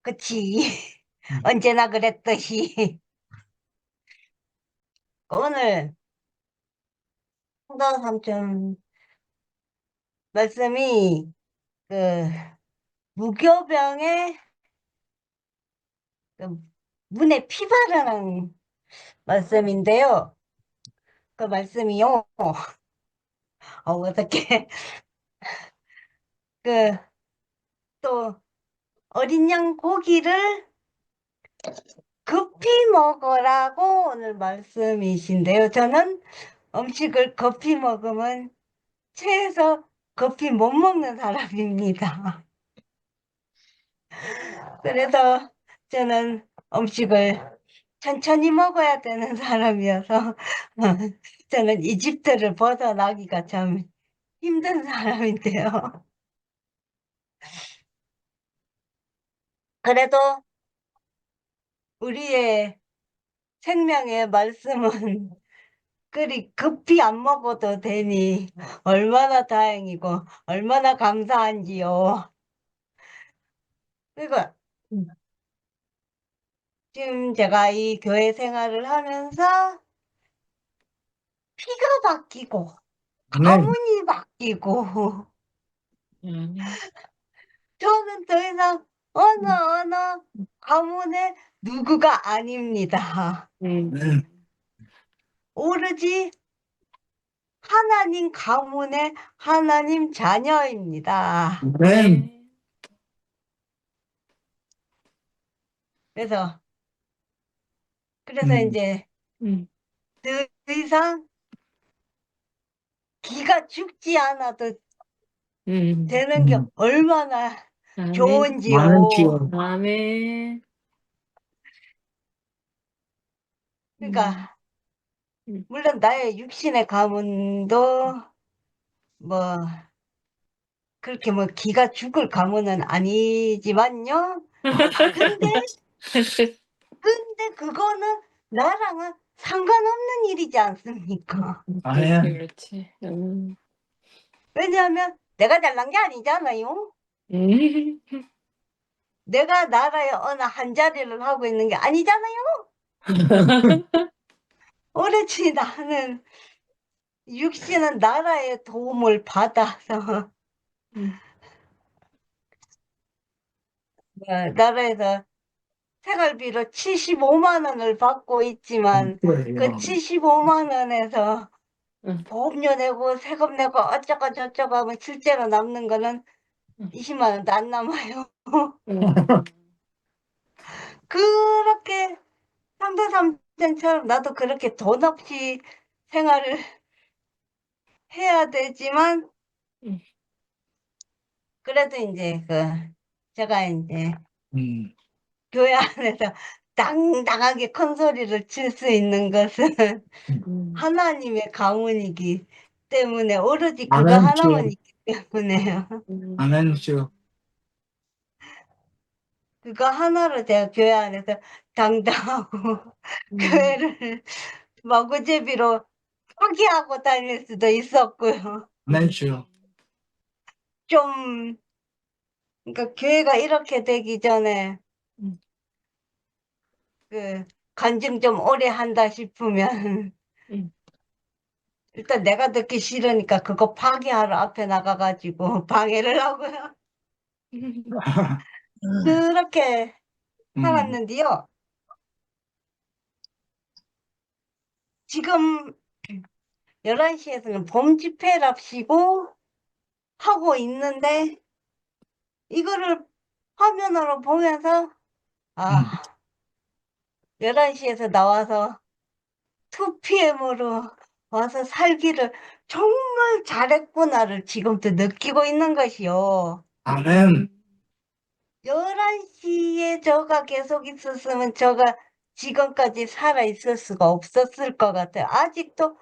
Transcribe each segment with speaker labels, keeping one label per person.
Speaker 1: 그치. 언제나 그랬듯이. 오늘 성도 삼촌 말씀이 그 무교병의 그 문에 피 바르는 말씀인데요. 그 말씀이요. 어떻게 그 또 어린 양 고기를 급히 먹으라고 오늘 말씀이신데요. 저는 음식을 급히 먹으면 체해서 급히 못 먹는 사람입니다. 그래서 저는 음식을 천천히 먹어야 되는 사람이어서 저는 이집트를 벗어나기가 참 힘든 사람인데요. 그래도 우리의 생명의 말씀은 그리 급히 안 먹어도 되니 얼마나 다행이고 얼마나 감사한지요. 그리고 지금 제가 이 교회 생활을 하면서 피가 바뀌고
Speaker 2: 아멘.
Speaker 1: 가문이 바뀌고
Speaker 3: 아멘.
Speaker 1: 저는 더 이상 어느 가문의 누구가 아닙니다.
Speaker 2: 아멘.
Speaker 1: 오로지 하나님 가문의 하나님 자녀입니다.
Speaker 2: 아멘.
Speaker 1: 그래서
Speaker 2: 음.
Speaker 1: 이제
Speaker 3: 음.
Speaker 1: 더 이상 기가 죽지 않아도 되는 게
Speaker 2: 음.
Speaker 1: 얼마나
Speaker 3: 아멘.
Speaker 2: 많은
Speaker 1: 좋은지요.
Speaker 2: 기원.
Speaker 3: 아멘. 음.
Speaker 1: 그러니까
Speaker 3: 음.
Speaker 1: 물론 나의 육신의 가문도 뭐 그렇게 뭐 기가 죽을 가문은 아니지만요. 근데 그거는 나랑은 상관없는 일이지 않습니까?
Speaker 3: 그렇지,
Speaker 2: 아멘.
Speaker 3: 그렇지.
Speaker 1: 왜냐하면 내가 잘난 게 아니잖아요.
Speaker 3: 음.
Speaker 1: 내가 나라의 어느 한 자리를 하고 있는 게 아니잖아요. 오로지 나는 육신은 나라의 도움을 받아서
Speaker 3: 음.
Speaker 1: 나라에서 생활비로 75만 원을 받고 있지만 그
Speaker 2: 그래요.
Speaker 1: 75만 원에서
Speaker 3: 음.
Speaker 1: 보험료 내고 세금 내고 어쩌고 저쩌고 하면 실제로 남는 거는
Speaker 3: 음.
Speaker 1: 20만 원도 안 남아요.
Speaker 3: 음.
Speaker 1: 그렇게 삼도삼전처럼 나도 그렇게 돈 없이 생활을 해야 되지만
Speaker 3: 음.
Speaker 1: 그래도 이제 제가 이제
Speaker 2: 음.
Speaker 1: 교회 안에서 당당하게 큰 소리를 칠 수 있는 것은
Speaker 3: 음.
Speaker 1: 하나님의 가문이기 때문에 오로지 그거
Speaker 2: 아멘
Speaker 1: 하나만
Speaker 2: 주.
Speaker 1: 있기 때문에요.
Speaker 3: 음.
Speaker 2: 아멘 주.
Speaker 1: 그거 하나로 제가 교회 안에서 당당하고
Speaker 3: 음.
Speaker 1: 교회를 마구제비로 포기하고 다닐 수도 있었고요.
Speaker 2: 아멘 주.
Speaker 1: 좀 그러니까 교회가 이렇게 되기 전에
Speaker 3: 음.
Speaker 1: 간증 좀 오래 한다 싶으면
Speaker 3: 음.
Speaker 1: 일단 내가 듣기 싫으니까 그거 파기하러 앞에 나가가지고 방해를 하고요. 그렇게
Speaker 2: 음.
Speaker 1: 살았는데요. 지금 11시에서는 봄 집회랍시고 하고 있는데 이거를 화면으로 보면서
Speaker 2: 음.
Speaker 1: 11시에서 나와서 2PM으로 와서 살기를 정말 잘했구나를 지금도 느끼고 있는 것이요.
Speaker 2: 아멘.
Speaker 1: 11시에 저가 계속 있었으면 저가 지금까지 살아 있을 수가 없었을 것 같아요. 아직도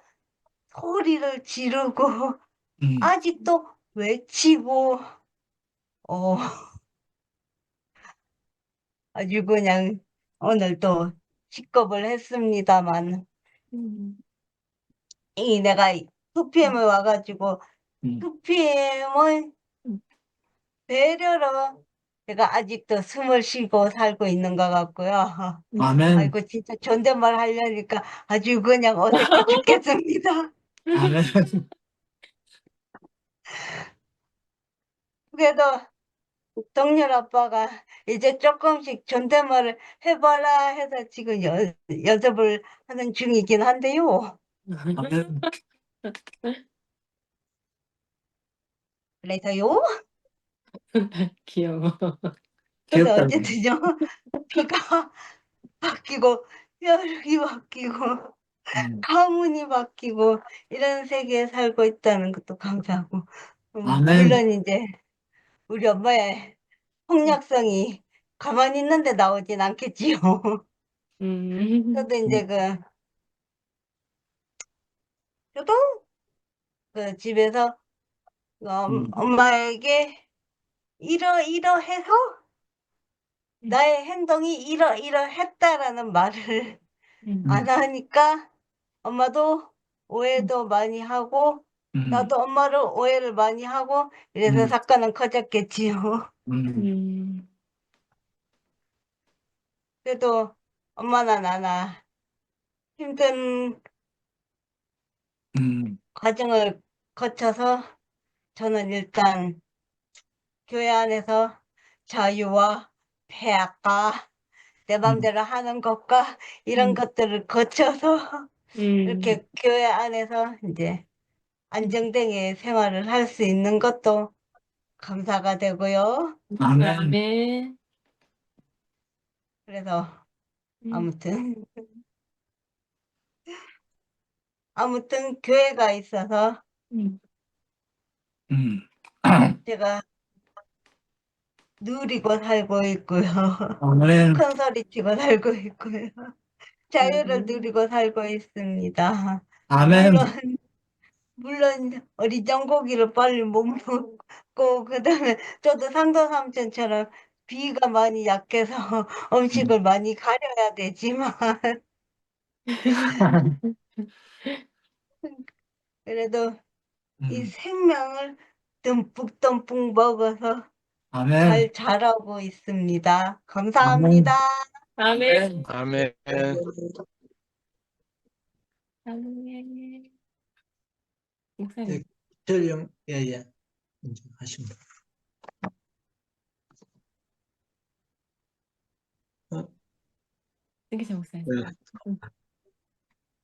Speaker 1: 소리를 지르고,
Speaker 2: 음.
Speaker 1: 아직도 외치고, 어, 아주 그냥 오늘 또 식겁을 했습니다만,
Speaker 3: 음.
Speaker 1: 이 내가 2PM에 와가지고
Speaker 2: 음.
Speaker 1: 2PM을
Speaker 3: 음.
Speaker 1: 배려로 제가 아직도 숨을 쉬고 살고 있는 것 같고요.
Speaker 2: 아멘.
Speaker 1: 아이고, 진짜 존댓말 하려니까 아주 그냥 어색해 죽겠습니다.
Speaker 2: 아멘.
Speaker 1: 그래도 동열 아빠가 이제 조금씩 존댓말을 해봐라 해서 지금 연습을 하는 중이긴 한데요.
Speaker 2: 아멘.
Speaker 1: 그래서요.
Speaker 3: 귀여워.
Speaker 1: 근데
Speaker 2: 귀엽다.
Speaker 1: 어쨌든요. 비가 바뀌고 여름이 바뀌고
Speaker 2: 음.
Speaker 1: 가문이 바뀌고 이런 세계에 살고 있다는 것도 감사하고
Speaker 2: 아멘.
Speaker 1: 물론 이제 우리 엄마의 폭력성이 가만히 있는데 나오진 않겠지요. 저도 이제 저도 그 집에서
Speaker 2: 음.
Speaker 1: 엄마에게 이러이러해서 나의 행동이 이러이러했다라는 말을 안 하니까 엄마도 오해도 많이 하고
Speaker 2: 음.
Speaker 1: 나도 엄마를 오해를 많이 하고 이래서
Speaker 2: 음.
Speaker 1: 사건은 커졌겠지요.
Speaker 2: 음.
Speaker 1: 그래도 엄마나 나나 힘든
Speaker 2: 음.
Speaker 1: 과정을 거쳐서 저는 일단 교회 안에서 자유와 폐악과 내
Speaker 2: 음.
Speaker 1: 맘대로 하는 것과 이런 것들을 거쳐서 이렇게 교회 안에서 이제 안정되게 생활을 할 수 있는 것도 감사가 되고요.
Speaker 2: 아멘.
Speaker 3: 아멘.
Speaker 1: 그래서
Speaker 3: 음.
Speaker 1: 아무튼 교회가 있어서
Speaker 3: 음.
Speaker 2: 음.
Speaker 1: 제가 누리고 살고 있고요.
Speaker 2: 아멘.
Speaker 1: 큰 소리 치고 살고 있고요. 자유를 누리고 살고 있습니다.
Speaker 2: 아멘.
Speaker 1: 물론 어리장 고기를 빨리 못 먹고 그다음에 저도 상도 삼촌처럼 비가 많이 약해서
Speaker 2: 음.
Speaker 1: 음식을 많이 가려야 되지만 그래도 이
Speaker 2: 음.
Speaker 1: 생명을 듬뿍듬뿍 먹어서
Speaker 2: 아멘.
Speaker 1: 잘 자라고 있습니다.
Speaker 2: 아멘.
Speaker 1: 감사합니다.
Speaker 3: 아멘.
Speaker 4: 아멘.
Speaker 3: 아멘.
Speaker 5: 네,
Speaker 3: 목사님.
Speaker 5: 철영, 예, 예. 이제 하시면 돼요. 어,
Speaker 3: 승기자 목사님.
Speaker 5: 네.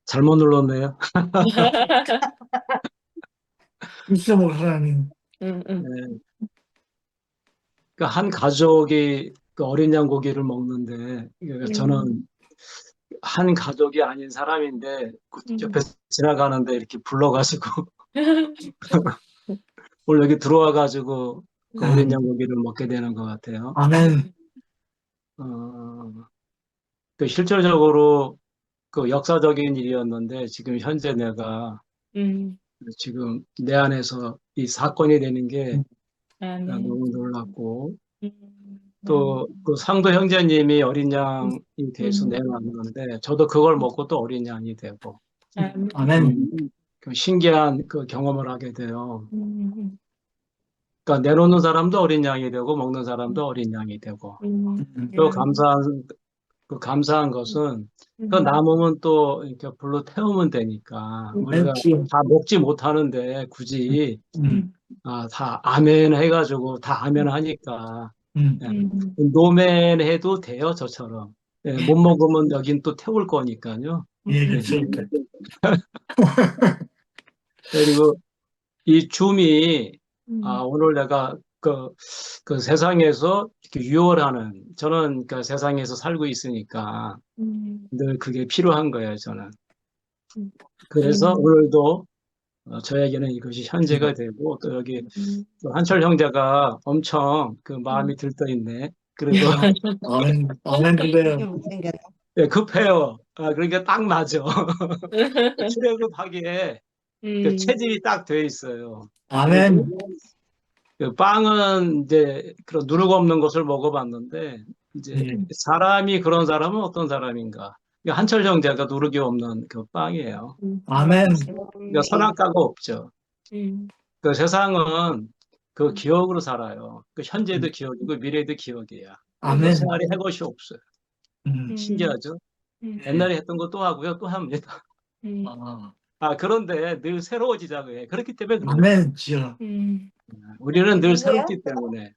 Speaker 5: 잘못 눌렀네요.
Speaker 2: 있어 목사님.
Speaker 3: 응, 응.
Speaker 5: 네. 한 가족이 그 어린 양 고기를 먹는데, 저는 한 가족이 아닌 사람인데, 그 옆에 지나가는데 이렇게 불러가지고, 오늘 여기 들어와가지고 그 어린 양 고기를 먹게 되는 것 같아요.
Speaker 2: 아멘.
Speaker 5: 어, 그 실질적으로 그 역사적인 일이었는데, 지금 현재 내가 지금 내 안에서 이 사건이 되는 게
Speaker 3: 아멘.
Speaker 5: 너무 놀랍고,
Speaker 3: 음.
Speaker 5: 또 그 상도 형제님이 어린 양이 돼서 내놨는데 저도 그걸 먹고 또 어린 양이 되고
Speaker 2: 아멘.
Speaker 5: 그 신기한 그 경험을 하게 돼요.
Speaker 3: 음.
Speaker 5: 그러니까 내놓는 사람도 어린 양이 되고 먹는 사람도 어린 양이 되고 또 감사한 것은 그 남으면 또 이렇게 불로 태우면 되니까 우리가 다 먹지 못하는데 굳이 다 아멘 해가지고 다 아멘 하니까 노멘 해도 돼요, 저처럼. 예, 못 먹으면 여긴 또 태울 거니까요.
Speaker 2: 예,
Speaker 5: 예.
Speaker 2: 그렇습니다.
Speaker 5: 그리고 이 줌이, 오늘 내가 그 세상에서 이렇게 유월하는, 저는 그 세상에서 살고 있으니까 늘 그게 필요한 거예요, 저는. 그래서 오늘도 저에게는 이것이 현재가 되고, 또 여기 또 한철 형제가 엄청 그 마음이 들떠 있네. 그리고
Speaker 2: 아멘. 아멘. 그래요.
Speaker 1: 이렇게 못생겼네.
Speaker 5: 예, 급해요. 그러니까 딱 맞아. 출애굽하기에 그 체질이 딱 돼 있어요. 그리고
Speaker 2: 아멘.
Speaker 5: 그 빵은 이제 그런 누룩 없는 것을 먹어봤는데 이제
Speaker 2: 예.
Speaker 5: 사람이 그런 사람은 어떤 사람인가? 그러니까 한철 형제가 누룩이 없는 그 빵이에요.
Speaker 2: 아멘.
Speaker 5: 그러니까 선악과가 없죠. 그 세상은 그 기억으로 살아요. 그 현재도 기억이고 미래도 기억이야.
Speaker 2: 아멘.
Speaker 5: 생활에 할 것이 없어요. 신기하죠? 옛날에 했던 거 또 하고요, 또 합니다.
Speaker 2: 아,
Speaker 5: 그런데 늘 새로워지자고 해. 그렇기 때문에 그래요.
Speaker 2: 아멘, 주여.
Speaker 5: 우리는 늘
Speaker 1: 누구야?
Speaker 5: 새롭기 때문에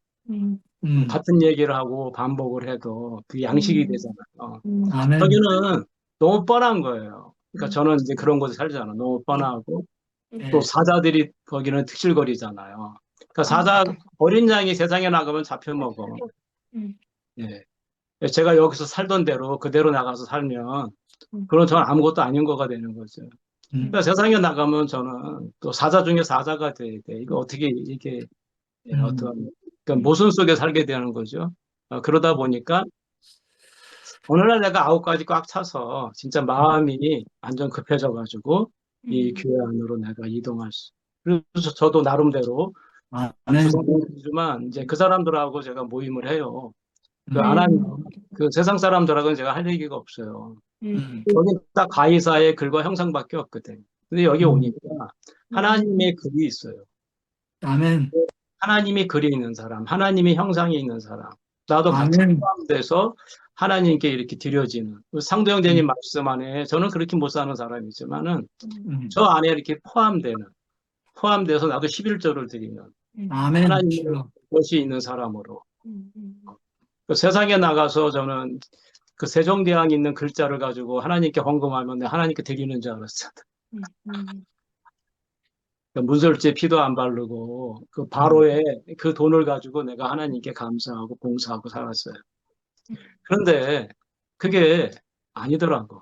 Speaker 5: 같은 얘기를 하고 반복을 해도 그 양식이 되잖아요.
Speaker 2: 아멘.
Speaker 5: 저기는 너무 뻔한 거예요. 그러니까 저는 이제 그런 곳에 살잖아. 너무 뻔하고 또 사자들이 거기는 특실거리잖아요. 그러니까 사자 어린 양이 세상에 나가면 잡혀먹어. 예. 제가 여기서 살던 대로 그대로 나가서 살면 그건 저는 아무것도 아닌 거가 되는 거죠. 그러니까 세상에 나가면 저는 또 사자 중에 사자가 돼야 돼. 이거 어떻게 이게 어떤 그러니까 모순 속에 살게 되는 거죠. 그러다 보니까 어느 날 내가 9가지 꽉 차서 진짜 마음이 완전 급해져가지고 이 교회 안으로 내가 이동할 수. 그래서 저도 나름대로
Speaker 2: 아멘.
Speaker 5: 구성이지만 이제 그 사람들하고 제가 모임을 해요. 안 하면 그 세상 사람들하고는 제가 할 얘기가 없어요. 여기 딱 가이사의 글과 형상밖에 없거든. 근데 여기 오니까 하나님의 글이 있어요.
Speaker 2: 아멘.
Speaker 5: 하나님이 글이 있는 사람, 하나님의 형상이 있는 사람. 나도 같이
Speaker 2: 아멘.
Speaker 5: 포함돼서 하나님께 이렇게 드려지는. 상도 형제님 말씀 안에 저는 그렇게 못 사는 사람이지만은 저 안에 이렇게 포함돼서 나도 11조를 드리는
Speaker 2: 아멘.
Speaker 5: 하나님의
Speaker 2: 주여.
Speaker 5: 것이 있는 사람으로. 그 세상에 나가서 저는 그 세종대왕이 있는 글자를 가지고 하나님께 헌금하면 내가 하나님께 드리는 줄 알았어. 그 문설주에 피도 안 바르고 그 바로에 그 돈을 가지고 내가 하나님께 감사하고 봉사하고 살았어요. 그런데 그게 아니더라고.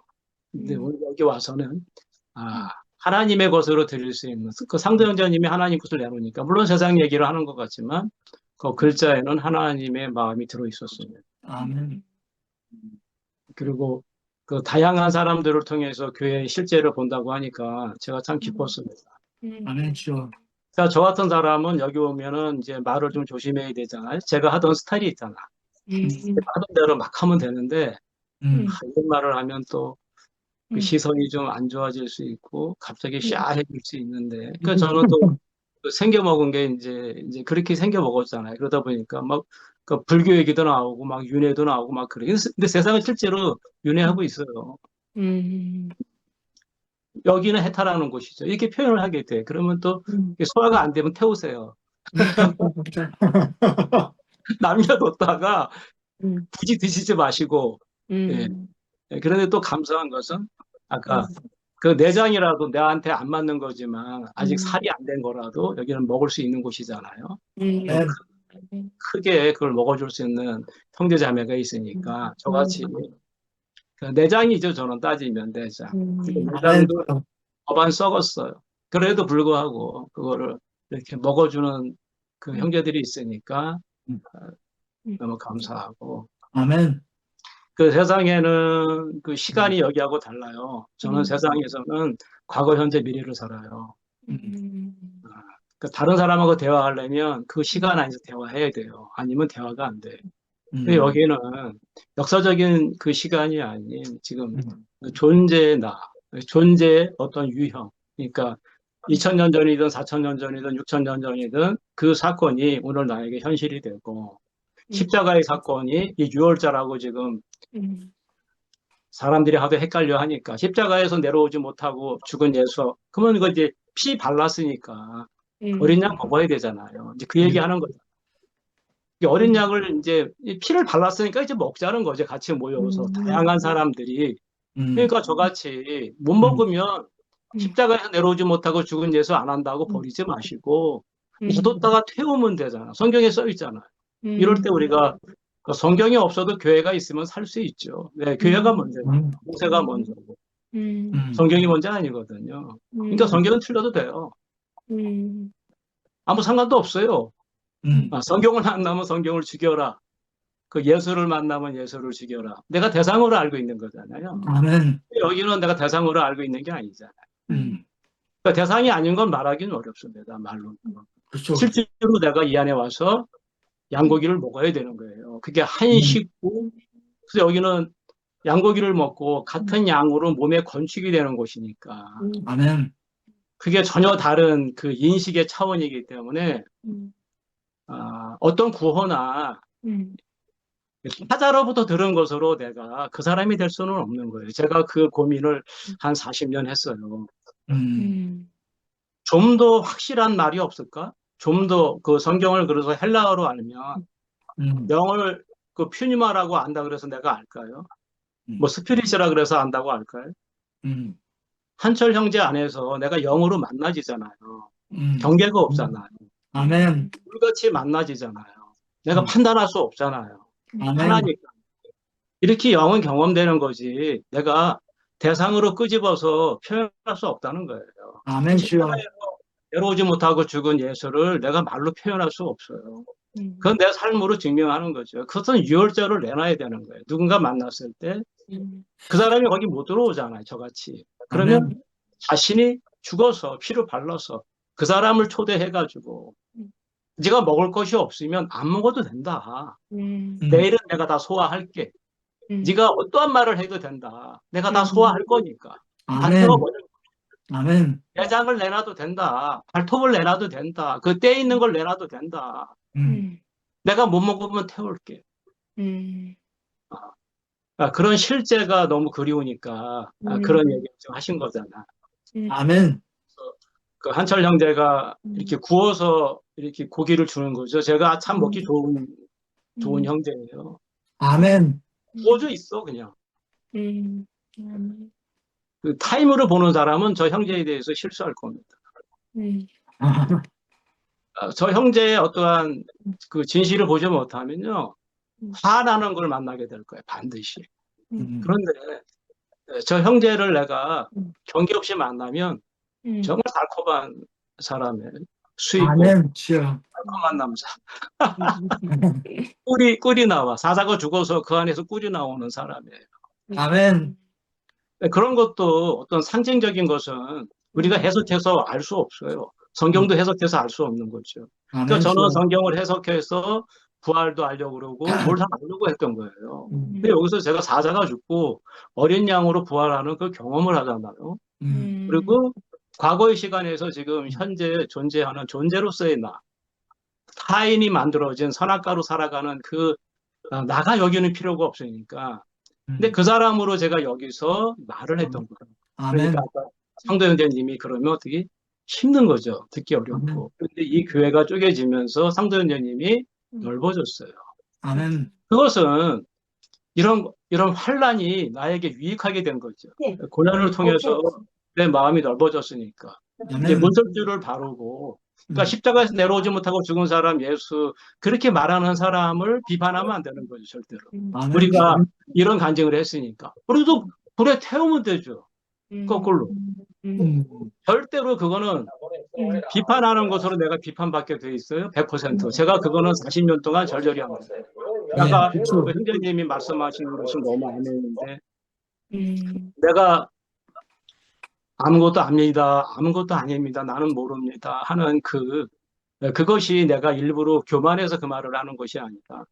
Speaker 5: 근데 오늘 여기 와서는 하나님의 것으로 드릴 수 있는 그 상도형제님이 하나님 것을 내놓으니까 물론 세상 얘기를 하는 것 같지만 그 글자에는 하나님의 마음이 들어 있었습니다.
Speaker 2: 아멘.
Speaker 5: 그리고 그 다양한 사람들을 통해서 교회의 실제를 본다고 하니까 제가 참 기뻤습니다.
Speaker 2: 아멘, 주여.
Speaker 5: 자, 저 같은 사람은 여기 오면은 이제 말을 좀 조심해야 되잖아요. 제가 하던 스타일이 있잖아. 하던 대로 막 하면 되는데, 이런 말을 하면 또 그 시선이 좀 안 좋아질 수 있고, 갑자기 샤해질 수 있는데, 그 저는 또 생겨 먹은 게 이제 그렇게 생겨 먹었잖아요. 그러다 보니까 막 그 불교 얘기도 나오고, 막 윤회도 나오고, 막 그래. 근데 세상은 실제로 윤회하고 있어요. 여기는 해탈하는 곳이죠. 이렇게 표현을 하게 돼. 그러면 또 소화가 안 되면 태우세요. 남겨뒀다가 굳이 드시지 마시고. 예. 그런데 또 감사한 것은 아까 그 내장이라도 나한테 안 맞는 거지만 아직 살이 안 된 거라도 여기는 먹을 수 있는 곳이잖아요. 크게 그걸 먹어줄 수 있는 형제 자매가 있으니까 저같이 그 내장이죠. 저는 따지면 내장. 내장도 법안 썩었어요. 그래도 불구하고 그거를 이렇게 먹어주는 그 형제들이 있으니까 너무 감사하고.
Speaker 2: 아멘.
Speaker 5: 그 세상에는 그 시간이 여기하고 달라요. 저는 세상에서는 과거, 현재, 미래를 살아요. 그 다른 사람하고 대화하려면 그 시간 안에서 대화해야 돼요. 아니면 대화가 안 돼. 근데 여기는 역사적인 그 시간이 아닌 지금 존재의 존재의 어떤 유형. 그러니까 2000년 전이든 4000년 전이든 6000년 전이든 그 사건이 오늘 나에게 현실이 되고 십자가의 사건이 이 6월자라고 지금 사람들이 하도 헷갈려 하니까 십자가에서 내려오지 못하고 죽은 예수. 그러면 이거 이제 피 발랐으니까 어린 양 먹어야 되잖아요. 이제 그 얘기 하는 거죠. 어린 양을 이제 피를 발랐으니까 이제 먹자는 거죠. 같이 모여서 다양한 사람들이. 그러니까 저같이 못 먹으면 십자가에서 내려오지 못하고 죽은 예수 안 한다고 버리지 마시고 묻었다가 태우면 되잖아. 성경에 써 있잖아요. 이럴 때 우리가 성경이 없어도 교회가 있으면 살 수 있죠. 네, 교회가 먼저고 모세가 먼저고 성경이 먼저 아니거든요. 그러니까 성경은 틀려도 돼요. 아무 상관도 없어요. 성경을 만나면 성경을 죽여라. 그 예수를 만나면 예수를 죽여라. 내가 대상으로 알고 있는 거잖아요.
Speaker 2: 아멘.
Speaker 5: 여기는 내가 대상으로 알고 있는 게 아니잖아요. 그러니까 대상이 아닌 건 말하기는 어렵습니다. 말로.
Speaker 2: 그렇죠.
Speaker 5: 실제로 내가 이 안에 와서 양고기를 먹어야 되는 거예요. 그게 한식고, 그래서 여기는 양고기를 먹고 같은 양으로 몸에 건축이 되는 곳이니까.
Speaker 2: 아멘.
Speaker 5: 그게 전혀 다른 그 인식의 차원이기 때문에 어떤 구호나 타자로부터 들은 것으로 내가 그 사람이 될 수는 없는 거예요. 제가 그 고민을 한 40년 했어요. 좀 더 확실한 말이 없을까? 좀 더 그 성경을 그래서 헬라어로 알면 영어를 그 퓨니마라고 안다 그래서 내가 알까요? 뭐 스피릿이라 그래서 안다고 알까요? 한철 형제 안에서 내가 영으로 만나지잖아요. 경계가 없잖아요.
Speaker 2: 아멘.
Speaker 5: 물같이 만나지잖아요. 내가 판단할 수 없잖아요.
Speaker 2: 아멘.
Speaker 5: 하나니까. 이렇게 영은 경험되는 거지. 내가 대상으로 끄집어서 표현할 수 없다는 거예요.
Speaker 2: 아멘, 주여.
Speaker 5: 내려오지 못하고 죽은 예수를 내가 말로 표현할 수 없어요. 그건 내 삶으로 증명하는 거죠. 그것은 유월절을 내놔야 되는 거예요. 누군가 만났을 때 그 사람이 거기 못 들어오잖아요. 저같이. 그러면
Speaker 2: 아멘.
Speaker 5: 자신이 죽어서 피를 발라서 그 사람을 초대해가지고 네가 먹을 것이 없으면 안 먹어도 된다. 내일은 내가 다 소화할게. 네가 어떠한 말을 해도 된다. 내가 다 소화할 거니까. 다
Speaker 2: 아멘.
Speaker 5: 태워버려.
Speaker 2: 아멘.
Speaker 5: 내장을 내놔도 된다. 발톱을 내놔도 된다. 그 때 있는 걸 내놔도 된다. 내가 못 먹으면 태울게. 그런 실제가 너무 그리우니까 그런 얘기 좀 하신 거잖아.
Speaker 2: 아멘.
Speaker 5: 그 한철 형제가 이렇게 구워서 이렇게 고기를 주는 거죠. 제가 참 먹기 좋은 형제예요.
Speaker 2: 아멘.
Speaker 5: 구워져 있어 그냥. 그 타임으로 보는 사람은 저 형제에 대해서 실수할 겁니다. 저 형제의 어떠한 그 진실을 보지 못하면요. 화나는 걸 만나게 될 거예요. 반드시. 그런데 저 형제를 내가 경계 없이 만나면 정말 달콤한 사람이에요. 수이고
Speaker 2: 아멘, 주여.
Speaker 5: 달콤한 남자. 꿀이 나와. 사자가 죽어서 그 안에서 꿀이 나오는 사람이에요.
Speaker 2: 아멘.
Speaker 5: 그런 것도 어떤 상징적인 것은 우리가 해석해서 알 수 없어요. 성경도 해석해서 알 수 없는 거죠. 그러니까
Speaker 2: 아멘,
Speaker 5: 저는
Speaker 2: 주여.
Speaker 5: 성경을 해석해서 부활도 알려고 그러고 뭘 다 알려고 했던 거예요. 근데 여기서 제가 사자가 죽고 어린 양으로 부활하는 그 경험을 하잖아요. 그리고 과거의 시간에서 지금 현재 존재하는 존재로서의 타인이 만들어진 선악과로 살아가는 그 나가 여기는 필요가 없으니까. 근데 그 사람으로 제가 여기서 말을 했던 거예요.
Speaker 2: 아멘.
Speaker 5: 그러니까 아까 상도 형제님이 그러면 어떻게 힘든 거죠. 듣기 어렵고. 그런데 이 교회가 쪼개지면서 상도 형제님이 넓어졌어요.
Speaker 2: 아멘.
Speaker 5: 그것은 이런 환란이 나에게 유익하게 된 거죠.
Speaker 1: 네.
Speaker 5: 고난을 통해서 내 마음이 넓어졌으니까. 이제
Speaker 2: 아멘.
Speaker 5: 문설주를 바르고, 그러니까 십자가에서 내려오지 못하고 죽은 사람 예수, 그렇게 말하는 사람을 비판하면 안 되는 거죠, 절대로.
Speaker 2: 아멘.
Speaker 5: 우리가 이런 간증을 했으니까. 우리도 불에 태우면 되죠. 거꾸로. 절대로 그거는 비판하는 것으로 내가 비판받게 돼 있어요. 100%. 제가 그거는 40년 동안 절절히 한 거예요. 아까
Speaker 2: 네, 그렇죠.
Speaker 5: 그 형제님이 말씀하신 것이 너무 아멘인데, 내가 아무것도 아닙니다. 나는 모릅니다. 하는 그것이 내가 일부러 교만해서 그 말을 하는 것이 아니라,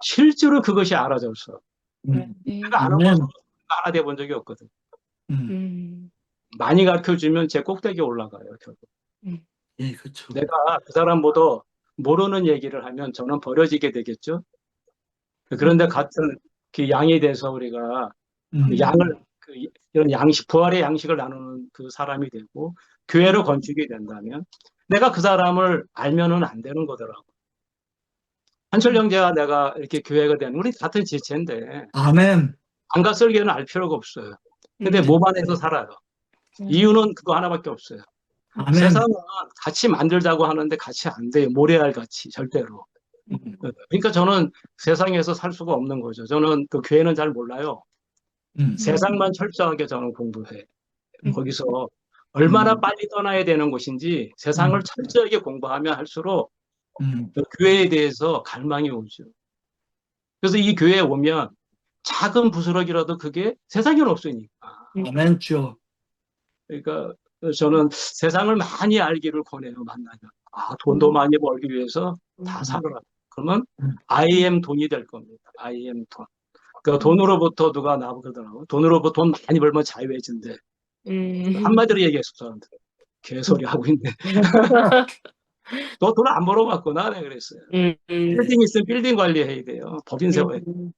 Speaker 5: 실제로 그것이 알아져서, 내가 아는
Speaker 2: 아멘.
Speaker 5: 것으로 하나 돼본 적이 없거든. 많이 가르쳐주면 제 꼭대기에 올라가요, 결국.
Speaker 2: 예, 그렇죠.
Speaker 5: 내가 그 사람보다 모르는 얘기를 하면 저는 버려지게 되겠죠. 그런데 같은 그 양에 대해서 우리가 양을 이런 양식, 부활의 양식을 나누는 그 사람이 되고 교회로 건축이 된다면 내가 그 사람을 알면은 안 되는 거더라고. 한철 형제와 내가 이렇게 교회가 된 우리 같은 지체인데
Speaker 2: 아멘.
Speaker 5: 안가 설교는 알 필요가 없어요. 근데 몸 안에서 살아요. 이유는 그거 하나밖에 없어요.
Speaker 2: 아멘.
Speaker 5: 세상은 같이 만들자고 하는데 같이 안 돼요. 모래알 같이 절대로. 그러니까 저는 세상에서 살 수가 없는 거죠. 저는 그 교회는 잘 몰라요. 세상만 철저하게 저는 공부해. 거기서 얼마나 빨리 떠나야 되는 곳인지 세상을 철저하게 공부하면 할수록 그 교회에 대해서 갈망이 오죠. 그래서 이 교회에 오면 작은 부스러기라도 그게 세상에는 없으니까.
Speaker 2: 아멘, 주여.
Speaker 5: 그러니까 저는 세상을 많이 알기를 권해요, 만나면. 돈도 많이 벌기 위해서 다 살아라. 그러면 I am 돈이 될 겁니다. I am 돈. 그 돈으로부터 누가 나보고 그러더라고요. 돈으로부터 돈 많이 벌면 자유해진대. 한마디로 얘기했어, 저한테. 개소리 하고 있네. 너 돈 안 벌어봤구나. 내가 그랬어요. 빌딩 있으면 빌딩 관리해야 돼요. 법인 세워야 돼요.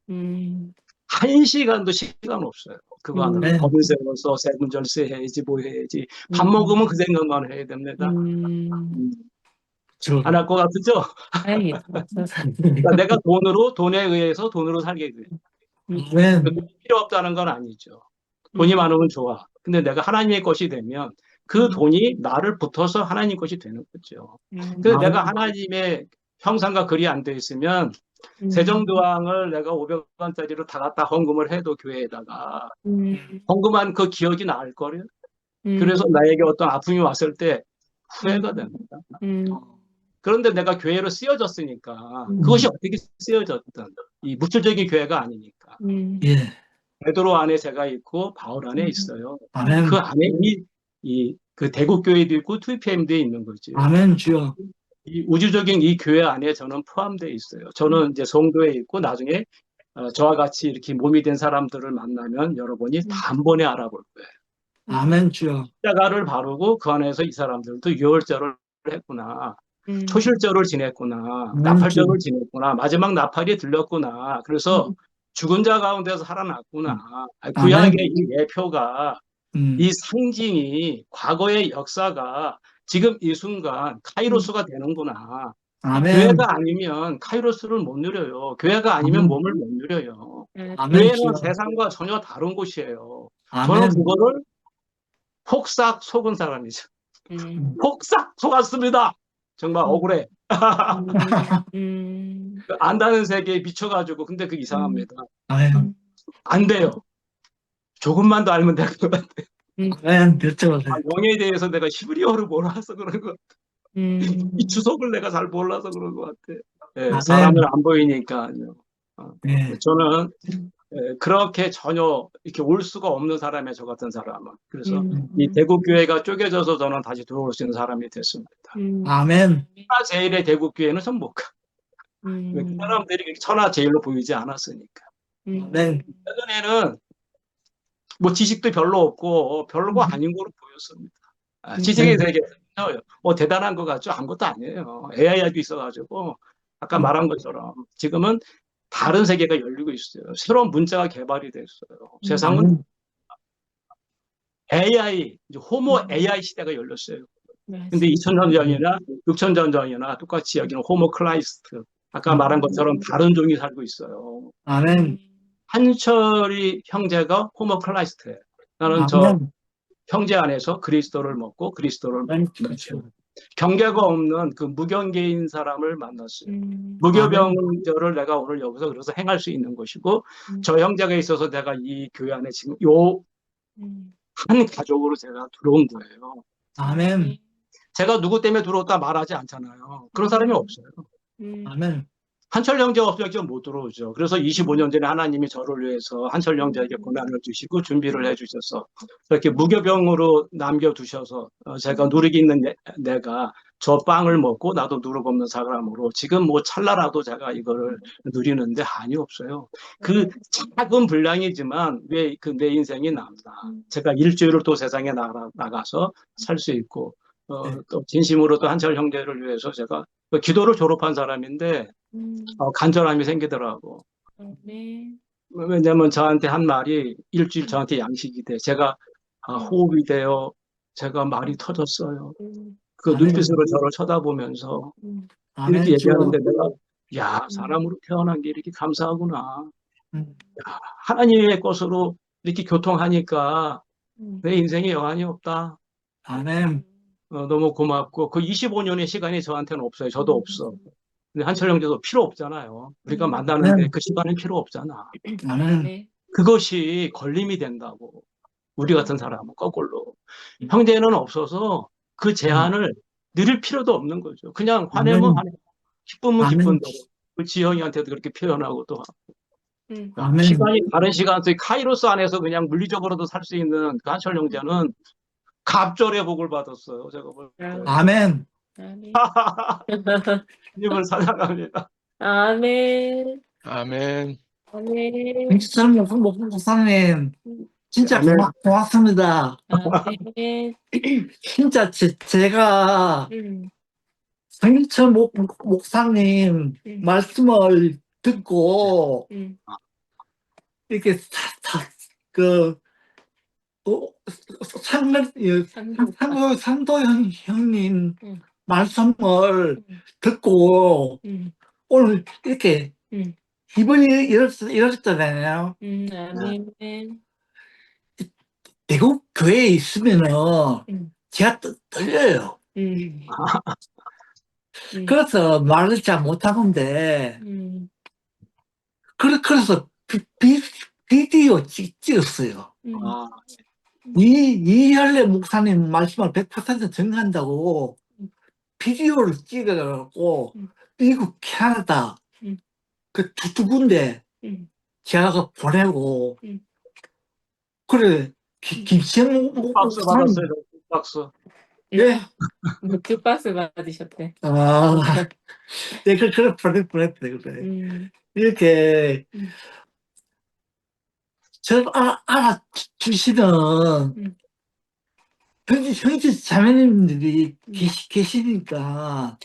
Speaker 5: 1시간도 시간 없어요. 그거 하느라
Speaker 2: 네.
Speaker 5: 법인 세워서 세금절세 해야지 뭐 해야지. 밥 먹으면 그 생각만 해야 됩니다.
Speaker 2: 저,
Speaker 5: 안 할 것 같죠?
Speaker 3: 다행이다. 없어서.
Speaker 5: 그러니까 내가 돈에 의해서 돈으로 살게 돼요.
Speaker 2: 아멘.
Speaker 5: 돈이 필요 없다는 건 아니죠. 돈이 많으면 좋아. 근데 내가 하나님의 것이 되면 그 돈이 나를 붙어서 하나님 것이 되는 거죠. 그래서 내가 하나님의 형상과 글이 안 돼 있으면 세종대왕을 내가 500원짜리로 다 갖다 헌금을 해도 교회에다가 헌금한 그 기억이 나을 거예요. 그래서 나에게 어떤 아픔이 왔을 때 후회가 됩니다. 그런데 내가 교회로 쓰여졌으니까 그것이 어떻게 쓰여졌든 이 물질적인 교회가 아니니까
Speaker 2: 예.
Speaker 5: 베드로 안에 제가 있고 바울 안에 있어요.
Speaker 2: 아멘.
Speaker 5: 그 안에 그 대국교회도 있고 2PM도 있는 거지.
Speaker 2: 아멘, 주여.
Speaker 5: 이 우주적인 이 교회 안에 저는 포함되어 있어요. 저는 이제 성도에 있고 나중에 저와 같이 이렇게 몸이 된 사람들을 만나면 여러분이 단번에 알아볼 거예요.
Speaker 2: 아멘, 주여.
Speaker 5: 십자가를 바르고 그 안에서 이 사람들도 유월절을 했구나. 초실절을 지냈구나. 나팔절을 지냈구나. 마지막 나팔이 들렸구나. 그래서 죽은 자 가운데서 살아났구나. 구약의 이 예표가 이 상징이 과거의 역사가 지금 이 순간 카이로스가 되는구나.
Speaker 2: 아멘.
Speaker 5: 교회가 아니면 카이로스를 못 누려요. 교회가 아니면 몸을 못 누려요.
Speaker 2: 아멘,
Speaker 5: 교회는
Speaker 2: 주여.
Speaker 5: 세상과 전혀 다른 곳이에요. 저는
Speaker 2: 아멘.
Speaker 5: 그거를 폭삭 속은 사람이죠. 폭삭 속았습니다. 정말 억울해. 안다는 세계에 미쳐가지고 근데 그게 이상합니다.
Speaker 2: 아멘.
Speaker 5: 안 돼요. 조금만 더 알면 될 것 같아.
Speaker 2: 아멘. 결정을 해.
Speaker 5: 영에 대해서 내가 히브리어를 몰라서 그런 것 같아. 이 주석을 내가 잘 몰라서 그런 것 같아. 예,
Speaker 2: 아멘.
Speaker 5: 사람을 안 보이니까요.
Speaker 2: 예.
Speaker 5: 저는 그렇게 전혀 이렇게 올 수가 없는 사람이에요. 저 같은 사람은. 그래서 이 대국교회가 쪼개져서 저는 다시 들어올 수 있는 사람이 됐습니다.
Speaker 2: 아멘.
Speaker 5: 천하제일의 대국교회는 전 못 가. 그 사람들이 천하제일로 보이지 않았으니까.
Speaker 2: 아멘.
Speaker 5: 예전에는 뭐 지식도 별로 없고 별거 아닌 거로 보였습니다. 지식의 세계에서 대단한 것 같죠? 아무것도 아니에요. AI도 있어가지고 아까 말한 것처럼 지금은 다른 세계가 열리고 있어요. 새로운 문자가 개발이 됐어요. 세상은 AI, 이제 호모 AI 시대가 열렸어요. 근데 2000년 전이나 6000년 전이나 똑같이 여기는 호모 클라이스트. 아까 말한 것처럼 다른 종이 살고 있어요.
Speaker 2: 아멘.
Speaker 5: 한철이 형제가 호모 클라이스트예요. 나는 저 형제 안에서 그리스도를 먹고 그리스도를 먹고 경계가 없는 그 무경계인 사람을 만났어요. 무교병절을 내가 오늘 여기서 그래서 행할 수 있는 것이고 저 형제가 있어서 내가 이 교회 안에 지금 한 가족으로 제가 들어온 거예요.
Speaker 2: 아멘.
Speaker 5: 제가 누구 때문에 들어왔다 말하지 않잖아요. 그런 사람이 없어요.
Speaker 2: 아멘.
Speaker 5: 한철 형제가 없어서 못 들어오죠. 그래서 25년 전에 하나님이 저를 위해서 한철 형제에게 고난을 주시고 준비를 해주셔서 이렇게 무교병으로 남겨두셔서 제가 누리기 있는 내가 저 빵을 먹고 나도 누르고 없는 사람으로 지금 뭐 찰나라도 제가 이거를 누리는데 한이 없어요. 그 작은 분량이지만 왜 그 내 인생이 남다. 제가 일주일을 또 세상에 나가서 살 수 있고 또 진심으로 또 한철 형제를 위해서 제가 기도를 졸업한 사람인데 간절함이 생기더라고. 왜냐면 저한테 한 말이 일주일 저한테 양식이 돼. 제가 호흡이 돼요. 제가 말이 터졌어요. 그 눈빛으로 저를 쳐다보면서 이렇게 얘기하는데 내가 사람으로 태어난 게 이렇게 감사하구나. 하나님의 것으로 이렇게 교통하니까 내 인생에 여한이 없다.
Speaker 2: 아멘.
Speaker 5: 너무 고맙고 그 25년의 시간이 저한테는 없어요. 저도 없어. 근데 한철 형제도 필요 없잖아요. 우리가 만나는데 그 시간은 필요 없잖아.
Speaker 2: 아멘.
Speaker 5: 그것이 걸림이 된다고. 우리 같은 사람은 거꾸로. 형제는 없어서 그 제한을 누릴 필요도 없는 거죠. 그냥 화내면 화내. 기쁘면 기쁜 대로. 그 지영이한테도 그렇게 표현하고 또 하고. 시간이 다른 시간 속에 카이로스 안에서 그냥 물리적으로도 살 수 있는 그 한철 형제는 갑절의 복을 받았어요. 제가 볼 때.
Speaker 2: 아멘.
Speaker 5: 주님을 사랑합니다.
Speaker 3: 아멘.
Speaker 4: 아멘.
Speaker 3: 아멘.
Speaker 2: 김치처럼 목사님 진짜
Speaker 5: 아멘.
Speaker 2: 고맙습니다.
Speaker 3: 아멘.
Speaker 2: 진짜 제가 성인철 목사님 말씀을 듣고 이렇게 그 상도 형님 말씀을 듣고 오늘 이렇게 기분이 이렇잖아요.
Speaker 3: 아멘.
Speaker 2: 대구 교회에 있으면은 제가 떨려요. 그래서 말을 잘 못하는데 그래서 비디오 찍었어요.
Speaker 5: 아,
Speaker 2: 이현래 목사님 말씀을 100% 정한다고 비디오를 찍어갖고 미국, 캐나다 그 두 군데 제가 보내고 그래 김시영
Speaker 5: 박수 받았어요. 박수.
Speaker 2: 예.
Speaker 3: 굿박스 받으셨대.
Speaker 2: 네, 그래 보냈대 그래. 이렇게 저를 알아주시는 형제 자매님들이 계시니까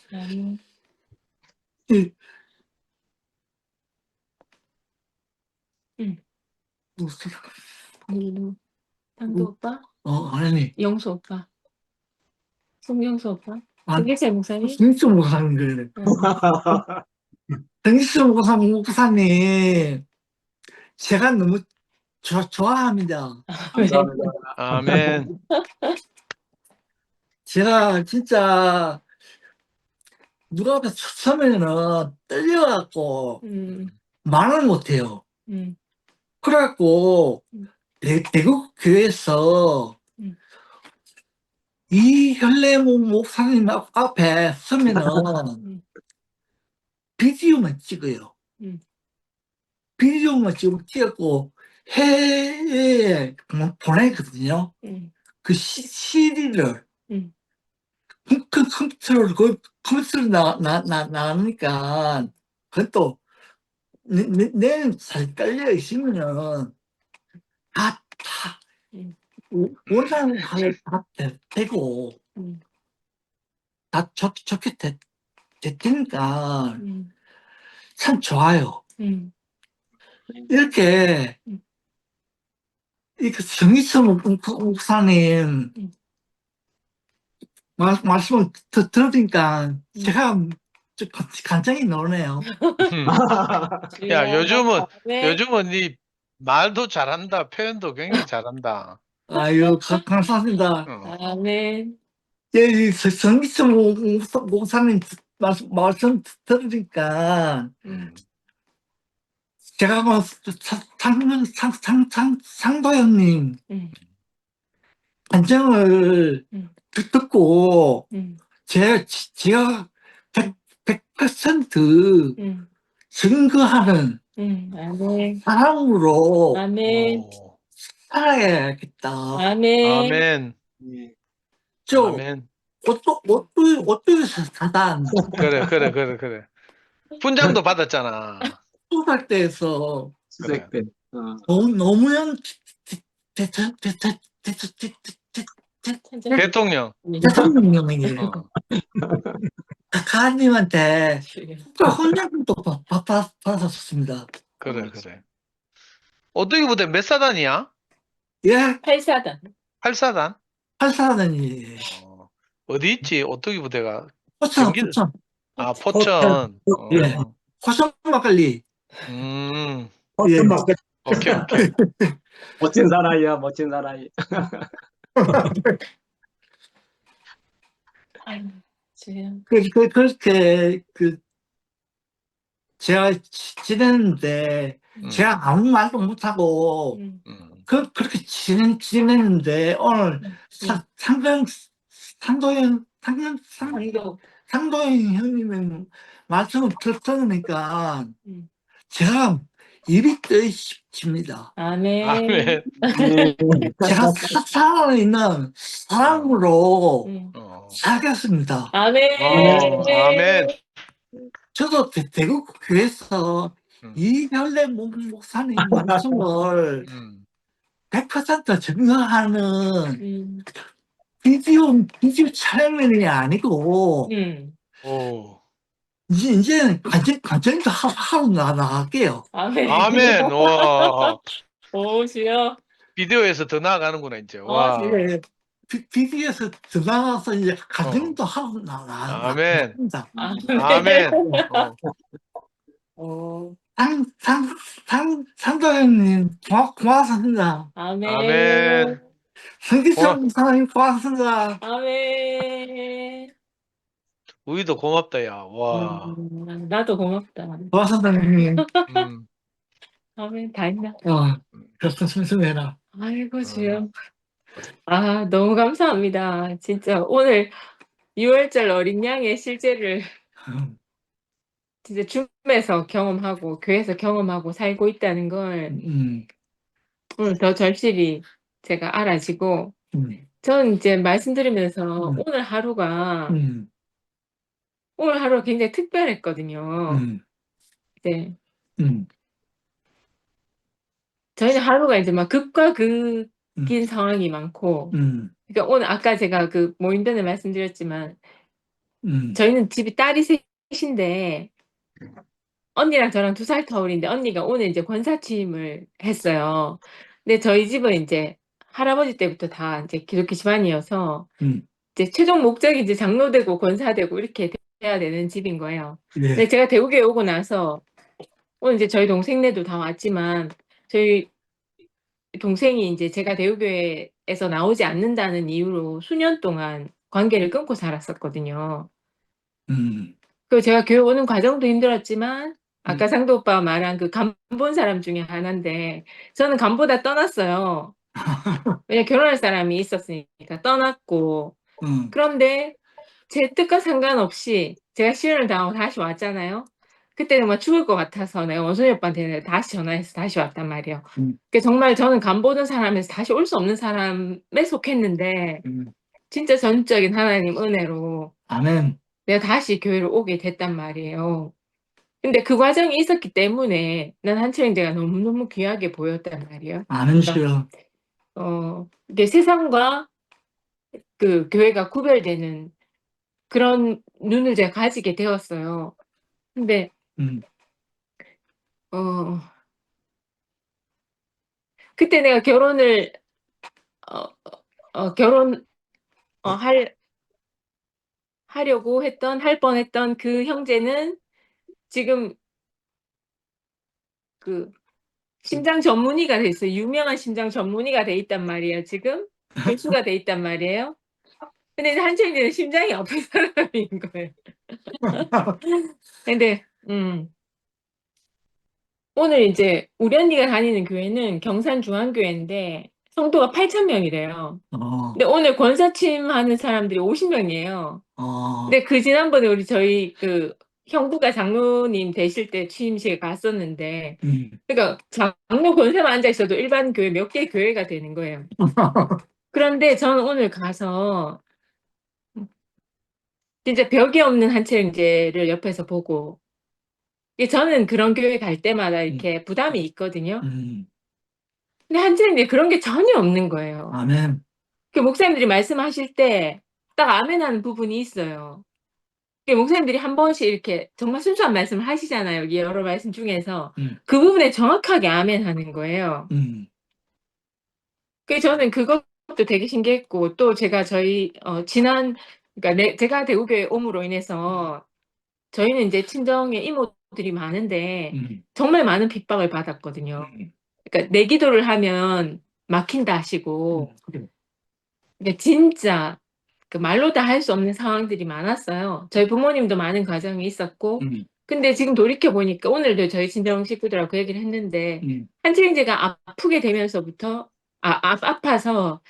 Speaker 3: 당도 오빠?
Speaker 2: 아니
Speaker 3: 영수 오빠? 송영수 오빠?
Speaker 2: 아,
Speaker 3: 김길세 목사님?
Speaker 2: 성수 목사님 그래. 성수 목사님 제가 너무 좋아합니다.
Speaker 5: 감사합니다.
Speaker 4: 아멘.
Speaker 2: 제가 진짜 누가 앞에 서면은 떨려갖고 말을 못해요. 그래갖고 대구 교회에서 이현래 목사님 앞에 서면은 비디오만 찍어요. 비디오만 찍고 해외에 보내거든요. 그 CD를 컴퓨터로 나가니까 그것도 내는 잘 깔려 있으면은 다 원하는 하에 다 되고 다 좋게 됐으니까 참 좋아요. 이렇게 정희철 목사님 말씀을 들으니까 제가 좀 간장이 나오네요.
Speaker 4: 야, 요즘은
Speaker 3: 네.
Speaker 4: 네 말도 잘한다. 표현도 굉장히 잘한다.
Speaker 2: 아유, 감사합니다.
Speaker 3: 아멘.
Speaker 2: 예, 정희철 목사님 말씀 들으니까 제가 뭐 상도형님 간증을 듣고 제가 100% 증거하는
Speaker 3: 아멘.
Speaker 2: 사람으로
Speaker 3: 아멘.
Speaker 4: 오,
Speaker 2: 살아야겠다.
Speaker 3: 아멘.
Speaker 4: 아멘.
Speaker 2: 저
Speaker 4: 아멘.
Speaker 2: 어떻게 사단
Speaker 4: 그래. 훈장도 받았잖아.
Speaker 2: 수살 때에서
Speaker 5: 수색 때.
Speaker 2: 노무현
Speaker 4: 대통령.
Speaker 2: 대통령이
Speaker 4: 어,
Speaker 2: 가님한테 훈장도 받았습니다.
Speaker 4: 그래. 어떻게 부대 몇 사단이야?
Speaker 2: 예,
Speaker 3: 8사단.
Speaker 4: 8사단?
Speaker 2: 8사단이
Speaker 4: 어디 있지? 어떻게 부대가?
Speaker 2: 포천.
Speaker 4: 아, 포천.
Speaker 2: 예. 포천 막걸리.
Speaker 4: 음,
Speaker 2: 예.
Speaker 4: 오케이.
Speaker 5: 멋진 사나이야, 멋진 사나이.
Speaker 3: 아유, 지금.
Speaker 2: 그렇게 제가 지냈는데 제가 아무 말도 못하고 그렇게 지냈는데 오늘 상도현 형님의 말씀을 들으니까 제가 입이 떠십니다.
Speaker 3: 아멘.
Speaker 4: 아멘.
Speaker 2: 제가 살아있는 사람으로 살겠습니다.
Speaker 3: 아멘.
Speaker 4: 아멘.
Speaker 2: 저도 대구 교회에서 이현래 목사님 말씀을 100% 증거하는 비디오 촬영이 아니고
Speaker 4: 오.
Speaker 2: 이제는 관전도 하러 나갈게요.
Speaker 3: 아멘.
Speaker 4: 아멘. 와.
Speaker 3: 오, 주여.
Speaker 4: 비디오에서 더 나아가는구나, 이제.
Speaker 3: 아,
Speaker 4: 와.
Speaker 3: 주여.
Speaker 2: BBS 들어가서 이제 관전도 하러
Speaker 4: 아멘.
Speaker 2: 나갑니다.
Speaker 4: 아멘. 어.
Speaker 3: 오,
Speaker 2: 상도님 고맙습니다.
Speaker 3: 아멘.
Speaker 4: 아멘.
Speaker 2: 성기성 사장님 고맙습니다.
Speaker 3: 아멘.
Speaker 4: 우리도 고맙다, 야. 와.
Speaker 3: 나도 고맙다.
Speaker 2: 고맙습니다, 형님.
Speaker 4: 음.
Speaker 3: 아멘. 다 했나?
Speaker 2: 그렇다, 순수해라.
Speaker 3: 아이고, 주여. 아, 너무 감사합니다. 진짜 오늘 6월절 어린 양의 실제를 진짜 줌에서 경험하고 교회에서 경험하고 살고 있다는 걸 오늘 더 절실히 제가 알아지고 저는 이제 말씀드리면서 오늘 하루가 굉장히 특별했거든요. 네. 저희는 하루가 이제 막 극과 극인 상황이 많고 그러니까 오늘 아까 제가 그 모임 전에 말씀드렸지만 저희는 집이 딸이 셋인데 언니랑 저랑 2살 터울인데 언니가 오늘 이제 권사 취임을 했어요. 근데 저희 집은 이제 할아버지 때부터 다 이제 기독교 집안이어서 이제 최종 목적이 이제 장로되고 권사되고 이렇게 돼야 되는 집인 거예요. 근데 제가 대구교회 오고 나서 오늘 이제 저희 동생네도 다 왔지만 저희 동생이 이제 제가 대구교회에서 나오지 않는다는 이유로 수년 동안 관계를 끊고 살았었거든요. 그리고 제가 교회 오는 과정도 힘들었지만 아까 상도 오빠가 말한 그 간 본 사람 중에 하나인데 저는 간보다 떠났어요. 왜냐 결혼할 사람이 있었으니까 떠났고 그런데 제 뜻과 상관없이 제가 시련을 당하고 다시 왔잖아요. 그때 정말 죽을 것 같아서 내가 원순이 오빠한테 다시 전화해서 다시 왔단 말이에요. 그러니까 정말 저는 간 보던 사람에서 다시 올 수 없는 사람에 속했는데 진짜 전적인 하나님 은혜로
Speaker 2: 아멘.
Speaker 3: 내가 다시 교회를 오게 됐단 말이에요. 근데 그 과정이 있었기 때문에 난 한철인제가 너무너무 귀하게 보였단 말이에요.
Speaker 2: 아멘시요.
Speaker 3: 이게 세상과 그 교회가 구별되는 그런 눈을 제가 가지게 되었어요. 근데 그때 내가 결혼을 하려고 할 뻔했던 그 형제는 지금 그 심장 전문의가 돼 있어요. 유명한 심장 전문의가 돼 있단 말이에요. 지금 교수가 돼 있단 말이에요. 근데 한철이는 심장이 아픈 사람인 거예요. 근데 오늘 이제 우리 언니가 다니는 교회는 경산중앙교회인데 성도가 8,000명이래요. 근데 오늘 권사침하는 사람들이 50명이에요. 근데 그 지난번에 저희 그 형부가 장로님 되실 때 취임식에 갔었는데 그러니까 장로 권사만 앉아 있어도 일반 교회 몇 개 교회가 되는 거예요. 그런데 저는 오늘 가서 진짜 벽이 없는 한채영제를 옆에서 보고 저는 그런 교회 갈 때마다 이렇게 부담이 있거든요. 근데 한채영제 그런 게 전혀 없는 거예요.
Speaker 2: 아멘.
Speaker 3: 그 목사님들이 말씀하실 때 딱 아멘하는 부분이 있어요. 목사님들이 한 번씩 이렇게 정말 순수한 말씀을 하시잖아요. 여기 여러 말씀 중에서 그 부분에 정확하게 아멘하는 거예요. 그래서 저는 그것도 되게 신기했고 또 제가 저희 그러니까 제가 대구교회 옴으로 인해서 저희는 이제 친정에 이모들이 많은데 정말 많은 핍박을 받았거든요. 그러니까 내 기도를 하면 막힌다 하시고 그러니까 진짜 그 말로 다 할 수 없는 상황들이 많았어요. 저희 부모님도 많은 과정이 있었고 근데 지금 돌이켜보니까 오늘도 저희 친정 식구들하고 그 얘기를 했는데 한채인제가 아프게 되면서부터 아파서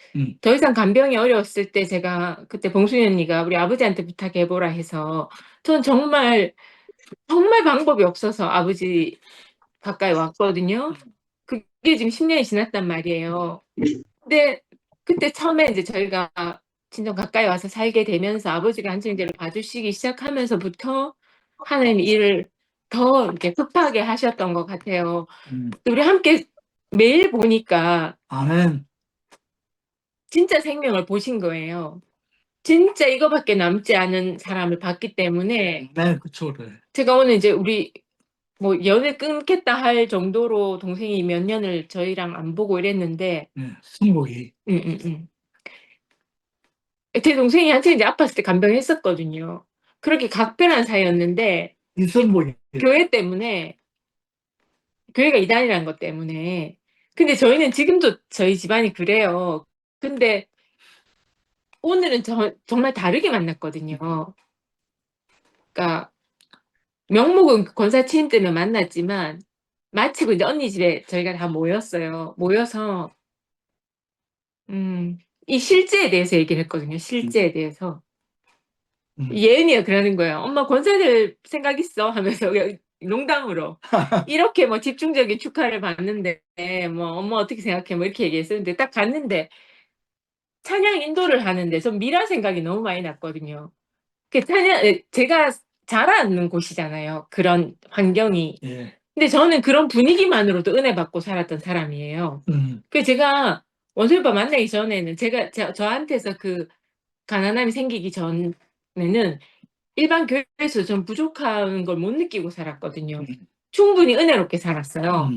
Speaker 3: 더 이상 간병이 어려웠을 때 제가 그때 봉순이 언니가 우리 아버지한테 부탁해보라 해서 전 정말 방법이 없어서 아버지 가까이 왔거든요. 그게 지금 10년이 지났단 말이에요. 근데 그때 처음에 이제 저희가 친정 가까이 와서 살게 되면서 아버지가 한채인제를 봐주시기 시작하면서부터 하나님이 일을 더 이렇게 급하게 하셨던 것 같아요. 우리 함께 매일 보니까
Speaker 2: 아멘.
Speaker 3: 진짜 생명을 보신 거예요. 진짜 이거밖에 남지 않은 사람을 봤기 때문에
Speaker 2: 네, 그쵸, 그래.
Speaker 3: 제가 오늘 이제 우리 뭐 연애 끊겠다 할 정도로 동생이 몇 년을 저희랑 안 보고 이랬는데,
Speaker 2: 네, 승복이.
Speaker 3: 제 동생이 한참 이제 아팠을 때 간병했었거든요. 그렇게 각별한 사이였는데
Speaker 2: 이승복이.
Speaker 3: 교회 때문에, 교회가 이단이라는 것 때문에. 근데 저희는 지금도 저희 집안이 그래요. 근데 오늘은 정말 다르게 만났거든요. 그러니까 명목은 권사 취임 때문에 만났지만 마치고 이제 언니 집에 저희가 다 모였어요. 모여서 이 실제에 대해서 얘기를 했거든요. 실제에 대해서. 예은이가 그러는 거예요. 엄마 권사들 생각 있어? 하면서 그냥 농담으로 이렇게 뭐 집중적인 축하를 받는데 뭐 엄마 어떻게 생각해? 뭐 이렇게 얘기했었는데 딱 갔는데 찬양 인도를 하는데 전 미라 생각이 너무 많이 났거든요. 그 찬양 제가 자라는 곳이잖아요. 그런 환경이.
Speaker 2: 예.
Speaker 3: 근데 저는 그런 분위기만으로도 은혜 받고 살았던 사람이에요. 그 제가 원수 오빠 만나기 전에는 제가 저한테서 그 가난함이 생기기 전에는 일반 교회에서 좀 부족한 걸 못 느끼고 살았거든요. 충분히 은혜롭게 살았어요.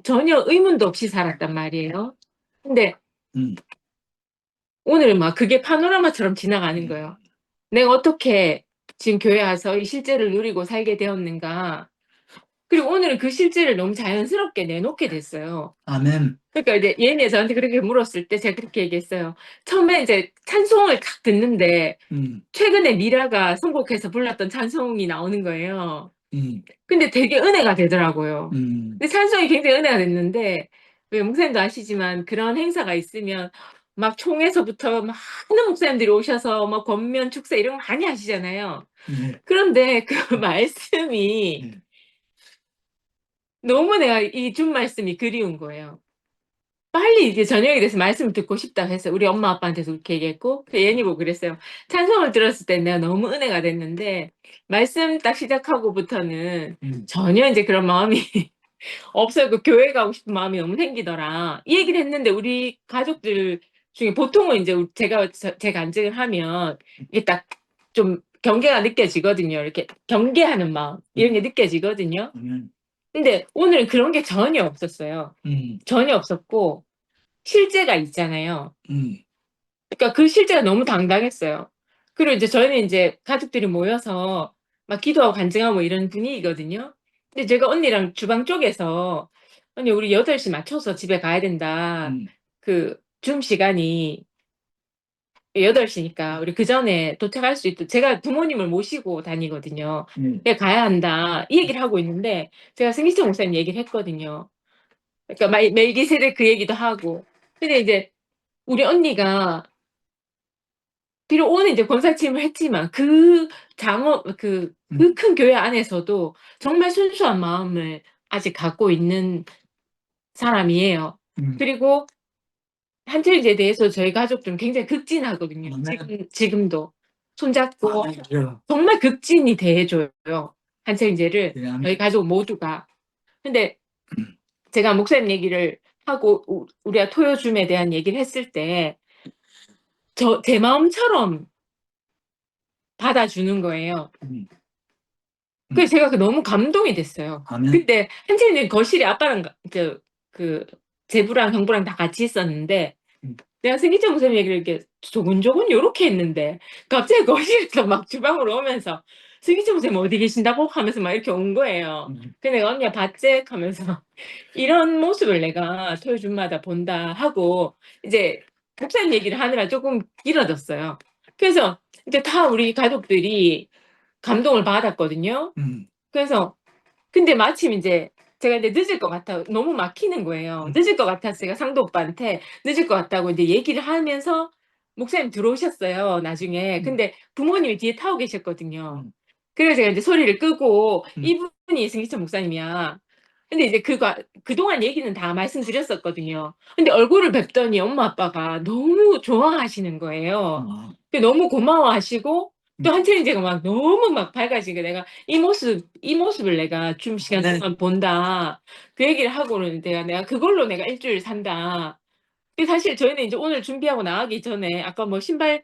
Speaker 3: 전혀 의문도 없이 살았단 말이에요. 근데 오늘은 막 그게 파노라마처럼 지나가는 거예요. 내가 어떻게 지금 교회 와서 이 실제를 누리고 살게 되었는가. 그리고 오늘은 그 실제를 너무 자연스럽게 내놓게 됐어요.
Speaker 2: 아멘.
Speaker 3: 그러니까 이제 얘네 저한테 그렇게 물었을 때 제가 그렇게 얘기했어요. 처음에 이제 찬송을 딱 듣는데 최근에 미라가 선곡해서 불렀던 찬송이 나오는 거예요. 근데 되게 은혜가 되더라고요. 근데 찬송이 굉장히 은혜가 됐는데 왜 목사님도 아시지만 그런 행사가 있으면 막 총에서부터 많은 목사님들이 오셔서 막 권면 축사 이런 거 많이 하시잖아요. 그런데 그 말씀이 너무 내가 이 준 말씀이 그리운 거예요. 빨리 이제 저녁에 대해서 말씀을 듣고 싶다 해서 우리 엄마 아빠한테도 그렇게 얘기했고 예은이 보고 그랬어요. 찬송을 들었을 때 내가 너무 은혜가 됐는데 말씀 딱 시작하고부터는 전혀 이제 그런 마음이 없어요. 그 교회 가고 싶은 마음이 너무 생기더라. 이 얘기를 했는데 우리 가족들 중에 보통은 이제 제 간증을 하면 이게 딱 좀 경계가 느껴지거든요. 이렇게 경계하는 마음 이런 게 느껴지거든요. 근데 오늘은 그런 게 전혀 없었어요. 전혀 없었고 실제가 있잖아요. 그러니까 그 실제가 너무 당당했어요. 그리고 이제 저희는 이제 가족들이 모여서 막 기도하고 간증하고 뭐 이런 분위기거든요. 근데 제가 언니랑 주방 쪽에서 언니 우리 8시 맞춰서 집에 가야 된다. 그 줌 시간이 8시니까 우리 그 전에 도착할 수 있도록 제가 부모님을 모시고 다니거든요. 그래 가야 한다. 이 얘기를 하고 있는데 제가 승기청 목사님 얘기를 했거든요. 그러니까 멜기세덱 그 얘기도 하고. 근데 이제 우리 언니가 비록 오늘 이제 권사 취임을 했지만 그 큰 교회 안에서도 정말 순수한 마음을 아직 갖고 있는 사람이에요. 그리고 한철이에 대해서 저희 가족들은 굉장히 극진하거든요. 지금도 손잡고 정말 극진히 대해줘요. 한철이제를 저희 가족 모두가. 근데 제가 목사님 얘기를 하고 우리가 토요줌에 대한 얘기를 했을 때 제 마음처럼 받아주는 거예요. 그래서 제가 너무 감동이 됐어요. 근데 한철이는 거실에 아빠랑 그 제부랑 형부랑 다 같이 있었는데 내가 승기청 목사님 얘기를 이렇게 조곤조곤 요렇게 했는데 갑자기 거실에서 막 주방으로 오면서 승기청 목사님 어디 계신다고 하면서 막 이렇게 온 거예요. 근데 내가 언니가 봤지? 하면서 이런 모습을 내가 토요일마다 본다 하고 이제 목사님 얘기를 하느라 조금 길어졌어요. 그래서 이제 다 우리 가족들이 감동을 받았거든요. 그래서 근데 마침 이제 제가 이제 늦을 것 같아 너무 막히는 거예요. 늦을 것 같아서 제가 상도 오빠한테 늦을 것 같다고 이제 얘기를 하면서 목사님 들어오셨어요. 나중에. 근데 부모님이 뒤에 타고 계셨거든요. 그래서 제가 이제 소리를 끄고 이분이 승기천 목사님이야. 근데 이제 그동안 얘기는 다 말씀드렸었거든요. 근데 얼굴을 뵙더니 엄마 아빠가 너무 좋아하시는 거예요. 너무 고마워하시고 또 한철이 제가 막 너무 막 밝아지니까 내가 이 모습을 내가 줌 시간 동안 본다. 그 얘기를 하고는 내가 그걸로 내가 일주일 산다. 근데 사실 저희는 이제 오늘 준비하고 나가기 전에 아까 뭐 신발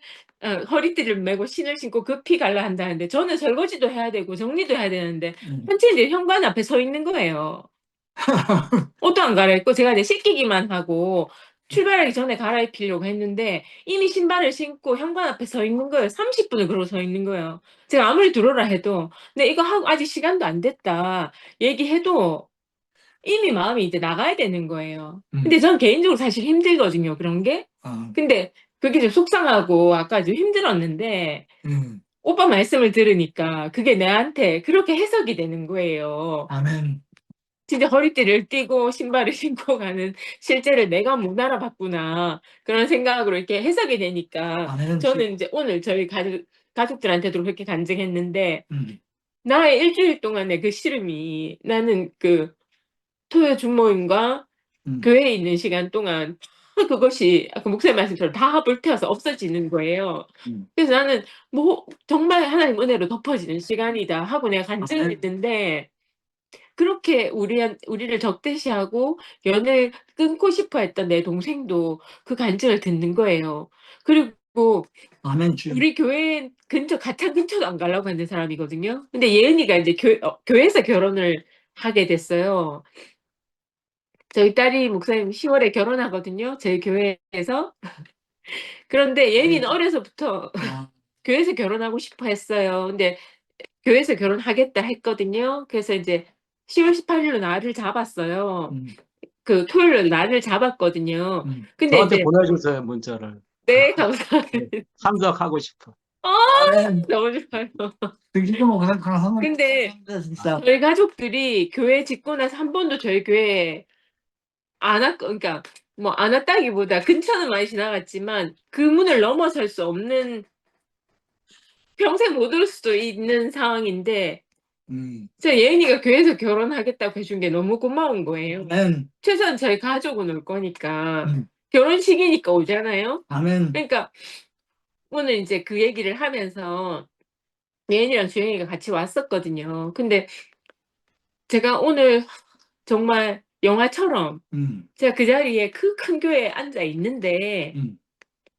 Speaker 3: 허리띠를 메고 신을 신고 급히 갈라 한다는데 저는 설거지도 해야 되고 정리도 해야 되는데 현재 이제 현관 앞에 서 있는 거예요. 옷도 안 갈아입고 제가 이제 씻기기만 하고 출발하기 전에 갈아입히려고 했는데 이미 신발을 신고 현관 앞에 서 있는 거예요. 30분을 그러고 서 있는 거예요. 제가 아무리 들어오라 해도 근데 이거 하고 아직 시간도 안 됐다 얘기해도 이미 마음이 이제 나가야 되는 거예요. 근데 전 개인적으로 사실 힘들거든요, 그런 게. 근데 그게 좀 속상하고 아까 좀 힘들었는데 오빠 말씀을 들으니까 그게 내한테 그렇게 해석이 되는 거예요.
Speaker 2: 아멘.
Speaker 3: 진짜 허리띠를 띠고 신발을 신고 가는 실제를 내가 못 알아봤구나. 그런 생각으로 이렇게 해석이 되니까
Speaker 2: 아멘.
Speaker 3: 저는 이제 오늘 저희 가족들한테도 그렇게 간증했는데
Speaker 2: 음.
Speaker 3: 나의 일주일 동안의 그 시름이 나는 그 토요 중모임과 교회에 있는 시간 동안 다 그것이 아까 목사님 말씀처럼 다 불태워서 없어지는 거예요. 그래서 나는 뭐 정말 하나님 은혜로 덮어지는 시간이다 하고 내가 간증을 했는데 그렇게 우리를 적대시하고 연을 끊고 싶어 했던 내 동생도 그 간증을 듣는 거예요. 그리고
Speaker 2: 아멘. 주여.
Speaker 3: 우리 교회 근처 가창 근처도 안 가려고 하는 사람이거든요. 근데 예은이가 이제 교회에서 결혼을 하게 됐어요. 저희 딸이 목사님 10월에 결혼하거든요. 저희 교회에서. 그런데 예은이는 어려서부터 교회에서 결혼하고 싶어 했어요. 근데 교회에서 결혼하겠다 했거든요. 그래서 이제 10월 18일로 날을 잡았어요. 그 토요일로 날을 잡았거든요. 근데
Speaker 5: 저한테
Speaker 3: 이제
Speaker 5: 보내주세요, 문자를.
Speaker 3: 네, 감사합니다.
Speaker 5: 참석하고 싶어.
Speaker 3: 너무 좋아요.
Speaker 2: 등기금 그냥
Speaker 3: 근데
Speaker 2: 진짜.
Speaker 3: 저희 가족들이 교회 짓고 나서 한 번도 저희 교회 안 왔, 그러니까 뭐 안 왔다기보다 근처는 많이 지나갔지만 그 문을 넘어설 수 없는 평생 못 올 수도 있는 상황인데 저 예은이가 교회에서 결혼하겠다고 해준 게 너무 고마운 거예요.
Speaker 2: 아멘.
Speaker 3: 최소한 저희 가족은 올 거니까 결혼식이니까 오잖아요.
Speaker 2: 아멘.
Speaker 3: 그러니까 오늘 이제 그 얘기를 하면서 예은이랑 주영이가 같이 왔었거든요. 근데 제가 오늘 정말 영화처럼 제가 그 자리에 그 큰 교회에 앉아 있는데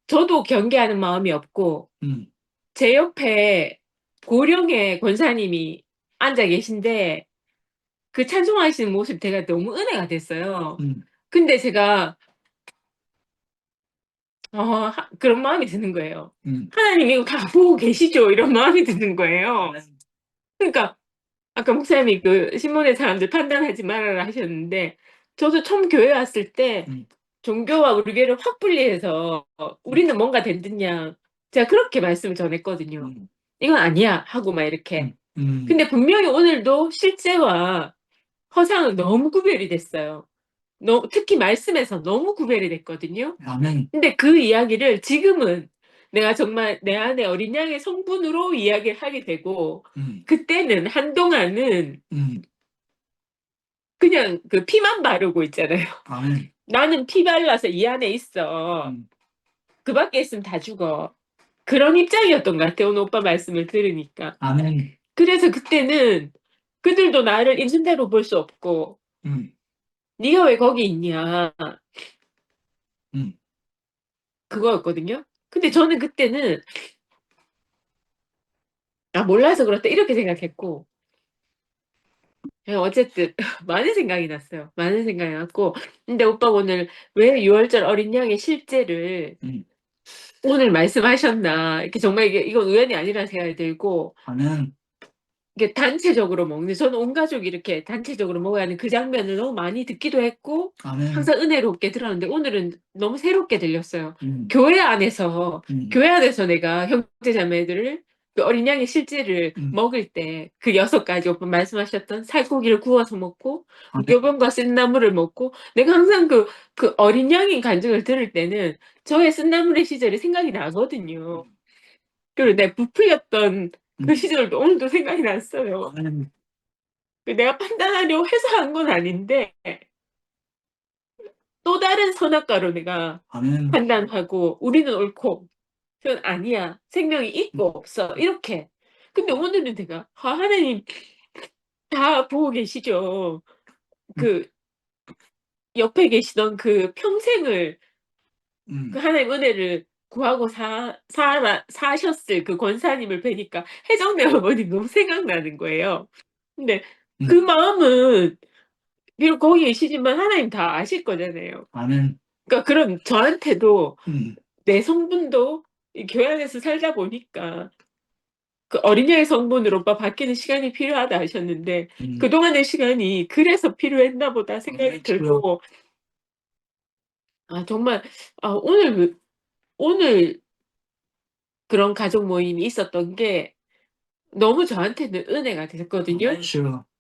Speaker 3: 저도 경계하는 마음이 없고 제 옆에 고령의 권사님이 앉아 계신데 그 찬송하시는 모습 제가 너무 은혜가 됐어요. 근데 제가 그런 마음이 드는 거예요. 하나님 이거 다 보고 계시죠? 이런 마음이 드는 거예요. 그러니까 아까 목사님이 그 신문의 사람들 판단하지 말아라 하셨는데 저도 처음 교회 왔을 때 종교와 우리 교회를 확 분리해서 우리는 뭔가 된 듯냐 제가 그렇게 말씀을 전했거든요. 이건 아니야 하고 막 이렇게. 근데 분명히 오늘도 실제와 허상은 너무 구별이 됐어요. 특히 말씀에서 너무 구별이 됐거든요.
Speaker 2: 아멘.
Speaker 3: 근데 그 이야기를 지금은 내가 정말 내 안에 어린 양의 성분으로 이야기를 하게 되고 그때는 한동안은 그냥 그 피만 바르고 있잖아요.
Speaker 2: 아멘.
Speaker 3: 나는 피 발라서 이 안에 있어. 그 밖에 있으면 다 죽어. 그런 입장이었던 것 같아요. 오늘 오빠 말씀을 들으니까.
Speaker 2: 아멘.
Speaker 3: 그래서 그때는 그들도 나를 있는 대로 볼 수 없고 네가 왜 거기 있냐. 그거였거든요. 근데 저는 그때는 몰라서 그렇다 이렇게 생각했고 어쨌든 많은 생각이 났어요. 많은 생각이 났고 근데 오빠가 오늘 왜 6월절 어린 양의 실제를 오늘 말씀하셨나 이렇게 정말 이건 우연이 아니라는 생각이 들고
Speaker 2: 아멘.
Speaker 3: 이게 단체적으로 먹는 저는 온 가족이 이렇게 단체적으로 먹어야 하는 그 장면을 너무 많이 듣기도 했고
Speaker 2: 아멘.
Speaker 3: 항상 은혜롭게 들었는데 오늘은 너무 새롭게 들렸어요. 교회 안에서 내가 형제자매들을 그 어린 양의 실제를 먹을 때 그 6가지 오빠 말씀하셨던 살코기를 구워서 먹고 묘변과 쓴나물을 먹고 내가 항상 그 어린 양인 간증을 들을 때는 저의 쓴나물의 시절이 생각이 나거든요. 그리고 내 부풀렸던 그 시절도 오늘도 생각이 났어요.
Speaker 2: 아멘.
Speaker 3: 내가 판단하려고 해서 한 건 아닌데 또 다른 선악과로 내가
Speaker 2: 아멘.
Speaker 3: 판단하고 우리는 옳고 그건 아니야. 생명이 있고 없어. 이렇게. 근데 오늘은 내가 하나님 다 보고 계시죠. 그 옆에 계시던 그 평생을 그 하나님 은혜를 구하고 사셨을 그 권사님을 뵈니까 혜정네 어머니 너무 생각나는 거예요. 근데 그 마음은 비록 거기 계시지만 하나님 다 아실 거잖아요.
Speaker 2: 아멘.
Speaker 3: 그러니까 그런 저한테도 내 성분도 이 교회 안에서 살다 보니까 그 어린이의 성분으로 오빠 바뀌는 시간이 필요하다 하셨는데 그동안의 시간이 그래서 필요했나 보다 생각이 들고 정말 오늘 그런 가족 모임이 있었던 게 너무 저한테는 은혜가 됐거든요.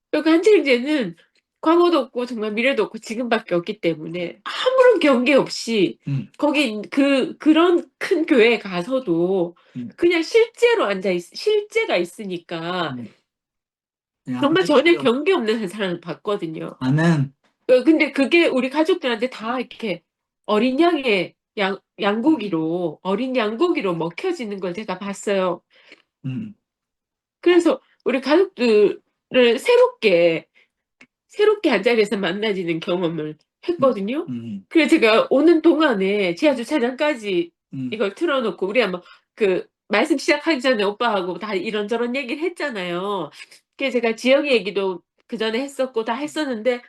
Speaker 3: 그러니까 한칠제는 과거도 없고 정말 미래도 없고 지금밖에 없기 때문에 아무런 경계 없이 거기 그런 큰 교회에 가서도 그냥 실제가 있으니까 정말 전혀 경계 없는 한 사람을 봤거든요.
Speaker 2: 아멘.
Speaker 3: 근데 그게 우리 가족들한테 다 이렇게 어린 양의 어린 양고기로 먹혀지는 걸 제가 봤어요. 그래서 우리 가족들을 새롭게 한 자리에서 만나지는 경험을 했거든요. 그래서 제가 오는 동안에 지하주 차장까지 이걸 틀어놓고 우리 한번 그 말씀 시작하기 전에 오빠하고 다 이런저런 얘기를 했잖아요. 그래서 제가 지영이 얘기도 그 전에 했었고 다 했었는데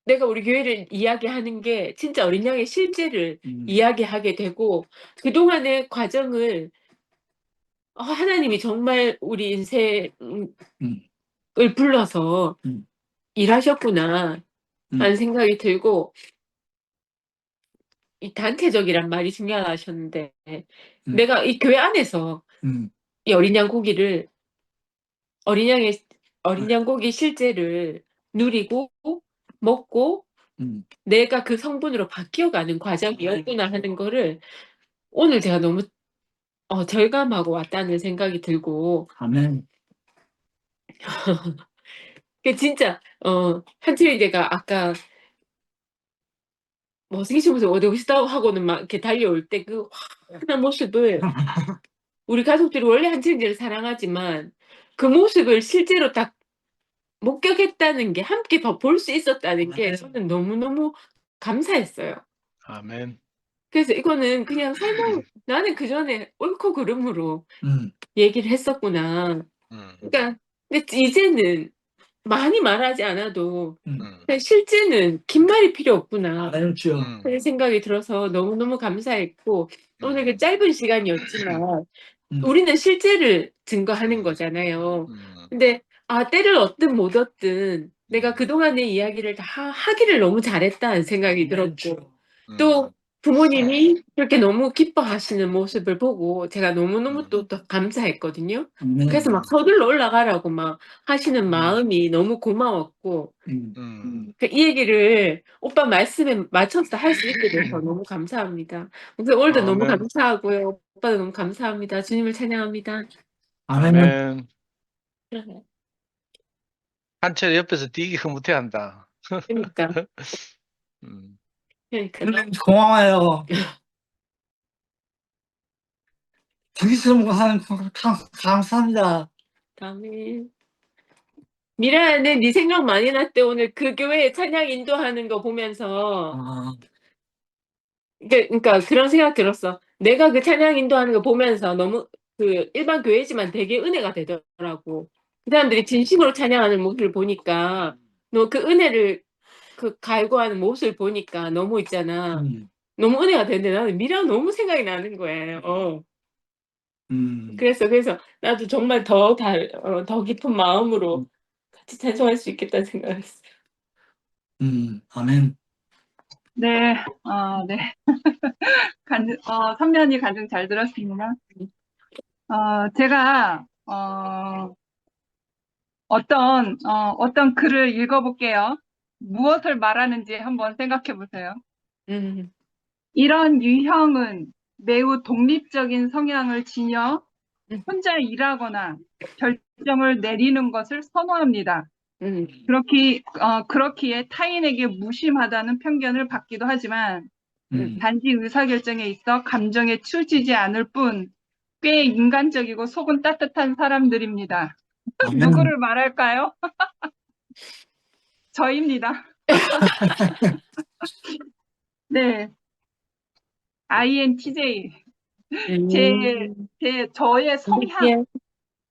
Speaker 3: 내가 우리 교회를 이야기하는 게 진짜 어린 양의 실제를 이야기하게 되고 그동안의 과정을 하나님이 정말 우리 인생을 불러서 일하셨구나 하는 생각이 들고 이 단체적이란 말이 중요하다 하셨는데 내가 이 교회 안에서 이 어린 양 고기를 어린 양 고기 실제를 누리고 먹고 내가 그 성분으로 바뀌어가는 과정이었구나 하는 거를 오늘 제가 너무 절감하고 왔다는 생각이 들고
Speaker 2: 아멘.
Speaker 3: 그 진짜 한칠이제가 아까 뭐 생신무슨 어디 오시다고 하고는 막 이렇게 달려올 때 그 환한 모습을 우리 가족들이 원래 한칠이제를 사랑하지만 그 모습을 실제로 딱 목격했다는 게 함께 볼 수 있었다는 게 저는 너무너무 감사했어요.
Speaker 4: 아멘.
Speaker 3: 그래서 이거는 그냥 나는 그전에 옳고 그름으로 얘기를 했었구나. 그러니까 근데 이제는 많이 말하지 않아도 그냥 실제는 긴 말이 필요 없구나
Speaker 2: 그렇죠.
Speaker 3: 그런 생각이 들어서 너무너무 감사했고 오늘 그 짧은 시간이었지만 우리는 실제를 증거하는 거잖아요. 근데 때를 얻든 못 얻든 내가 그동안의 이야기를 다 하기를 너무 잘했다는 생각이 들었고 또 부모님이 그렇게 너무 기뻐하시는 모습을 보고 제가 너무너무 또 감사했거든요. 그래서 막 서둘러 올라가라고 막 하시는 마음이 너무 고마웠고 이 얘기를 오빠 말씀에 맞춰서 할 수 있게 돼서 너무 감사합니다. 그래서 오늘도 너무
Speaker 4: 아멘.
Speaker 3: 감사하고요. 오빠도 너무 감사합니다. 주님을 찬양합니다.
Speaker 2: 아멘.
Speaker 4: 아멘. 한철 옆에서 되게 흐뭇해한다.
Speaker 3: 그러니까.
Speaker 2: 고마워요. 자기스러운 하는 감사합니다.
Speaker 3: 아멘. 미라는 네 생각 많이 났대. 오늘 그 교회 찬양 인도하는 거 보면서. 그러니까 그런 생각 들었어. 내가 그 찬양 인도하는 거 보면서 너무 그 일반 교회지만 되게 은혜가 되더라고. 그 사람들이 진심으로 찬양하는 모습을 보니까 너 그 은혜를 그 갈구하는 모습을 보니까 너무 있잖아. 너무 은혜가 되는데 나는 미라 너무 생각이 나는 거예요. 그래서 나도 정말 더 깊은 마음으로 같이 찬송할 수 있겠다는 생각을 했어요.
Speaker 2: 아멘.
Speaker 6: 네, 네. 선면이 가장 잘 들었습니다. 제가, 어떤 글을 읽어볼게요. 무엇을 말하는지 한번 생각해 보세요. 이런 유형은 매우 독립적인 성향을 지녀 혼자 일하거나 결정을 내리는 것을 선호합니다. 그렇기에 타인에게 무심하다는 편견을 받기도 하지만 단지 의사결정에 있어 감정에 치우치지 않을 뿐 꽤 인간적이고 속은 따뜻한 사람들입니다. 누구를 말할까요? 저입니다. 네, INTJ. 저의 성향,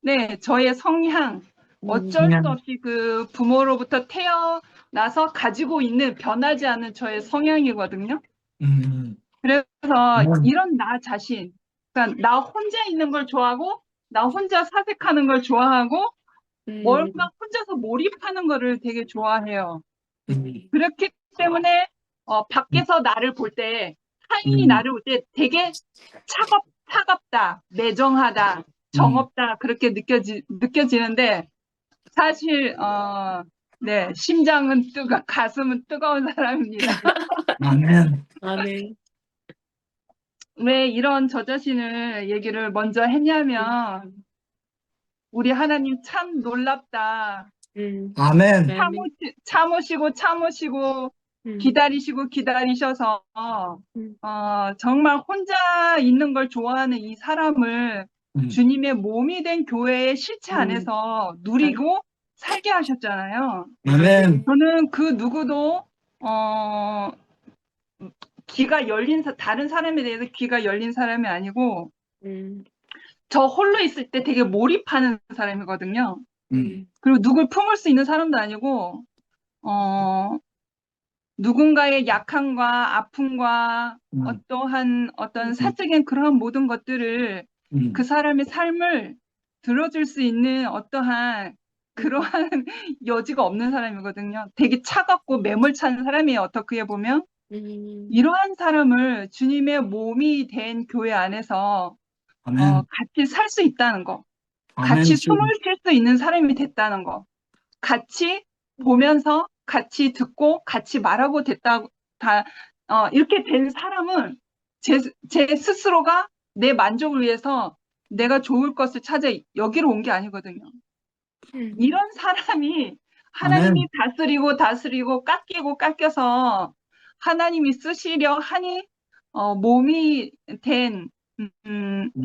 Speaker 6: 네, 저의 성향, 어쩔 수 없이 그 부모로부터 태어나서 가지고 있는 변하지 않은 저의 성향이거든요. 그래서 이런 나 자신, 그러니까 나 혼자 있는 걸 좋아하고, 나 혼자 사색하는 걸 좋아하고, 뭔가 혼자서 몰입하는 거를 되게 좋아해요. 그렇기 때문에 밖에서 나를 볼 때, 타인이 나를 볼 때 되게 차갑다, 매정하다, 정없다 그렇게 느껴지는데 사실 네, 심장은 가슴은 뜨거운 사람입니다.
Speaker 2: 아멘.
Speaker 3: 아멘.
Speaker 6: 왜 이런 저 자신을 얘기를 먼저 했냐면 우리 하나님 참 놀랍다.
Speaker 2: 아멘.
Speaker 6: 참으시고 기다리셔서 정말 혼자 있는 걸 좋아하는 이 사람을 주님의 몸이 된 교회의 실체 안에서 누리고 살게 하셨잖아요.
Speaker 2: 아멘.
Speaker 6: 저는 그 누구도 귀가 열린 다른 사람에 대해서 귀가 열린 사람이 아니고 저 홀로 있을 때 되게 몰입하는 사람이거든요. 그리고 누굴 품을 수 있는 사람도 아니고 누군가의 약함과 아픔과 어떤 사적인 그러한 모든 것들을 그 사람의 삶을 들어줄 수 있는 어떠한 그러한 여지가 없는 사람이거든요. 되게 차갑고 매몰찬 사람이에요. 어떻게 보면. 이러한 사람을 주님의 몸이 된 교회 안에서
Speaker 2: 아멘.
Speaker 6: 같이 살 수 있다는 거.
Speaker 2: 아멘.
Speaker 6: 같이 숨을 쉴 수 있는 사람이 됐다는 거. 같이 보면서 같이 듣고 같이 말하고 이렇게 된 사람은 제 스스로가 내 만족을 위해서 내가 좋을 것을 찾아 여기로 온 게 아니거든요. 이런 사람이 하나님이 다스리고 깎여서 하나님이 쓰시려 하니 몸이 된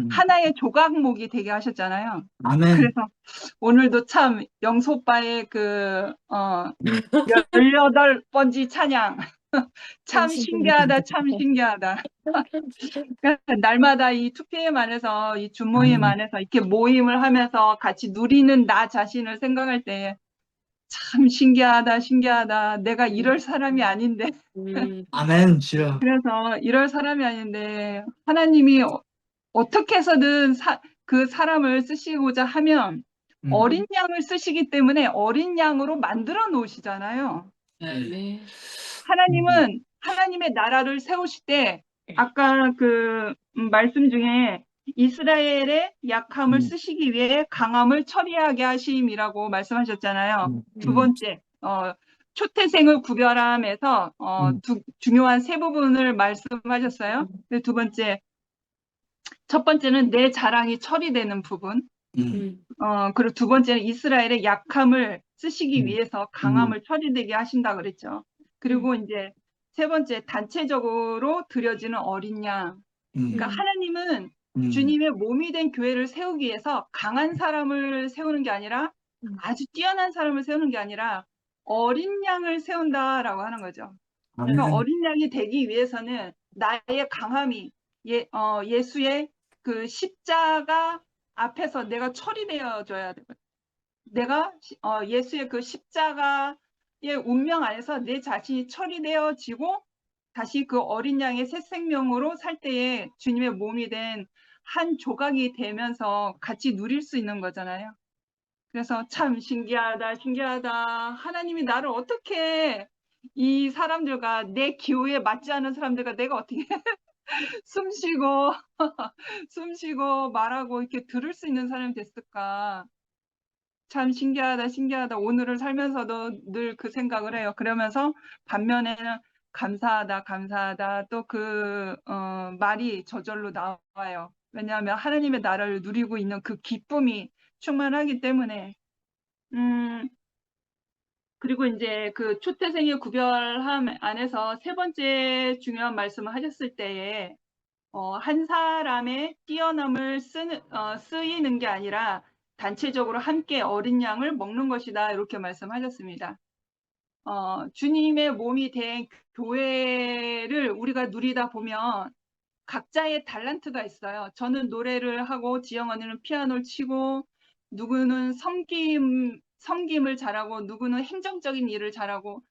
Speaker 6: 하나의 조각목이 되게 하셨잖아요.
Speaker 2: 아멘.
Speaker 6: 그래서 오늘도 참 영수 오빠의 18번지 찬양 참 신기하다. 날마다 이 2PM 안에서 이 줌모임 안에서 이렇게 모임을 하면서 같이 누리는 나 자신을 생각할 때 참 신기하다. 내가 이럴 사람이 아닌데.
Speaker 2: 아멘. 주여.
Speaker 6: 그래서 이럴 사람이 아닌데 하나님이 어떻게 해서든 그 사람을 쓰시고자 하면 어린 양을 쓰시기 때문에 어린 양으로 만들어 놓으시잖아요.
Speaker 3: 네.
Speaker 6: 하나님은 하나님의 나라를 세우실 때 아까 그 말씀 중에 이스라엘의 약함을 쓰시기 위해 강함을 처리하게 하심이라고 말씀하셨잖아요. 두 번째, 초태생을 구별함에서 중요한 세 부분을 말씀하셨어요. 두 번째, 첫 번째는 내 자랑이 처리되는 부분. 그리고 두 번째는 이스라엘의 약함을 쓰시기 위해서 강함을 처리되게 하신다 그랬죠. 그리고 이제 세 번째, 단체적으로 드려지는 어린 양. 그러니까 하나님은 주님의 몸이 된 교회를 세우기 위해서 강한 사람을 세우는 게 아니라 아주 뛰어난 사람을 세우는 게 아니라 어린 양을 세운다라고 하는 거죠. 그러니까 어린 양이 되기 위해서는 나의 강함이 예수의 그 십자가 앞에서 내가 처리되어져야 되거든요. 내가 예수의 그 십자가의 운명 안에서 내 자신이 처리되어지고 다시 그 어린 양의 새 생명으로 살 때에 주님의 몸이 된 한 조각이 되면서 같이 누릴 수 있는 거잖아요. 그래서 참 신기하다. 하나님이 나를 어떻게 이 사람들과 내 기호에 맞지 않은 사람들과 내가 어떻게 숨쉬고 말하고 이렇게 들을 수 있는 사람이 됐을까. 참 신기하다. 오늘을 살면서도 늘 그 생각을 해요. 그러면서 반면에는 감사하다. 또 그 말이 저절로 나와요. 왜냐하면 하나님의 나라를 누리고 있는 그 기쁨이 충만하기 때문에. 그리고 이제 그 초태생의 구별함 안에서 세 번째 중요한 말씀을 하셨을 때에 한 사람의 뛰어남을 쓰이는 게 아니라 단체적으로 함께 어린 양을 먹는 것이다. 이렇게 말씀하셨습니다. 주님의 몸이 된 교회를 우리가 누리다 보면 각자의 달란트가 있어요. 저는 노래를 하고, 지영 언니는 피아노를 치고, 누구는 섬김을 잘하고, 누구는 행정적인 일을 잘하고,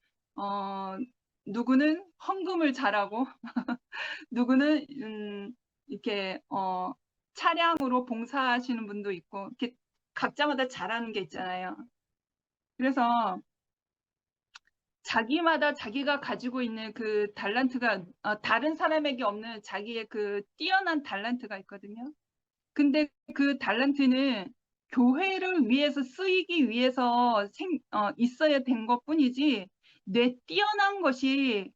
Speaker 6: 누구는 헌금을 잘하고, 누구는 이렇게 차량으로 봉사하시는 분도 있고, 이렇게 각자마다 잘하는 게 있잖아요. 그래서 자기마다 자기가 가지고 있는 그 달란트가 다른 사람에게 없는 자기의 그 뛰어난 달란트가 있거든요. 근데 그 달란트는 교회를 위해서 쓰이기 위해서 있어야 된 것뿐이지 내 뛰어난 것이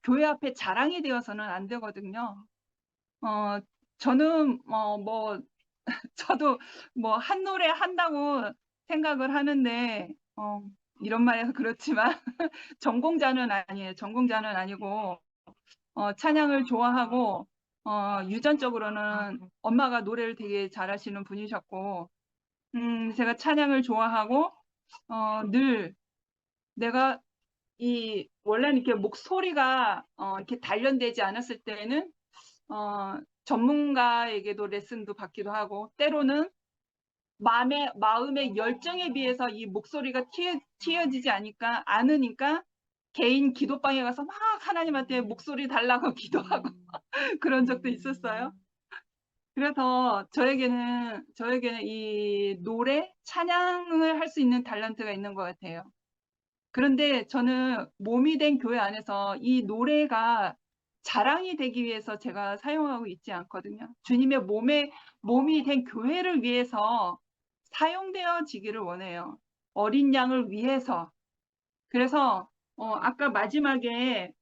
Speaker 6: 교회 앞에 자랑이 되어서는 안 되거든요. 저는 저도 뭐 한 노래 한다고 생각을 하는데 이런 말해서 그렇지만 전공자는 아니에요. 전공자는 아니고 찬양을 좋아하고 유전적으로는 엄마가 노래를 되게 잘하시는 분이셨고 제가 찬양을 좋아하고 늘 내가 원래는 이렇게 목소리가 이렇게 단련되지 않았을 때는 전문가에게도 레슨도 받기도 하고 때로는 마음의 열정에 비해서 이 목소리가 튀어지지 않으니까 개인 기도방에 가서 막 하나님한테 목소리 달라고 기도하고 그런 적도 있었어요. 그래서 저에게는 이 노래, 찬양을 할 수 있는 달란트가 있는 것 같아요. 그런데 저는 몸이 된 교회 안에서 이 노래가 자랑이 되기 위해서 제가 사용하고 있지 않거든요. 주님의 몸이 된 교회를 위해서 사용되어지기를 원해요. 어린 양을 위해서. 그래서 아까 마지막에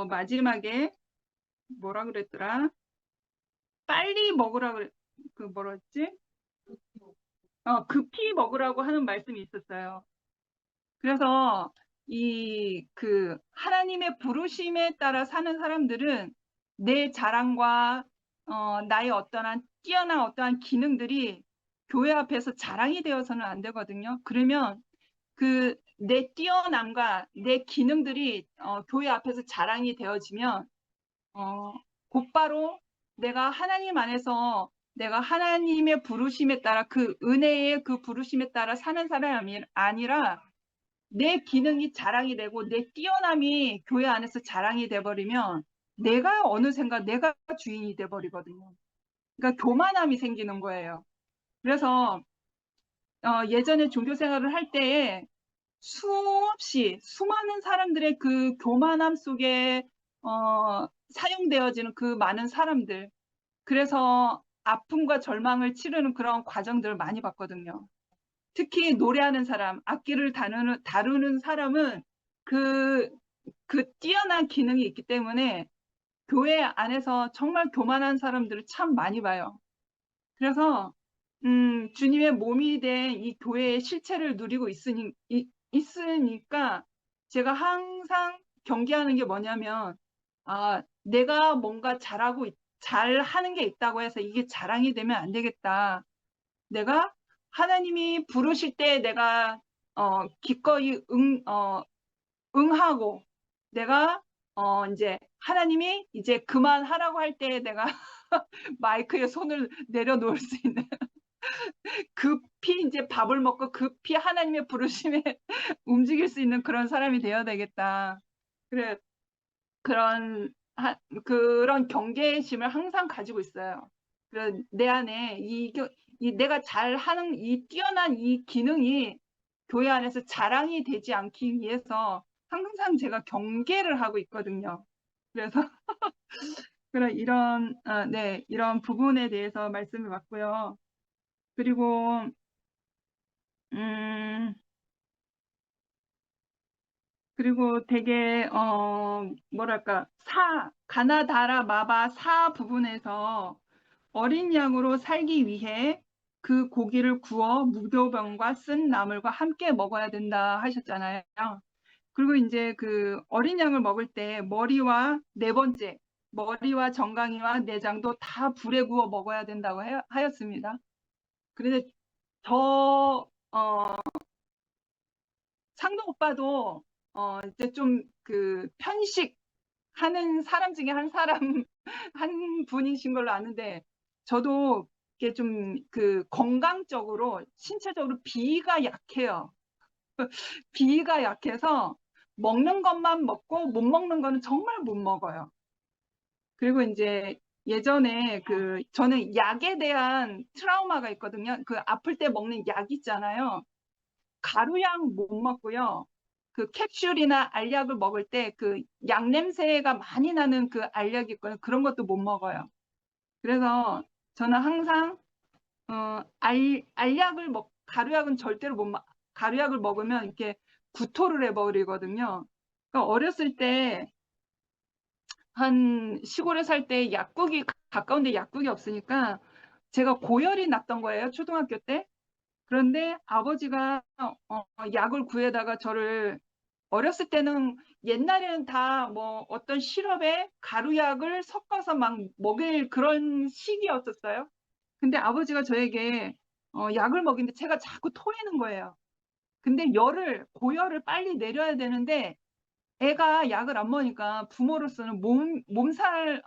Speaker 6: 마지막에 뭐라 그랬더라? 빨리 먹으라 뭐랬지? 급히 먹으라고 하는 말씀이 있었어요. 그래서 하나님의 부르심에 따라 사는 사람들은 내 자랑과 나의 뛰어난 어떠한 기능들이 교회 앞에서 자랑이 되어서는 안 되거든요. 그러면 내 뛰어남과 내 기능들이 교회 앞에서 자랑이 되어지면 곧바로 내가 하나님 안에서 내가 하나님의 부르심에 따라 그 은혜의 그 부르심에 따라 사는 사람이 아니라 내 기능이 자랑이 되고 내 뛰어남이 교회 안에서 자랑이 돼버리면 내가 어느샌가 내가 주인이 돼버리거든요. 그러니까 교만함이 생기는 거예요. 그래서 예전에 종교 생활을 할 때에 수없이 수많은 사람들의 그 교만함 속에 사용되어지는 그 많은 사람들, 그래서 아픔과 절망을 치르는 그런 과정들을 많이 봤거든요. 특히 노래하는 사람, 악기를 다루는 사람은 그 뛰어난 기능이 있기 때문에 교회 안에서 정말 교만한 사람들을 참 많이 봐요. 그래서 주님의 몸이 된 이 교회의 실체를 누리고 있으니까 제가 항상 경계하는 게 뭐냐면 내가 뭔가 잘하는 게 있다고 해서 이게 자랑이 되면 안 되겠다. 내가 하나님이 부르실 때 내가 기꺼이 응하고 내가 이제 하나님이 이제 그만하라고 할 때 내가 마이크에 손을 내려놓을 수 있는 급히 이제 밥을 먹고 급히 하나님의 부르심에 움직일 수 있는 그런 사람이 되어야 되겠다. 그래 그런 경계심을 항상 가지고 있어요. 그래 내 안에 내가 잘하는 이 뛰어난 이 기능이 교회 안에서 자랑이 되지 않기 위해서 항상 제가 경계를 하고 있거든요. 그래서 이런 부분에 대해서 말씀을 받고요. 그리고 되게 뭐랄까 가나다라 마바 사 부분에서 어린 양으로 살기 위해 그 고기를 구워 무교병과 쓴 나물과 함께 먹어야 된다 하셨잖아요. 그리고 이제 그 어린 양을 먹을 때 머리와 머리와 정강이와 내장도 다 불에 구워 먹어야 된다고 하였습니다. 그런데 상동 오빠도 이제 좀 그 편식하는 사람 중에 한 사람 한 분이신 걸로 아는데 저도 이게 좀 그 건강적으로 신체적으로 비위가 약해요. 비위가 약해서 먹는 것만 먹고 못 먹는 거는 정말 못 먹어요. 그리고 이제 예전에 그 저는 약에 대한 트라우마가 있거든요. 그 아플 때 먹는 약 있잖아요. 가루약 못 먹고요. 그 캡슐이나 알약을 먹을 때 그 약 냄새가 많이 나는 그 알약이 있거든요. 그런 것도 못 먹어요. 그래서 저는 항상 가루약은 절대로 가루약을 먹으면 이렇게 구토를 해버리거든요. 그러니까 어렸을 때 한 시골에 살 때 가까운데 약국이 없으니까 제가 고열이 났던 거예요. 초등학교 때. 그런데 아버지가 약을 구해다가 저를 어렸을 때는 옛날에는 다 뭐 어떤 시럽에 가루약을 섞어서 막 먹일 그런 시기였었어요. 근데 아버지가 저에게 약을 먹이는데 제가 자꾸 토해는 거예요. 근데 고열을 빨리 내려야 되는데 애가 약을 안 먹으니까 부모로서는 몸살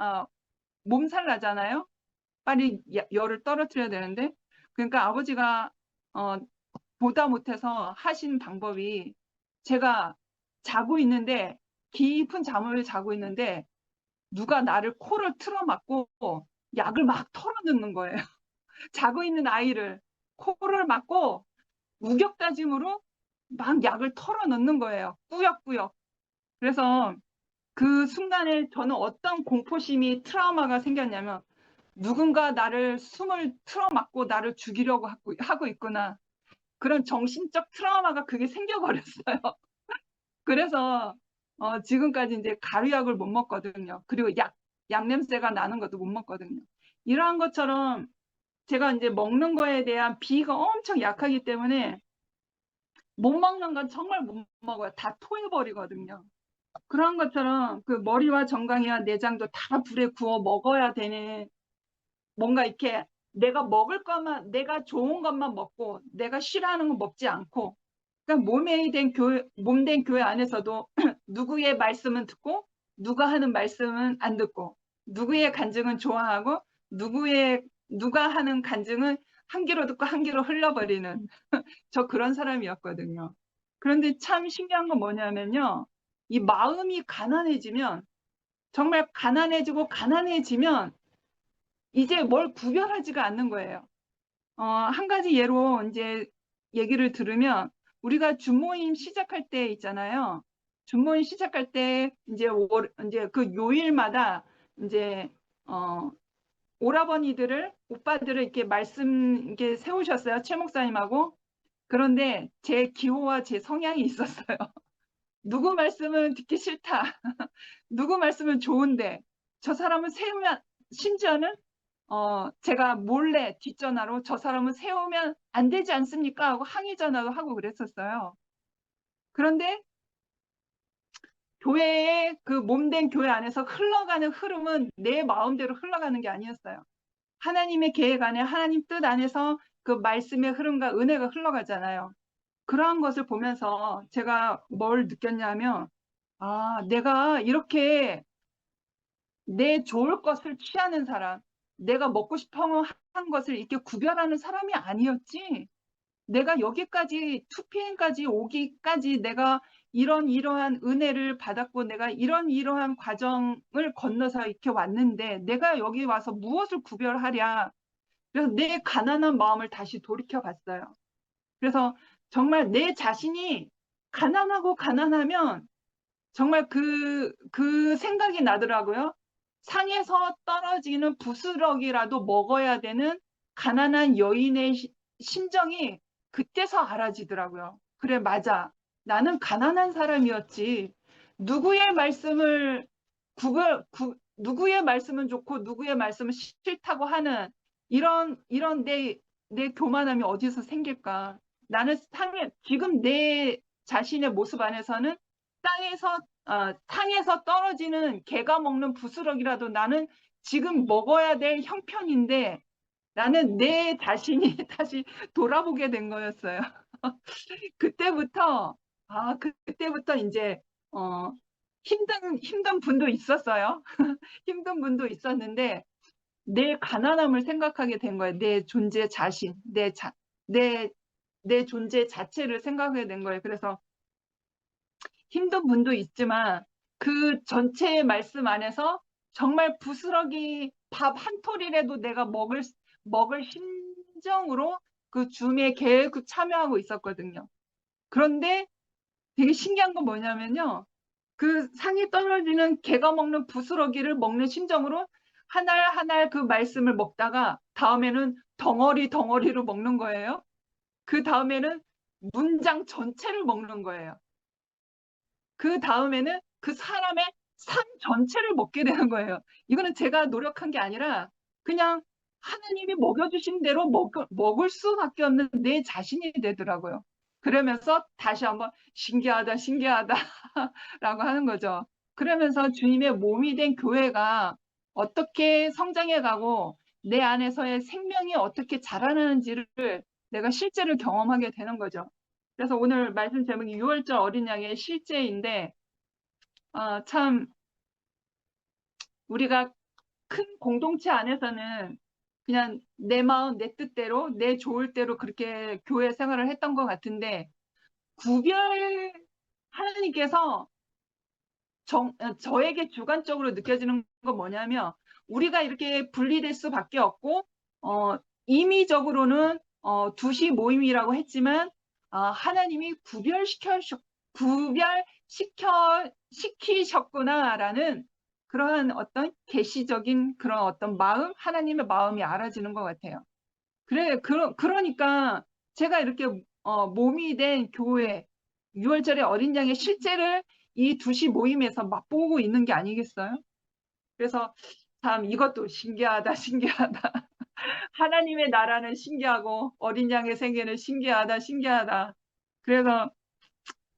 Speaker 6: 나잖아요. 빨리 열을 떨어뜨려야 되는데 그러니까 아버지가 보다 못해서 하신 방법이 제가 자고 있는데 깊은 잠을 자고 있는데 누가 나를 코를 틀어막고 약을 막 털어넣는 거예요. 자고 있는 아이를 코를 막고 우격다짐으로 막 약을 털어넣는 거예요. 꾸역꾸역. 그래서 그 순간에 저는 어떤 공포심이 트라우마가 생겼냐면 누군가 나를 숨을 틀어막고 나를 죽이려고 하고 있구나. 그런 정신적 트라우마가 그게 생겨버렸어요. 그래서 지금까지 이제 가루약을 못 먹거든요. 그리고 약 냄새가 나는 것도 못 먹거든요. 이러한 것처럼 제가 이제 먹는 거에 대한 비위가 엄청 약하기 때문에 못 먹는 건 정말 못 먹어요. 다 토해버리거든요. 그런 것처럼 그 머리와 정강이와 내장도 다 불에 구워 먹어야 되는 뭔가 이렇게 내가 먹을 것만, 내가 좋은 것만 먹고 내가 싫어하는 거 먹지 않고 그러니까 몸된 교회 안에서도 누구의 말씀은 듣고 누가 하는 말씀은 안 듣고 누구의 간증은 좋아하고 누가 하는 간증은 한 귀로 듣고 한 귀로 흘려버리는 저 그런 사람이었거든요. 그런데 참 신기한 건 뭐냐면요. 이 마음이 가난해지면 정말 가난해지면 이제 뭘 구별하지가 않는 거예요. 한 가지 예로 이제 얘기를 들으면 우리가 준모임 시작할 때 있잖아요. 준모임 시작할 때 이제 그 요일마다 이제 오빠들을 이렇게 이렇게 세우셨어요. 최 목사님하고. 그런데 제 기호와 제 성향이 있었어요. 누구 말씀은 듣기 싫다. 누구 말씀은 좋은데 저 사람을 세우면 심지어는 제가 몰래 뒷전화로 저 사람을 세우면 안 되지 않습니까? 하고 항의 전화도 하고 그랬었어요. 그런데 그 몸된 교회 안에서 흘러가는 흐름은 내 마음대로 흘러가는 게 아니었어요. 하나님의 계획 안에 하나님 뜻 안에서 그 말씀의 흐름과 은혜가 흘러가잖아요. 그러한 것을 보면서 제가 뭘 느꼈냐면 내가 이렇게 내 좋을 것을 취하는 사람, 내가 먹고 싶어 한 것을 이렇게 구별하는 사람이 아니었지. 내가 여기까지 2PM까지 오기까지 내가 이러한 은혜를 받았고 내가 이러한 과정을 건너서 이렇게 왔는데 내가 여기 와서 무엇을 구별하랴. 그래서 내 가난한 마음을 다시 돌이켜 봤어요. 그래서 정말 내 자신이 가난하면 정말 그 생각이 나더라고요. 상에서 떨어지는 부스러기라도 먹어야 되는 가난한 여인의 심정이 그때서 알아지더라고요. 그래, 맞아. 나는 가난한 사람이었지. 누구의 말씀을 누구의 말씀은 좋고 누구의 말씀은 싫다고 하는 이런 내 교만함이 어디서 생길까? 나는 지금 내 자신의 모습 안에서는 상에서 떨어지는 개가 먹는 부스러기라도 나는 지금 먹어야 될 형편인데 나는 내 자신이 다시 돌아보게 된 거였어요. 그때부터 그때부터 이제 힘든 분도 있었어요. 힘든 분도 있었는데 내 가난함을 생각하게 된 거예요. 내 존재 자신, 내 존재 자체를 생각하게 된 거예요. 그래서 힘든 분도 있지만 그 전체의 말씀 안에서 정말 부스러기 밥 한 톨이라도 내가 먹을 심정으로 그 줌에 계속 참여하고 있었거든요. 그런데 되게 신기한 건 뭐냐면요. 그 상이 떨어지는 개가 먹는 부스러기를 먹는 심정으로 한 알 한 알 그 말씀을 먹다가 다음에는 덩어리로 먹는 거예요. 그 다음에는 문장 전체를 먹는 거예요. 그 다음에는 그 사람의 삶 전체를 먹게 되는 거예요. 이거는 제가 노력한 게 아니라 그냥 하나님이 먹여주신 대로 먹을 수밖에 없는 내 자신이 되더라고요. 그러면서 다시 한번 신기하다 라고 하는 거죠. 그러면서 주님의 몸이 된 교회가 어떻게 성장해가고 내 안에서의 생명이 어떻게 자라나는지를 내가 실제로 경험하게 되는 거죠. 그래서 오늘 말씀 제목이 6월절 어린 양의 실제인데 참 우리가 큰 공동체 안에서는 그냥 내 마음, 내 뜻대로, 내 좋을 대로 그렇게 교회 생활을 했던 것 같은데 하나님께서 저에게 주관적으로 느껴지는 건 뭐냐면 우리가 이렇게 분리될 수밖에 없고 임의적으로는 2시 모임이라고 했지만 하나님이 구별시키셨구나라는 그러한 어떤 계시적인 그런 어떤 마음, 하나님의 마음이 알아지는 것 같아요. 그러니까 제가 이렇게 몸이 된 교회 6월절의 어린 양의 실제를 이 2시 모임에서 맛보고 있는 게 아니겠어요? 그래서 참 이것도 신기하다. 하나님의 나라는 신기하고 어린 양의 생애는 신기하다. 그래서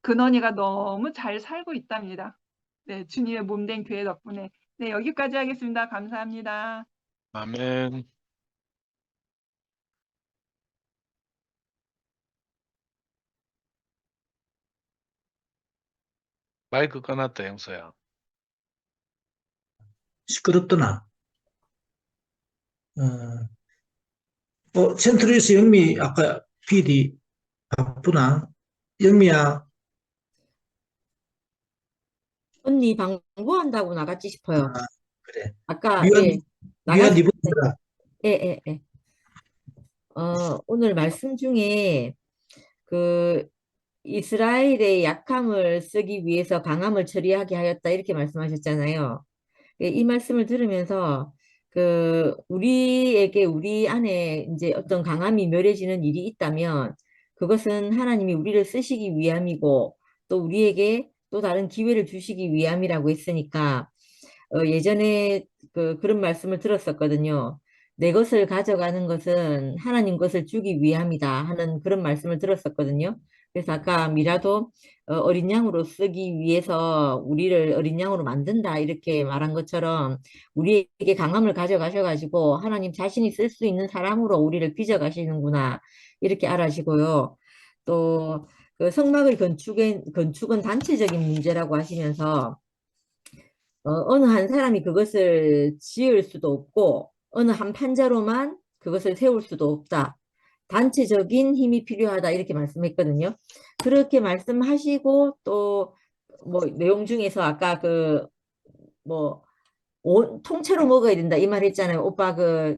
Speaker 6: 근원이가 너무 잘 살고 있답니다. 네, 주님의 몸된 교회 덕분에. 네, 여기까지 하겠습니다. 감사합니다.
Speaker 4: 아멘. 마이크 꺼놨다, 영서야.
Speaker 2: 시끄럽더나. 센트루이스 영미, 아까 PD 바쁘나? 영미야,
Speaker 7: 언니 방구한다고 나갔지 싶어요.
Speaker 2: 그래.
Speaker 7: 아까
Speaker 2: 미안,
Speaker 7: 예
Speaker 2: 미안,
Speaker 7: 나갔을
Speaker 2: 이분
Speaker 7: 때 예. 오늘 말씀 중에 그 이스라엘의 약함을 쓰기 위해서 강함을 처리하게 하였다 이렇게 말씀하셨잖아요. 예, 이 말씀을 들으면서 그 우리 안에 이제 어떤 강함이 멸해지는 일이 있다면 그것은 하나님이 우리를 쓰시기 위함이고 또 우리에게 또 다른 기회를 주시기 위함이라고 했으니까 예전에 그런 말씀을 들었었거든요. 내 것을 가져가는 것은 하나님 것을 주기 위함이다 하는 그런 말씀을 들었었거든요. 그래서 아까 미라도 어린 양으로 쓰기 위해서 우리를 어린 양으로 만든다 이렇게 말한 것처럼 우리에게 강함을 가져가셔가지고 하나님 자신이 쓸 수 있는 사람으로 우리를 빚어가시는구나 이렇게 알아지고요. 또 그 성막을 건축은 단체적인 문제라고 하시면서 어느 한 사람이 그것을 지을 수도 없고 어느 한 판자로만 그것을 세울 수도 없다. 단체적인 힘이 필요하다 이렇게 말씀했거든요. 그렇게 말씀하시고 또 뭐 내용 중에서 아까 뭐 통째로 먹어야 된다 이 말 했잖아요. 오빠 저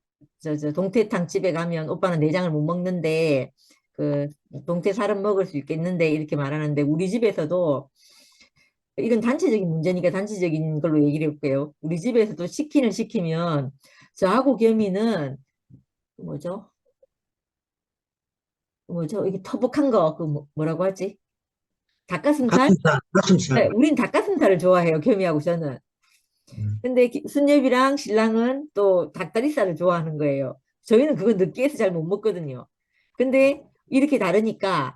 Speaker 7: 동태탕 집에 가면 오빠는 내장을 못 먹는데 그 동태살은 먹을 수 있겠는데 이렇게 말하는데 우리 집에서도 이건 단체적인 문제니까 단체적인 걸로 얘기를 해볼게요. 우리 집에서도 시키면 저하고 겸이는 뭐죠? 이게 터벅한 거 뭐라고 하지? 닭가슴살? 네,
Speaker 2: 가슴살.
Speaker 7: 우린 닭가슴살을 좋아해요. 겸이하고 저는. 근데 순엽이랑 신랑은 또 닭다리살을 좋아하는 거예요. 저희는 그거 느끼해서 잘 못 먹거든요. 근데 이렇게 다르니까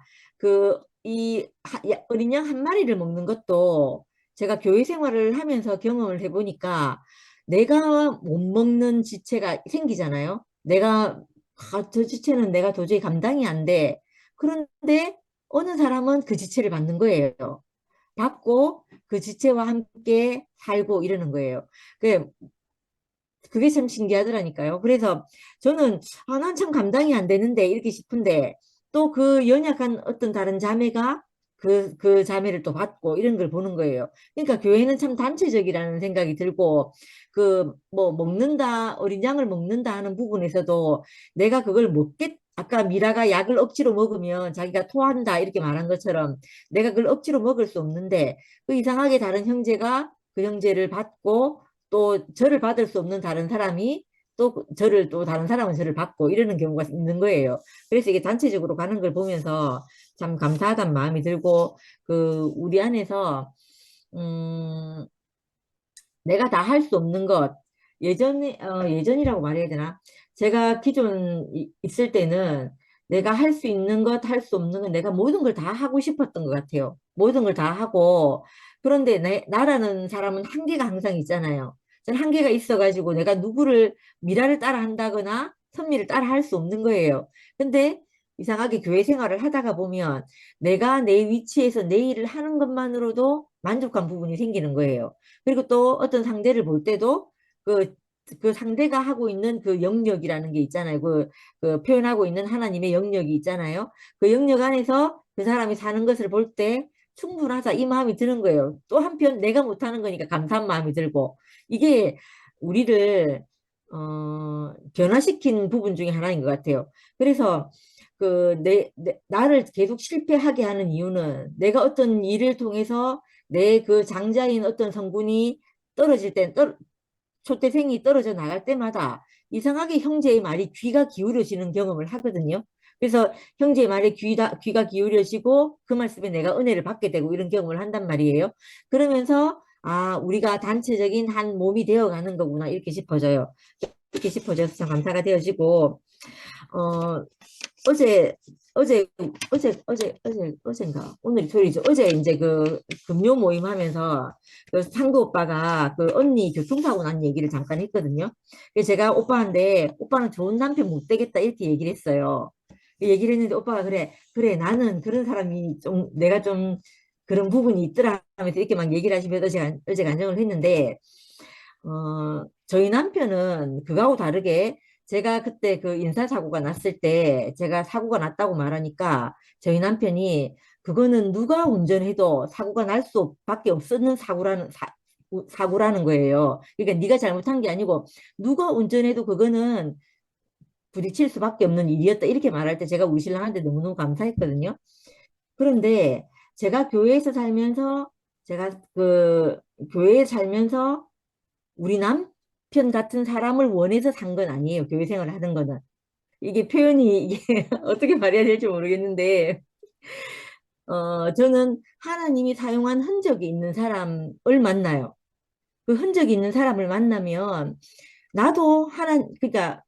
Speaker 7: 어린 양 한 마리를 먹는 것도 제가 교회 생활을 하면서 경험을 해보니까 내가 못 먹는 지체가 생기잖아요. 저 지체는 내가 도저히 감당이 안 돼. 그런데 어느 사람은 그 지체를 받는 거예요. 받고 그 지체와 함께 살고 이러는 거예요. 그게 참 신기하더라니까요. 그래서 저는 난 참 감당이 안 되는데 이렇게 싶은데 또 그 연약한 어떤 다른 자매가 그 자매를 또 받고 이런 걸 보는 거예요. 그러니까 교회는 참 단체적이라는 생각이 들고 그 뭐 먹는다 어린 양을 먹는다 하는 부분에서도 내가 그걸 먹겠 아까 미라가 약을 억지로 먹으면 자기가 토한다 이렇게 말한 것처럼 내가 그걸 억지로 먹을 수 없는데 그 이상하게 다른 형제가 그 형제를 받고 또 저를 받을 수 없는 다른 사람이 또 저를 또 다른 사람은 저를 받고 이러는 경우가 있는 거예요. 그래서 이게 단체적으로 가는 걸 보면서 참 감사하다는 마음이 들고 그 우리 안에서 음 내가 다 할 수 없는 것 예전이라고 말해야 되나? 제가 기존 있을 때는 내가 할 수 있는 것, 할 수 없는 것, 내가 모든 걸 다 하고 싶었던 것 같아요. 모든 걸 다 하고 그런데 나라는 사람은 한계가 항상 있잖아요. 저는 한계가 있어가지고 내가 누구를 미라를 따라 한다거나 선미를 따라 할 수 없는 거예요. 근데 이상하게 교회 생활을 하다가 보면 내가 내 위치에서 내 일을 하는 것만으로도 만족한 부분이 생기는 거예요. 그리고 또 어떤 상대를 볼 때도 그, 그 상대가 하고 있는 그 영역이라는 게 있잖아요. 그 표현하고 있는 하나님의 영역이 있잖아요. 그 영역 안에서 그 사람이 사는 것을 볼 때 충분하다 이 마음이 드는 거예요. 또 한편 내가 못하는 거니까 감사한 마음이 들고 이게 우리를 변화시킨 부분 중에 하나인 것 같아요. 그래서 나를 계속 실패하게 하는 이유는 내가 어떤 일을 통해서 내 그 장자인 어떤 성분이 떨어질 때, 초태생이 떨어져 나갈 때마다 이상하게 형제의 말이 귀가 기울여지는 경험을 하거든요. 그래서 형제의 말에 귀가 기울여지고 그 말씀에 내가 은혜를 받게 되고 이런 경험을 한단 말이에요. 그러면서 우리가 단체적인 한 몸이 되어가는 거구나 이렇게 싶어져요. 이렇게 싶어져서 참 감사가 되어지고 어, 어제 어젠가 오늘이 토요일이죠. 어제 이제 그 금요 모임 하면서 그 상도 오빠가 그 언니 교통사고 난 얘기를 잠깐 했거든요. 그래서 제가 오빠한테 오빠는 좋은 남편 못 되겠다 이렇게 얘기를 했어요. 그 얘기를 했는데 오빠가 그래 나는 그런 사람이 좀 내가 좀 그런 부분이 있더라 하면서 이렇게 막 얘기를 하시면서 어제 간증을 했는데 저희 남편은 그거하고 다르게 제가 그때 그 인사사고가 났을 때 제가 사고가 났다고 말하니까 저희 남편이 그거는 누가 운전해도 사고가 날 수밖에 없는 사고라는 거예요. 그러니까 네가 잘못한 게 아니고 누가 운전해도 그거는 부딪힐 수밖에 없는 일이었다 이렇게 말할 때 제가 우리 신랑한테 너무너무 감사했거든요. 그런데 제가 교회에서 살면서 제가 그 교회에 살면서 우리 남편 같은 사람을 원해서 산 건 아니에요. 교회 생활을 하는 거는. 이게 표현이 이게 어떻게 말해야 될지 모르겠는데 저는 하나님이 사용한 흔적이 있는 사람을 만나요. 그 흔적이 있는 사람을 만나면 나도 그러니까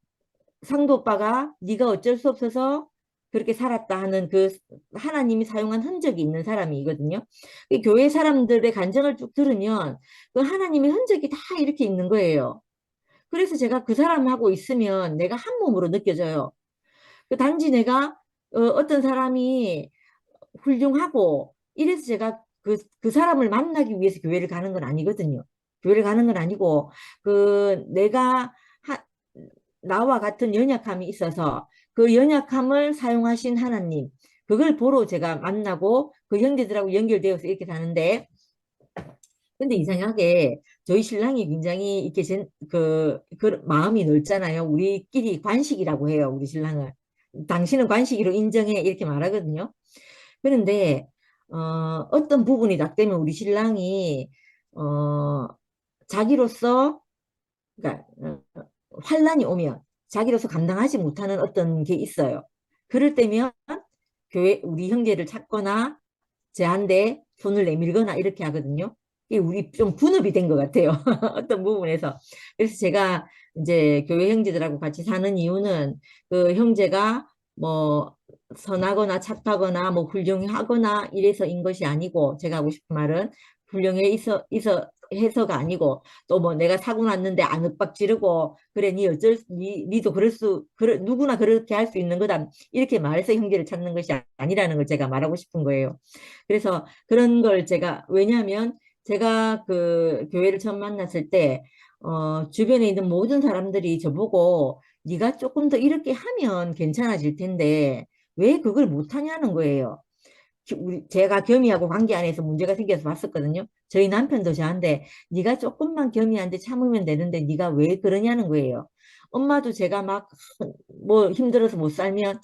Speaker 7: 상도 오빠가 네가 어쩔 수 없어서 그렇게 살았다 하는 그 하나님이 사용한 흔적이 있는 사람이거든요. 그 교회 사람들의 간증을 쭉 들으면 그 하나님의 흔적이 다 이렇게 있는 거예요. 그래서 제가 그 사람하고 있으면 내가 한 몸으로 느껴져요. 그 단지 내가 어떤 사람이 훌륭하고 이래서 제가 그 사람을 만나기 위해서 교회를 가는 건 아니거든요. 교회를 가는 건 아니고 내가 나와 같은 연약함이 있어서 그 연약함을 사용하신 하나님 그걸 보러 제가 만나고 그 형제들하고 연결되어서 이렇게 사는데 근데 이상하게 저희 신랑이 굉장히 이렇게 그 마음이 넓잖아요. 우리끼리 관식이라고 해요. 우리 신랑을. 당신은 관식이로 인정해 이렇게 말하거든요. 그런데 어떤 부분이 딱 되면 우리 신랑이 자기로서 그러니까 환란이 오면 자기로서 감당하지 못하는 어떤 게 있어요. 그럴 때면 우리 형제를 찾거나 제한테 손을 내밀거나 이렇게 하거든요. 이게 우리 좀 분업이 된 것 같아요. 어떤 부분에서. 그래서 제가 이제 교회 형제들하고 같이 사는 이유는 그 형제가 뭐 선하거나 착하거나 뭐 훌륭하거나 이래서인 것이 아니고 제가 하고 싶은 말은 훌륭해 해서가 아니고 또 뭐 내가 사고 났는데 안 윽박 지르고 그래 니도 누구나 그렇게 할 수 있는 거다 이렇게 말해서 형제를 찾는 것이 아니라는 걸 제가 말하고 싶은 거예요. 그래서 그런 걸 제가 왜냐하면 제가 그 교회를 처음 만났을 때 주변에 있는 모든 사람들이 저보고 네가 조금 더 이렇게 하면 괜찮아질 텐데 왜 그걸 못하냐는 거예요. 제가 겸이하고 관계 안에서 문제가 생겨서 봤었거든요. 저희 남편도 저한테 네가 조금만 겸이한데 참으면 되는데 네가 왜 그러냐는 거예요. 엄마도 제가 막 뭐 힘들어서 못 살면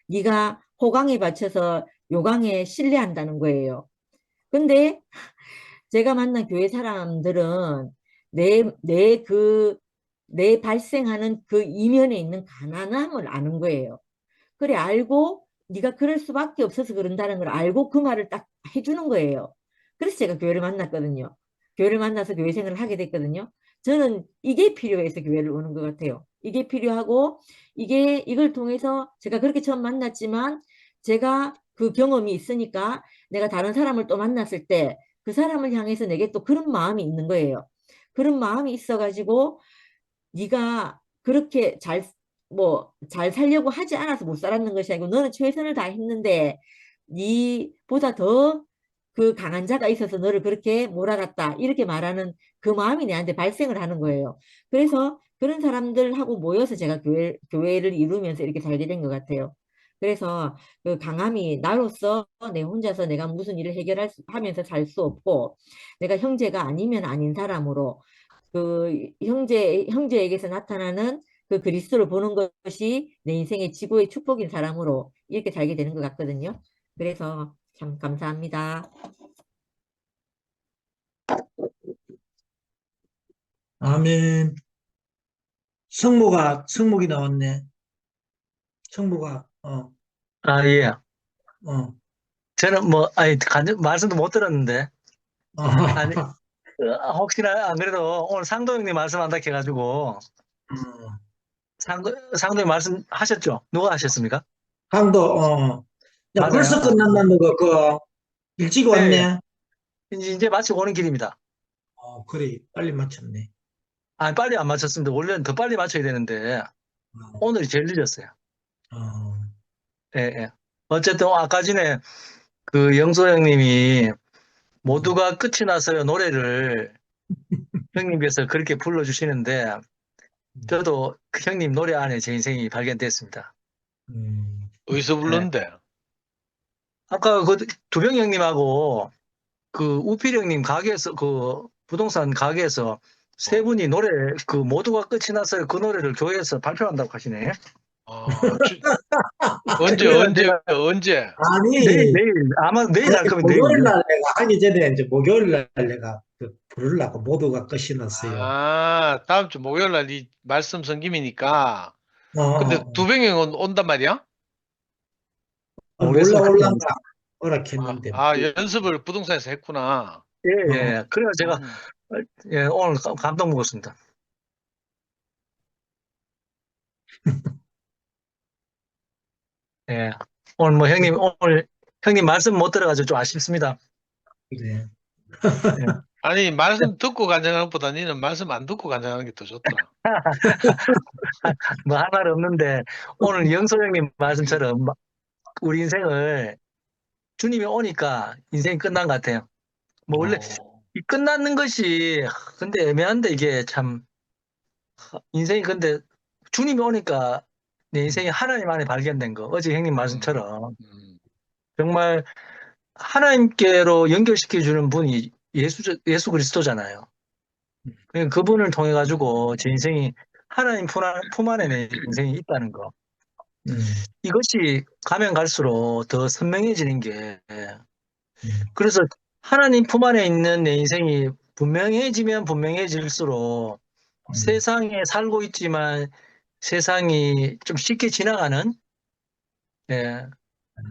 Speaker 7: 네가 호강에 바쳐서 요강에 신뢰한다는 거예요. 근데 제가 만난 교회 사람들은 내 발생하는 그 이면에 있는 가난함을 아는 거예요. 그래 알고 네가 그럴 수밖에 없어서 그런다는 걸 알고 그 말을 딱 해주는 거예요. 그래서 제가 교회를 만났거든요. 교회를 만나서 교회 생활을 하게 됐거든요. 저는 이게 필요해서 교회를 오는 것 같아요. 이게 필요하고 이걸 통해서 제가 그렇게 처음 만났지만 제가 그 경험이 있으니까 내가 다른 사람을 또 만났을 때 그 사람을 향해서 내게 또 그런 마음이 있는 거예요. 그런 마음이 있어가지고 네가 그렇게 잘 살려고 하지 않아서 못 살았는 것이 아니고 너는 최선을 다했는데 네보다 더 그 강한 자가 있어서 너를 그렇게 몰아갔다 이렇게 말하는 그 마음이 내한테 발생을 하는 거예요. 그래서 그런 사람들하고 모여서 제가 교회를 이루면서 이렇게 살게 된 것 같아요. 그래서 그 강함이 나로서 내 혼자서 내가 무슨 일을 하면서 살 수 없고 내가 형제가 아니면 아닌 사람으로 그 형제에게서 나타나는 그 그리스도를 보는 것이 내 인생의 지고의 축복인 사람으로 이렇게 살게 되는 것 같거든요. 그래서 참 감사합니다.
Speaker 2: 아멘. 성목이 나왔네. 성모가,
Speaker 8: 아, 예.
Speaker 2: 어,
Speaker 8: 저는 말씀도 못 들었는데,
Speaker 2: 어,
Speaker 8: 아니, 혹시나 안 그래도 오늘 상도형님 말씀한다 해가지고, 상도형 말씀 하셨죠? 누가 하셨습니까?
Speaker 2: 강도, 야,
Speaker 8: 맞아요.
Speaker 2: 벌써 끝났나, 너가, 일찍
Speaker 8: 예, 예.
Speaker 2: 왔네.
Speaker 8: 이제 마치고 오는 길입니다.
Speaker 2: 그래, 빨리 맞췄네.
Speaker 8: 아, 빨리 안 마쳤습니다. 원래는 더 빨리 맞춰야 되는데, 오늘이 제일 늦었어요.
Speaker 2: 어,
Speaker 8: 예, 예. 어쨌든 아까 전에 그 영소 형님이 모두가 끝이 나서요 노래를 형님께서 그렇게 불러주시는데, 저도 그 형님 노래 안에 제 인생이 발견됐습니다.
Speaker 4: 어디서
Speaker 8: 예.
Speaker 4: 불렀는데?
Speaker 8: 아까 그 두병 형님하고 그 우필 형님 가게에서 그 부동산 가게에서 세 분이 노래 그 모두가 끝이 났어요 그 노래를 교회에서 발표한다고 하시네. 그래서
Speaker 4: 언제?
Speaker 8: 제가
Speaker 2: 아니,
Speaker 8: 내일 아마 내일 할 겁니다. 내일.
Speaker 2: 목요일 날 내가 하기 전에 이제 목요일 날 내가 부르려고 모두가 끝이 났어요.
Speaker 4: 아, 다음 주 목요일 날 이 말씀 섬김이니까. 근데
Speaker 2: 어,
Speaker 4: 두병이 온단 말이야?
Speaker 8: 모르겠습니다.
Speaker 2: 올란가 오락했는데.
Speaker 4: 연습을 부동산에서 했구나.
Speaker 8: 예, 예. 그래서 제가 예, 오늘 감동 먹었습니다. 예. 오늘 형님 말씀 못 들어가지고 좀 아쉽습니다.
Speaker 2: 그래.
Speaker 8: 예.
Speaker 4: 아니, 말씀 듣고 간증하는 것보다 니는 말씀 안 듣고 간증하는 게 더 좋더라.
Speaker 8: 뭐 할 말 없는데 오늘 영소 형님 말씀처럼 우리 인생을 주님이 오니까 인생이 끝난 것 같아요. 뭐 원래 이 끝나는 것이 근데 애매한데 이게 참 인생이 근데 주님이 오니까 내 인생이 하나님 안에 발견된 거 어제 형님 말씀처럼 정말 하나님께로 연결시켜 주는 분이 예수 그리스도잖아요. 그러니까 그분을 통해 가지고 제 인생이 하나님 품 안에 내 인생이 있다는 거. 이것이 가면 갈수록 더 선명해지는 게 그래서 하나님 품 안에 있는 내 인생이 분명해지면 분명해질수록 세상에 살고 있지만 세상이 좀 쉽게 지나가는 예.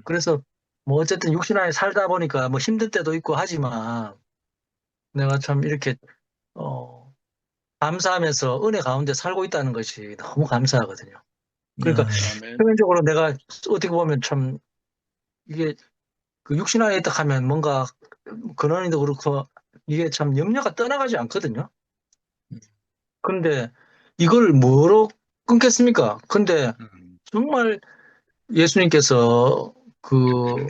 Speaker 8: 그래서 뭐 어쨌든 육신 안에 살다 보니까 뭐 힘들 때도 있고 하지만 내가 참 이렇게 감사하면서 은혜 가운데 살고 있다는 것이 너무 감사하거든요. 그러니까 표면적으로 내가 어떻게 보면 참 이게 그 육신 안에 있다 하면 뭔가 근원이도 그렇고 이게 참 염려가 떠나가지 않거든요. 근데 이걸 뭐로 끊겠습니까? 근데 정말 예수님께서 그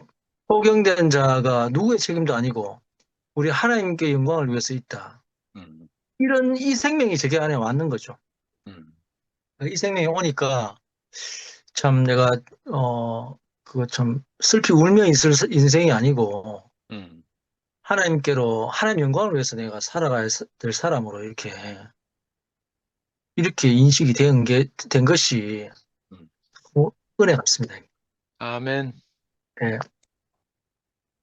Speaker 8: 포경된 자가 누구의 책임도 아니고 우리 하나님께 영광을 위해서 있다. 이런 이 생명이 제게 안에 왔는 거죠. 이 생명이 오니까 참 내가 그거 참 슬피 울며 있을 인생이 아니고 하나님께로 하나님 영광을 위해서 내가 살아가야 될 사람으로 이렇게 인식이 된 것이 은혜 같습니다.
Speaker 4: 아멘.
Speaker 8: 예.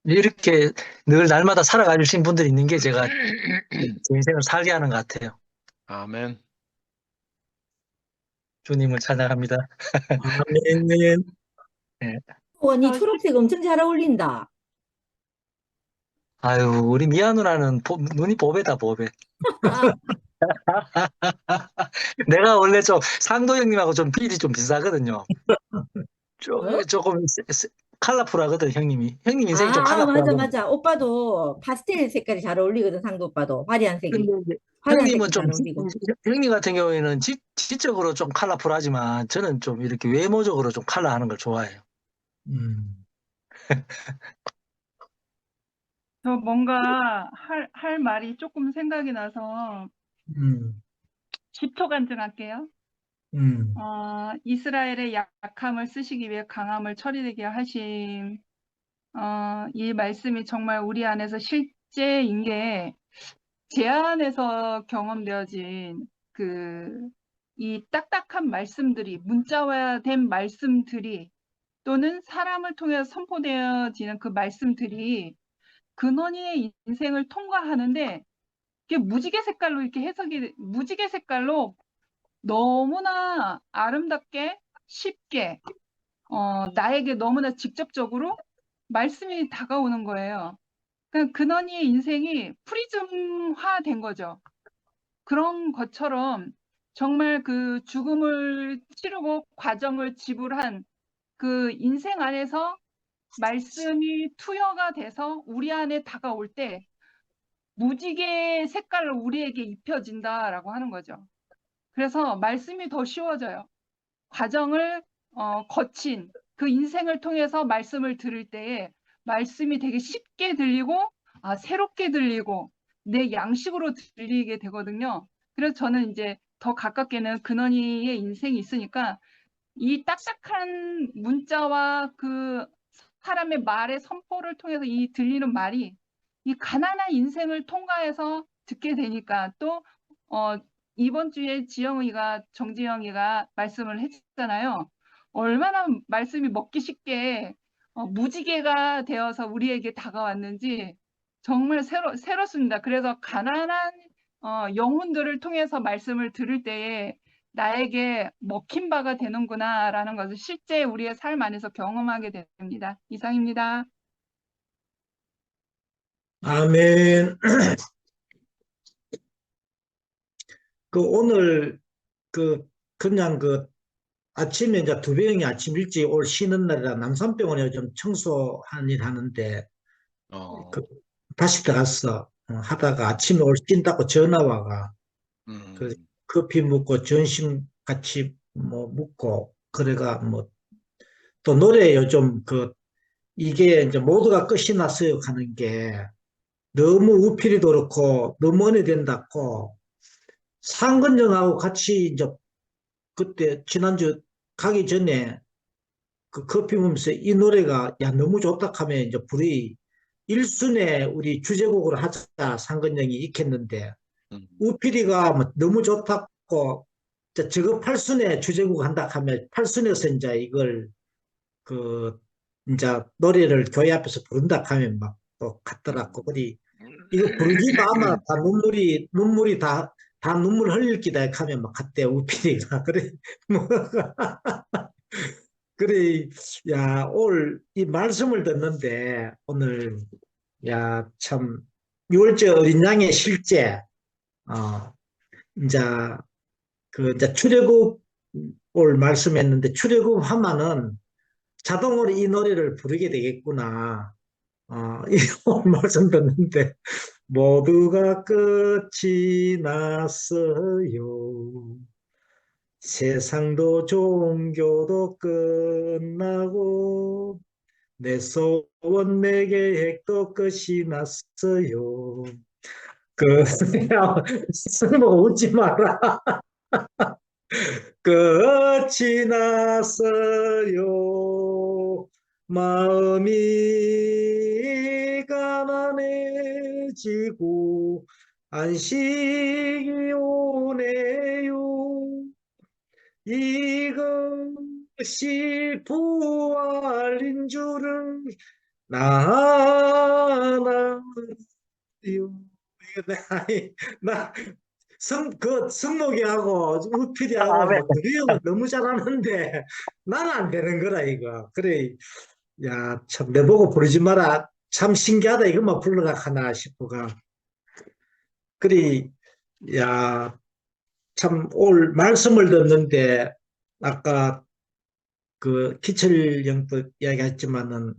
Speaker 8: 이렇게 늘 날마다 살아가 주신 분들이 있는 게 제가 제 인생을 살게 하는 것 같아요.
Speaker 4: 아멘.
Speaker 8: 주님을 찬양합니다.
Speaker 2: 아멘.
Speaker 8: 예.
Speaker 7: 니 초록색 엄청 잘 어울린다.
Speaker 8: 아유, 우리 미아 누나는 눈이 보배다, 보배.
Speaker 7: 아,
Speaker 8: 내가 원래 좀 상도 형님하고 좀 필이 좀 비슷하거든요.
Speaker 7: 어?
Speaker 8: 조금 컬러풀하거든, 형님이. 형님 인생이 좀 컬러풀하거든.
Speaker 7: 맞아. 오빠도 파스텔 색깔이 잘 어울리거든, 상도 오빠도. 화려한 색이.
Speaker 8: 근데 이제
Speaker 7: 화려한
Speaker 8: 형님은
Speaker 7: 색이
Speaker 8: 좀,
Speaker 7: 잘 어울리고.
Speaker 8: 형님 같은 경우에는 지적으로 좀 컬러풀하지만 저는 좀 이렇게 외모적으로 좀 컬러하는 걸 좋아해요.
Speaker 6: 저 뭔가 할 말이 조금 생각이 나서 10초 간증할게요. 이스라엘의 약함을 쓰시기 위해 강함을 처리되게 하심. 이 말씀이 정말 우리 안에서 실제인 게 제 안에서 경험되어진 이 딱딱한 말씀들이, 문자화된 말씀들이 또는 사람을 통해서 선포되어지는 그 말씀들이 근원이의 인생을 통과하는데 이게 무지개 색깔로 이렇게 무지개 색깔로 너무나 아름답게 쉽게 나에게 너무나 직접적으로 말씀이 다가오는 거예요. 그러니까 근원이의 인생이 프리즘화된 거죠. 그런 것처럼 정말 그 죽음을 치르고 과정을 지불한 그 인생 안에서 말씀이 투여가 돼서 우리 안에 다가올 때 무지개 색깔로 우리에게 입혀진다라고 하는 거죠. 그래서 말씀이 더 쉬워져요. 과정을 거친 그 인생을 통해서 말씀을 들을 때에 말씀이 되게 쉽게 들리고 새롭게 들리고 내 양식으로 들리게 되거든요. 그래서 저는 이제 더 가깝게는 근원이의 인생이 있으니까 이 딱딱한 문자와 그 사람의 말의 선포를 통해서 이 들리는 말이 이 가난한 인생을 통과해서 듣게 되니까 또 이번 주에 정지영이가 말씀을 했잖아요. 얼마나 말씀이 먹기 쉽게 무지개가 되어서 우리에게 다가왔는지 정말 새롭습니다. 그래서 가난한 영혼들을 통해서 말씀을 들을 때에 나에게 먹힌 바가 되는구나라는 것을 실제 우리의 삶 안에서 경험하게 됩니다. 이상입니다.
Speaker 2: 아멘. 오늘 그냥 아침에 이제 두배영이 아침 일찍 올 쉬는 날이라 남산병원에 좀 청소한 일 하는데 다시 들어갔어. 하다가 아침에 올 쉰다고 전화 와가. 커피 먹고 점심 같이 먹고 그래가 또 노래 요즘 이게 이제 모두가 끝이 났어요 하는 게 너무 우필이도 그렇고 너무 은혜된다고 상근정하고 같이 이제 그때 지난주 가기 전에 그 커피 먹으면서 이 노래가 야 너무 좋다 하면 이제 불이 1순에 우리 주제곡으로 하자 상근정이 익혔는데 우필이가 너무 좋다고 저거 8순에 주제곡 한다 하면 8순에서 이제 이걸 이제 노래를 교회 앞에서 부른다 하면 막 또 같더라고. 그리 이거 부르기도 아마 다 눈물이 다 눈물 흘릴 기다 하면 막 갔대 우필이가. 그래 그래 야 오늘 이 말씀을 듣는데 오늘 야 참 유월절 어린 양의 실제 이제 이제 출애굽을 말씀했는데 출애굽 하면은 자동으로 이 노래를 부르게 되겠구나. 이 오늘 말씀 듣는데 모두가 끝이 났어요. 세상도 종교도 끝나고 내 소원 내 계획도 끝이 났어요. 야, 쓸모 웃지 마라. 끝이 났어요. 마음이 가난해지고 안식이 오네요. 이것이 부활인 줄을 나 알아요. 나 성목이하고 우필이하고
Speaker 8: 아멘.
Speaker 2: 막 두리형을 너무 잘하는데 나는 안 되는 거라 이거. 그래, 야, 참 내보고 부르지 마라. 참 신기하다 이것만 불러라 하나 싶어가. 그래, 야, 참 올 말씀을 듣는데 아까 그 기철형도 이야기했지만은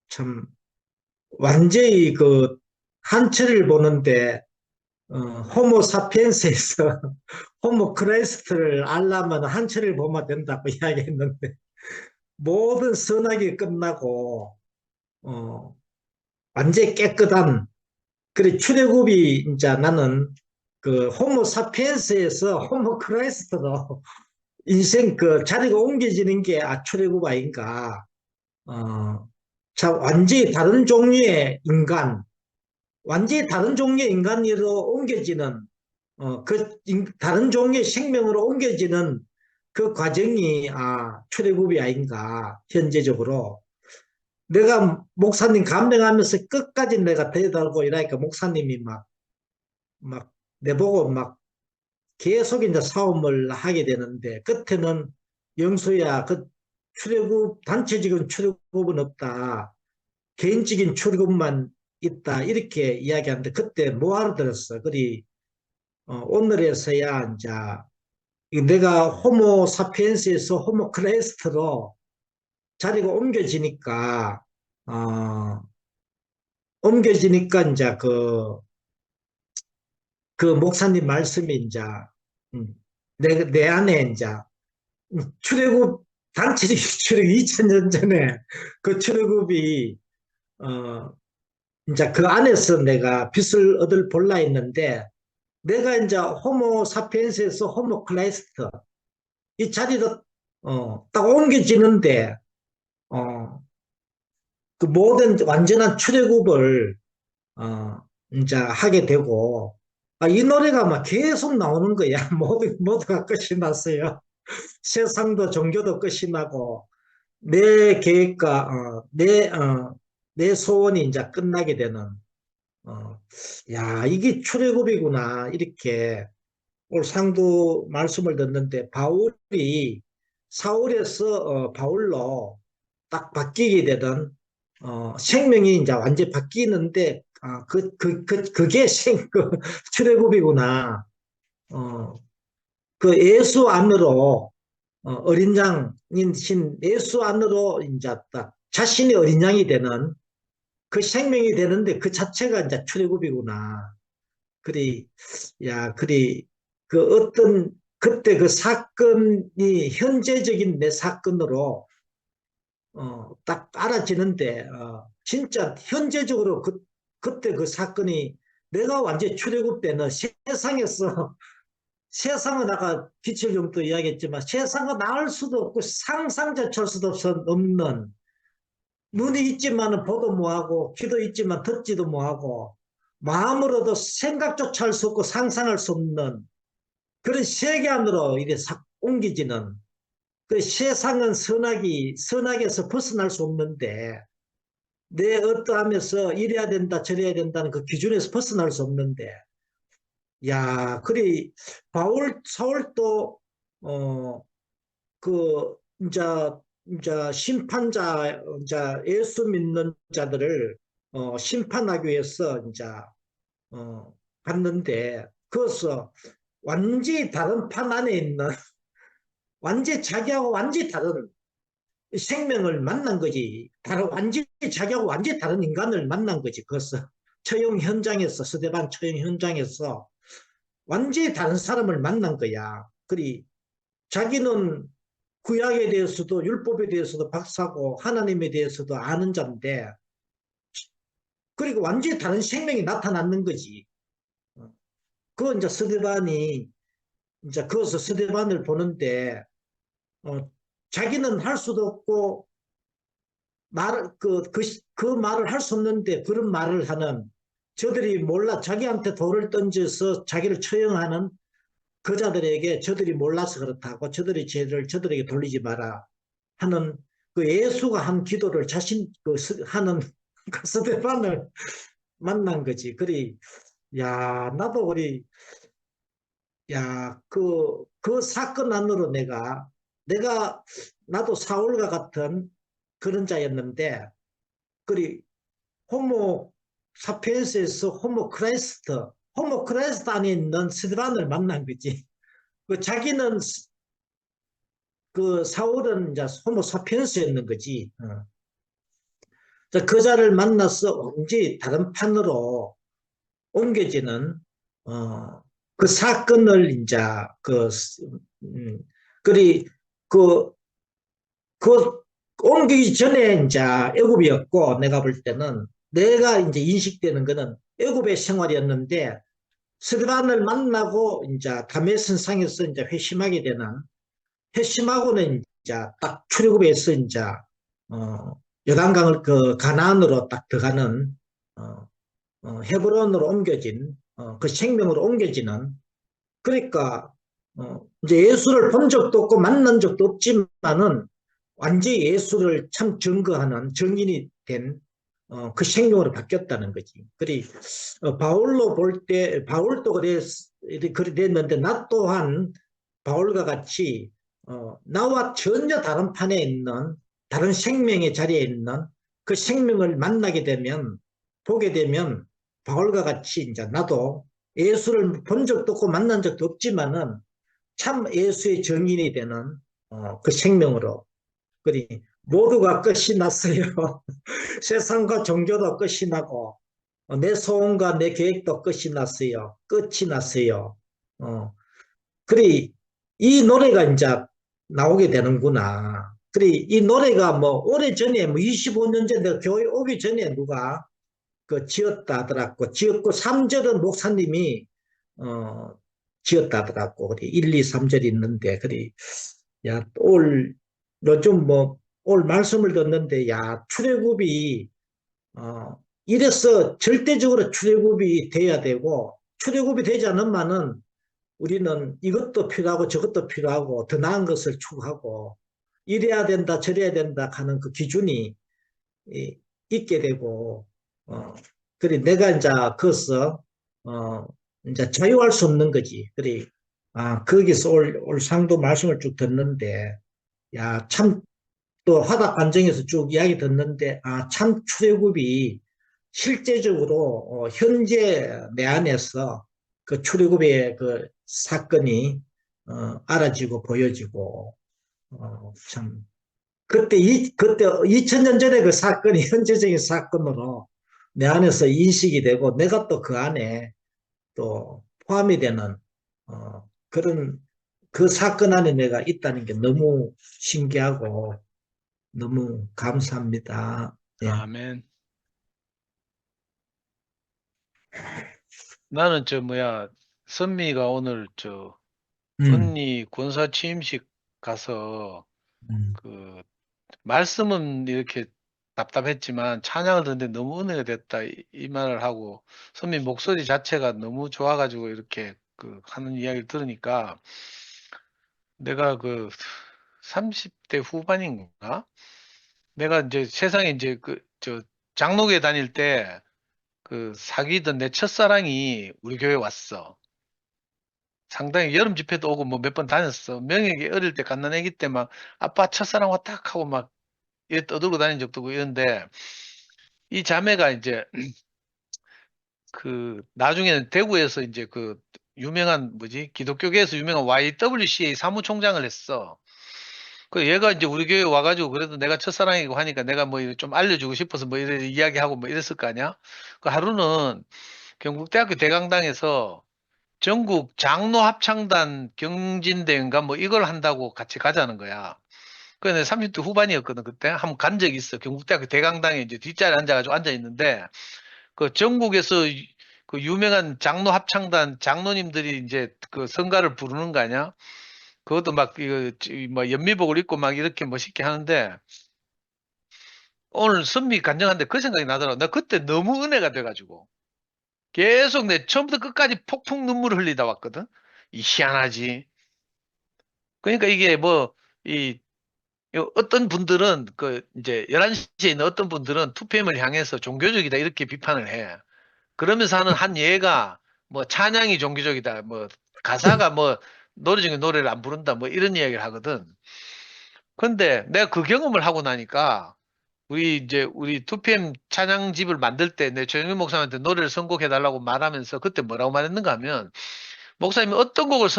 Speaker 2: 참 완전히 그 한철을 보는데 호모 사피엔스에서 호모 크라이스트를 알려면 한철을 보면 된다고 이야기했는데 모든 선악이 끝나고 완전히 깨끗한 그래 출애굽이 이제 나는 그 호모 사피엔스에서 호모 크라이스트로 인생 그 자리가 옮겨지는 게 출애굽 아닌가. 자, 완전히 다른 종류의 인간, 완전히 다른 종류의 인간으로 옮겨지는, 다른 종류의 생명으로 옮겨지는 그 과정이, 출애굽이 아닌가, 현재적으로. 내가 목사님 감명하면서 끝까지 내가 대달고 이러니까 목사님이 막, 내보고 막 계속 이제 싸움을 하게 되는데, 끝에는 영수야, 그 출애굽, 단체적인 출애굽은 없다. 개인적인 출애굽만 있다. 이렇게 이야기하는데, 그때 뭐 알아들었어. 그리, 오늘에서야, 이제, 내가 호모 사피엔스에서 호모 크레스트로 자리가 옮겨지니까, 이제 그 목사님 말씀이 이제, 내 안에 이제, 출애굽, 단체적인 출애굽 2000년 전에 그 출애굽이 이제 그 안에서 내가 빛을 얻을 볼라 했는데 내가 이제 호모 사피엔스에서 호모 클라이스트 이 자리로 딱 옮겨지는데 그 모든 완전한 출애굽을 이제 하게 되고 이 노래가 막 계속 나오는 거야. 모두가 끝이 났어요. 세상도 종교도 끝이 나고 내 계획과 내 소원이 이제 끝나게 되는 야 이게 출애굽이구나 이렇게 오늘 상도 말씀을 듣는데 바울이 사울에서 바울로 딱 바뀌게 되던 생명이 이제 완전히 바뀌는데 그게 출애굽이구나 그 예수 안으로 어린 양인 신 예수 안으로 이제 딱 자신이 어린 양이 되는 그 생명이 되는데 그 자체가 이제 출애굽이구나. 그리 그 어떤 그때 그 사건이 현재적인 내 사건으로 딱 알아지는데 진짜 현재적으로 그때 그 사건이 내가 완전히 출애굽 때는 세상은 아까 기철형도 이야기했지만 세상은 알 수도 없고 상상조차 할 수도 없는 눈이 있지만 보도 못하고 귀도 있지만 듣지도 못하고 마음으로도 생각조차 할 수 없고 상상할 수 없는 그런 세계 안으로 이래 싹 옮기지는 그 세상은 선악에서 벗어날 수 없는데 내 어떠하면서 이래야 된다 저래야 된다는 그 기준에서 벗어날 수 없는데 야 그리 사울도 그 이제 심판자 이제 예수 믿는 자들을 심판하기 위해서 이제 갔는데 그것서 완전히 다른 판 안에 있는 완전히 자기하고 완전히 다른 생명을 만난 거지. 완전히 자기하고 완전히 다른 인간을 만난 거지. 그것서 처형 현장에서, 스데반 처형 현장에서 완전히 다른 사람을 만난 거야. 그리 자기는 구약에 대해서도 율법에 대해서도 박사고 하나님에 대해서도 아는 자인데, 그리고 완전히 다른 생명이 나타났는 거지. 그 이제 스데반이 이제 거기서 스데반을 보는데 자기는 할 수도 없고 그 말을 할 수 없는데 그런 말을 하는, 저들이 몰라 자기한테 돌을 던져서 자기를 처형하는 그자들에게 저들이 몰라서 그렇다고 저들의 죄를 저들에게 돌리지 마라 하는 그 예수가 한 기도를 하는 그 스데반을 만난 거지. 그리 야 나도 우리 야 그 사건 안으로 내가 나도 사울과 같은 그런 자였는데, 그리 호모 사피엔스에서 호모 크라이스트 안에 있는 스데반을 만난 거지. 그 자기는 그 사울은 이제 호모 사피엔스였는 거지. 그 자를 만나서 완전히 다른 판으로 옮겨지는 그 사건을 이제 그리 그 옮기기 전에 이제 애굽이었고, 내가 볼 때는 내가 이제 인식되는 거는 애굽의 생활이었는데, 스데반을 만나고 이제 다메섹 상에서 이제 회심하고는 이제 딱 출애굽에서 이제 요단강을 그 가나안으로 딱 들어가는 헤브론으로 옮겨진 그 생명으로 옮겨지는, 그러니까 이제 예수를 본 적도 없고 만난 적도 없지만은 완전히 예수를 참 증거하는 증인이 된 그 생명으로 바뀌었다는 거지. 그리 바울로 볼 때 바울도 그래 됐는데, 나 또한 바울과 같이 나와 전혀 다른 판에 있는 다른 생명의 자리에 있는 그 생명을 만나게 되면, 보게 되면 바울과 같이 이제 나도 예수를 본 적도 없고 만난 적도 없지만은 참 예수의 증인이 되는 그 생명으로, 그리 모두가 끝이 났어요. 세상과 종교도 끝이 나고 내 소원과 내 계획도 끝이 났어요. 끝이 났어요. 그리 이 노래가 이제 나오게 되는구나. 그리 이 노래가 뭐 오래전에 뭐 25년 전에 내가 교회 오기 전에 누가 그 지었다 하더라고. 지었고 3절은 목사님이 지었다 하더라고. 그리 1, 2, 3절이 있는데, 그리 야, 요즘 뭐 올 말씀을 듣는데, 야, 출애굽이 이래서 절대적으로 출애굽이 돼야 되고, 출애굽이 되지 않으면은 우리는 이것도 필요하고 저것도 필요하고 더 나은 것을 추구하고 이래야 된다 저래야 된다 하는 그 기준이 있게 되고, 그래 내가 이제 거기서 이제 자유할 수 없는 거지. 그래 거기서 올 상도 말씀을 쭉 듣는데, 야, 참 또 화답 관정에서 쭉 이야기 듣는데, 참 출애굽이 실제적으로 현재 내 안에서 그 출애굽의 그 사건이 알아지고 보여지고, 참 그때 2000년 전에 그 사건이 현재적인 사건으로 내 안에서 인식이 되고, 내가 또 그 안에 또 포함이 되는 그런 그 사건 안에 내가 있다는 게 너무 신기하고 너무 감사합니다. 예.
Speaker 4: 아멘. 나는 선미가 오늘 언니 권사 취임식 가서 그 말씀은 이렇게 답답했지만 찬양을 듣는데 너무 은혜가 됐다 이 말을 하고, 선미 목소리 자체가 너무 좋아가지고 이렇게 하는 이야기를 들으니까 내가 30대 후반인가? 내가 이제 세상에 이제 장로교회 다닐 때 사귀던 내 첫사랑이 우리 교회 왔어. 상당히 여름 집회도 오고 뭐 몇 번 다녔어. 명예기 어릴 때 갓난 애기 때 막 아빠 첫사랑 왔다 하고 막 이래 떠들고 다닌 적도 있고 이런데, 이 자매가 이제 나중에는 대구에서 이제 유명한 기독교계에서 유명한 YWCA 사무총장을 했어. 그 얘가 이제 우리 교회 와가지고 그래도 내가 첫사랑이고 하니까 내가 뭐 좀 알려주고 싶어서 뭐 이래 이야기하고 뭐 이랬을 거 아니야? 그 하루는 경북대학교 대강당에서 전국 장로 합창단 경진대회인가 뭐 이걸 한다고 같이 가자는 거야. 그래 30대 후반이었거든 그때. 한번 간 적이 있어. 경북대학교 대강당에 이제 뒷자리에 앉아가지고 앉아 있는데 그 전국에서 그 유명한 장로 합창단 장로님들이 이제 그 성가를 부르는 거 아니야? 그것도 막 이거 뭐 연미복을 입고 막 이렇게 멋있게 하는데 오늘 선미 간증하는데 그 생각이 나더라고. 나 그때 너무 은혜가 돼가지고 계속 내 처음부터 끝까지 폭풍 눈물을 흘리다 왔거든. 이 희한하지. 그러니까 이게 뭐 이 어떤 분들은 그 이제 11시에 있는 어떤 분들은 2PM을 향해서 종교적이다 이렇게 비판을 해. 그러면서 하는 한 예가 뭐 찬양이 종교적이다. 뭐 가사가 뭐 노래 중에 노래를 안 부른다. 뭐 이런 이야기를 하거든. 근데 내가 그 경험을 하고 나니까 우리 2PM 찬양집을 만들 때 내 조영민 목사님한테 노래를 선곡해 달라고 말하면서 그때 뭐라고 말했는가 하면 목사님이 어떤 곡을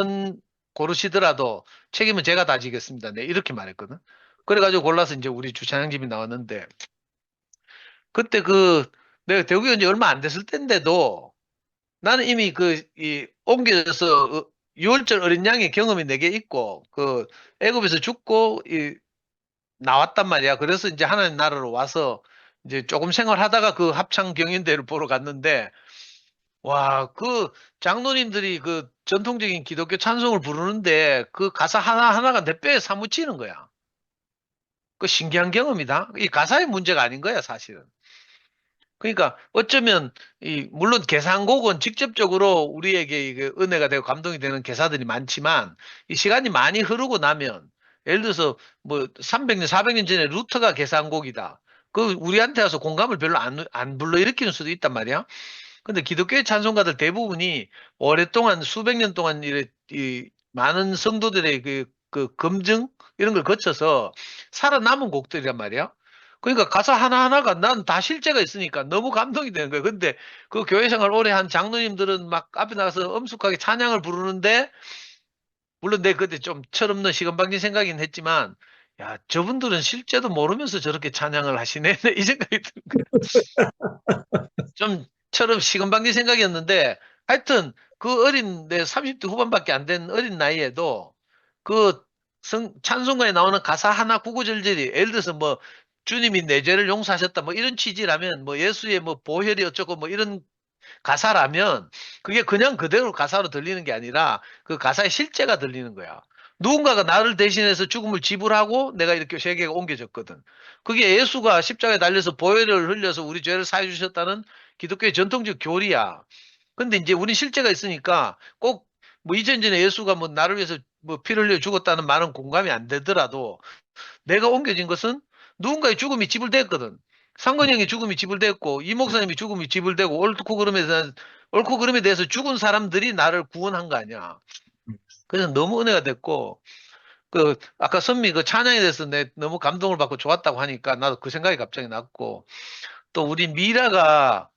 Speaker 4: 고르시더라도 책임은 제가 다 지겠습니다. 네, 이렇게 말했거든. 그래가지고 골라서 이제 우리 주찬양집이 나왔는데 그때 내가 대구에 온지 얼마 안 됐을 때인데도 나는 이미 옮겨져서 6월절 어린 양의 경험이 내게 있고 애굽에서 죽고 나왔단 말이야. 그래서 이제 하나님 나라로 와서 이제 조금 생활하다가 그 합창 경연대회를 보러 갔는데 와, 장로님들이 전통적인 기독교 찬송을 부르는데 그 가사 하나하나가 내 뼈에 사무치는 거야. 그 신기한 경험이다. 이 가사의 문제가 아닌 거야, 사실은. 그러니까 어쩌면 물론 개상곡은 직접적으로 우리에게 이게 은혜가 되고 감동이 되는 개사들이 많지만 이 시간이 많이 흐르고 나면 예를 들어서 뭐 300년, 400년 전에 루터가 개상곡이다. 우리한테 와서 공감을 별로 안 불러일으키는 수도 있단 말이야. 근데 기독교의 찬송가들 대부분이 오랫동안 수백 년 동안 이 많은 성도들의 검증 이런 걸 거쳐서 살아남은 곡들이란 말이야. 그러니까 가사 하나하나가 난 다 실제가 있으니까 너무 감동이 되는 거예요. 근데 그 교회 생활 오래 한 장로님들은 막 앞에 나가서 엄숙하게 찬양을 부르는데 물론 내 그때 좀 철없는 시건방진 생각이긴 했지만 야, 저분들은 실제도 모르면서 저렇게 찬양을 하시네. 이 생각이 드는 거야. 좀 처럼 시건방진 생각이었는데 하여튼 내 30대 후반밖에 안 된 어린 나이에도 그 찬송가에 나오는 가사 하나 구구절절이 예를 들어서 뭐 주님이 내 죄를 용서하셨다 뭐 이런 취지라면 뭐 예수의 뭐 보혈이 어쩌고 뭐 이런 가사라면 그게 그냥 그대로 가사로 들리는 게 아니라 그 가사의 실제가 들리는 거야. 누군가가 나를 대신해서 죽음을 지불하고 내가 이렇게 세계가 옮겨졌거든. 그게 예수가 십자가에 달려서 보혈을 흘려서 우리 죄를 사해 주셨다는 기독교의 전통적 교리야. 근데 이제 우리 실제가 있으니까 꼭 뭐 2000년 전에 예수가 뭐 나를 위해서 뭐 피를 흘려 죽었다는 말은 공감이 안 되더라도 내가 옮겨진 것은 누군가의 죽음이 지불됐거든. 상건이 형의 죽음이 지불됐고 이 목사님이 죽음이 지불되고 옳고 그름에 대해서 죽은 사람들이 나를 구원한 거 아니야. 그래서 너무 은혜가 됐고 아까 선미 찬양에 대해서 너무 감동을 받고 좋았다고 하니까 나도 그 생각이 갑자기 났고 또 우리 미라가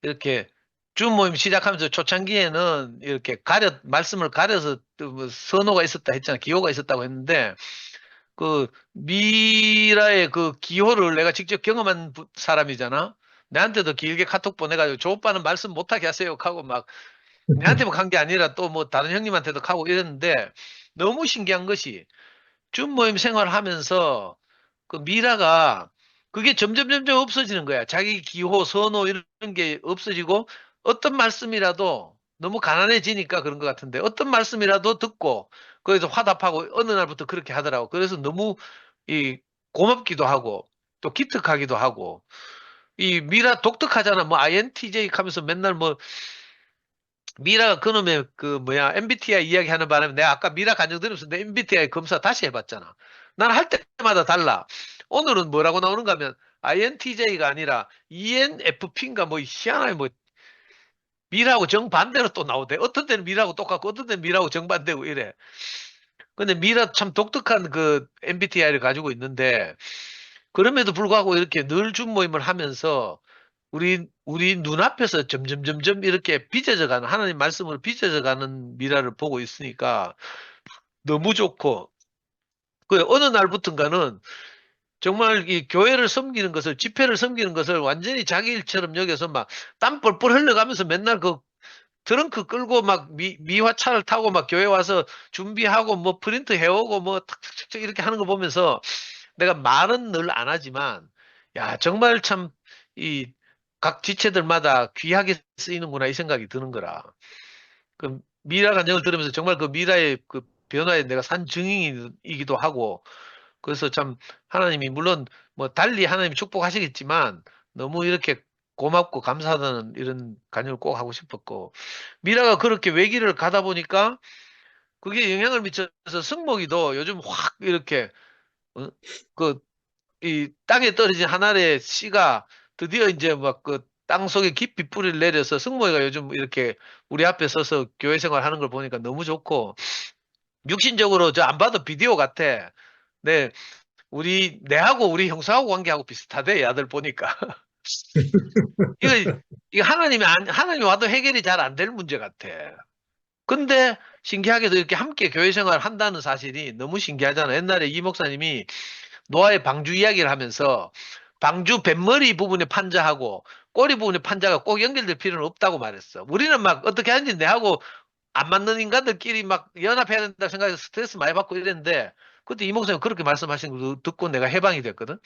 Speaker 4: 이렇게 주 모임 시작하면서 초창기에는 이렇게 말씀을 가려서 또뭐 선호가 있었다 했잖아. 기호가 있었다고 했는데 미라의 기호를 내가 직접 경험한 사람이잖아. 내한테도 길게 카톡 보내가지고 조 오빠는 말씀 못하게 하세요 하고 막 내한테만 간 게 아니라 또 뭐 다른 형님한테도 가고 이랬는데 너무 신기한 것이 준 모임 생활하면서 미라가 그게 점점 없어지는 거야. 자기 기호, 선호 이런 게 없어지고 어떤 말씀이라도 너무 가난해지니까 그런 것 같은데 어떤 말씀이라도 듣고 거기서 화답하고 어느 날부터 그렇게 하더라고. 그래서 너무 고맙기도 하고 또 기특하기도 하고 이 미라 독특하잖아. 뭐 INTJ 하면서 맨날 뭐 미라가 그놈의 MBTI 이야기하는 바람에 내가 아까 미라 간증 들으면서 내 MBTI 검사 다시 해봤잖아. 난 할 때마다 달라. 오늘은 뭐라고 나오는가 하면 INTJ가 아니라 ENFP인가 뭐 희한하게 뭐 미라하고 정반대로 또 나오대. 어떤 때는 미라하고 똑같고 어떤 때는 미라하고 정반대고 이래. 근데 미라 참 독특한 MBTI를 가지고 있는데 그럼에도 불구하고 이렇게 늘 준 모임을 하면서 우리 눈앞에서 점점 이렇게 빚어져 가는, 하나님 말씀으로 빚어져 가는 미라를 보고 있으니까 너무 좋고, 그 어느 날부턴가는 정말 이 교회를 섬기는 것을, 집회를 섬기는 것을 완전히 자기 일처럼 여겨서 막 땀 뻘뻘 흘려가면서 맨날 그 트렁크 끌고 막 미화차를 타고 막 교회 와서 준비하고 뭐 프린트 해오고 뭐 탁탁탁 이렇게 하는 거 보면서 내가 말은 늘 안 하지만 야, 정말 참 이 각 지체들마다 귀하게 쓰이는구나 이 생각이 드는 거라. 그 미라 간증을 들으면서 정말 그 미라의 그 변화에 내가 산 증인이기도 하고 그래서 참 하나님이 물론 뭐 달리 하나님이 축복하시겠지만 너무 이렇게 고맙고 감사하다는 이런 간증을 꼭 하고 싶었고 미라가 그렇게 외길을 가다 보니까 그게 영향을 미쳐서 승목이도 요즘 확 이렇게 어? 그 이 땅에 떨어진 한 알의 씨가 드디어 이제 막 그 땅속에 깊이 뿌리를 내려서 승모이가 요즘 이렇게 우리 앞에 서서 교회 생활하는 걸 보니까 너무 좋고 육신적으로 저 안 봐도 비디오 같아. 네, 내하고 우리 형사하고 관계하고 비슷하대, 이 아들 보니까. 이거, 이거 하나님이 와도 해결이 잘 안 될 문제 같아. 근데 신기하게도 이렇게 함께 교회 생활을 한다는 사실이 너무 신기하잖아. 옛날에 이 목사님이 노아의 방주 이야기를 하면서 방주 뱃머리 부분에 판자하고 꼬리 부분에 판자가 꼭 연결될 필요는 없다고 말했어. 우리는 막 어떻게 하는지 내하고 안 맞는 인간들끼리 막 연합해야 된다 생각해서 스트레스 많이 받고 이랬는데 그때 이 목사님 그렇게 말씀하신 거 듣고 내가 해방이 됐거든.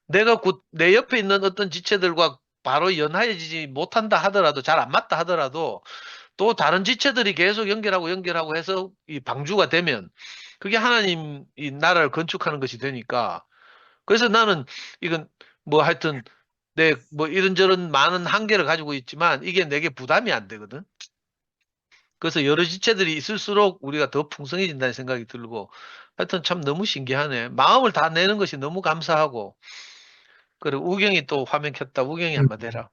Speaker 4: 내가 내 옆에 있는 어떤 지체들과 바로 연하여지지 못한다 하더라도 잘 안 맞다 하더라도 또 다른 지체들이 계속 연결하고 해서 이 방주가 되면 그게 하나님 이 나라를 건축하는 것이 되니까 그래서 나는 이건 뭐 하여튼 내 뭐 이런저런 많은 한계를 가지고 있지만 이게 내게 부담이 안 되거든. 그래서 여러 지체들이 있을수록 우리가 더 풍성해진다는 생각이 들고 하여튼 참 너무 신기하네. 마음을 다 내는 것이 너무 감사하고 그리고 우경이 또 화면 켰다. 우경이 한마디 해라.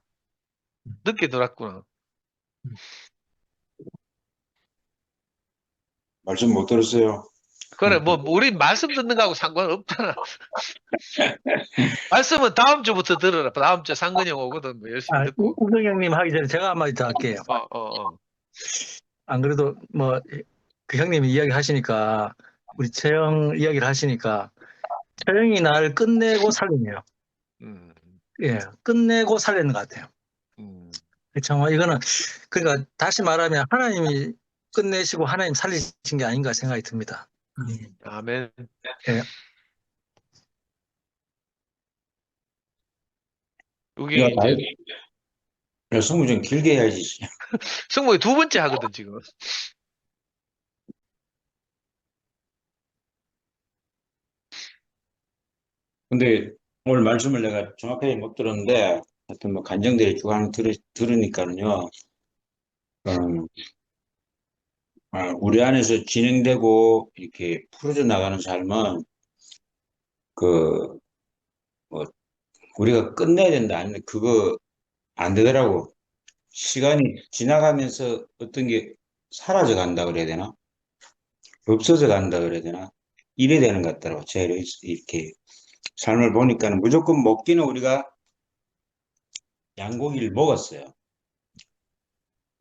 Speaker 4: 늦게 들어왔구나.
Speaker 9: 말씀 못 들었어요.
Speaker 4: 그래 뭐 우리 말씀 듣는 거하고 상관없잖아. 말씀은 다음 주부터 들어라. 다음 주에 상근이 형 오거든. 뭐 열심히 듣고.
Speaker 8: 우성 형님 하기 전에 제가 한마디 더 할게요. 안 그래도 뭐 그 형님이 이야기 하시니까 우리 채영 이야기를 하시니까 채영이 날 끝내고 살리네요. 예, 끝내고 살리는 것 같아요. 참 이거는 그러니까 다시 말하면 하나님이 끝내시고 하나님 살리신 게 아닌가 생각이 듭니다.
Speaker 4: 아멘.
Speaker 8: 예.
Speaker 4: 여기 이제
Speaker 9: 야, 승부 좀 길게 해야지.
Speaker 4: 승모이 두 번째 하거든 지금.
Speaker 9: 근데 오늘 말씀을 내가 정확하게 못 들었는데 하여튼 뭐 간정들의 주관을 들으니까는요. 우리 안에서 진행되고 이렇게 풀어져 나가는 삶은 그 뭐 우리가 끝내야 된다 아니면 그거 안 되더라고. 시간이 지나가면서 어떤 게 사라져 간다 그래야 되나? 없어져 간다 그래야 되나? 이래 되는 것 같더라고. 제가 이렇게 삶을 보니까는 무조건 먹기는 우리가 양고기를 먹었어요.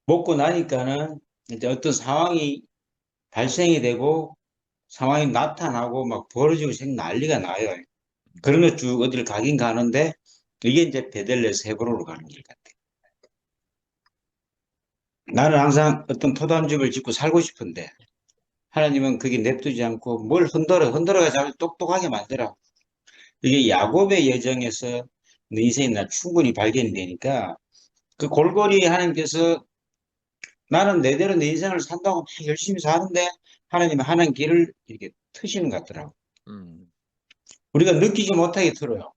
Speaker 9: 먹고 나니까는 이제 어떤 상황이 발생이 되고 상황이 나타나고 막 벌어지고 난리가 나요. 그런 거 쭉 어디를 가긴 가는데 이게 이제 베델레스 헤브론으로 가는 길 같아. 나는 항상 어떤 토담집을 짓고 살고 싶은데 하나님은 그게 냅두지 않고 뭘 흔들어가 잘 똑똑하게 만들어. 이게 야곱의 여정에서 내 인생이 나 충분히 발견이 되니까 그 골고리 하나님께서 나는 내대로 내 인생을 산다고 막 열심히 사는데 하나님은 하는 길을 이렇게 트시는 것 같더라고. 우리가 느끼지 못하게 틀어요.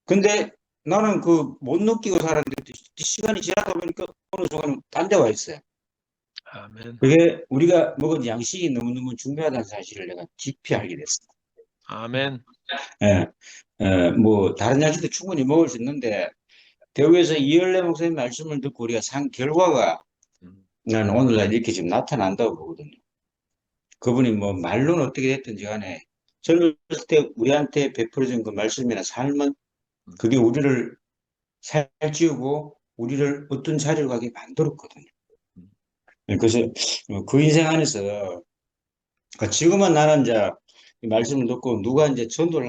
Speaker 9: 근데 나는 그 못 느끼고 살았는데 시간이 지나다 보니까 어느 순간 딴 데 와 있어요.
Speaker 4: 아멘.
Speaker 9: 그게 우리가 먹은 양식이 너무너무 중요하다는 사실을 내가 깊이 알게 됐어.
Speaker 4: 아멘.
Speaker 9: 뭐 다른 양식도 충분히 먹을 수 있는데 대구에서 이열래 목사님 말씀을 듣고 우리가 산 결과가 나는 오늘날 이렇게 지금 나타난다고 보거든요. 그분이 뭐 말로는 어떻게 됐든지 간에 젊을 때 우리한테 베풀어준 그 말씀이나 삶은 그게 우리를 살찌우고 우리를 어떤 자리로 가게 만들었거든요. 그래서 그 인생 안에서 그러니까 지금은 나는 이제 이 말씀을 듣고 누가 이제 전도를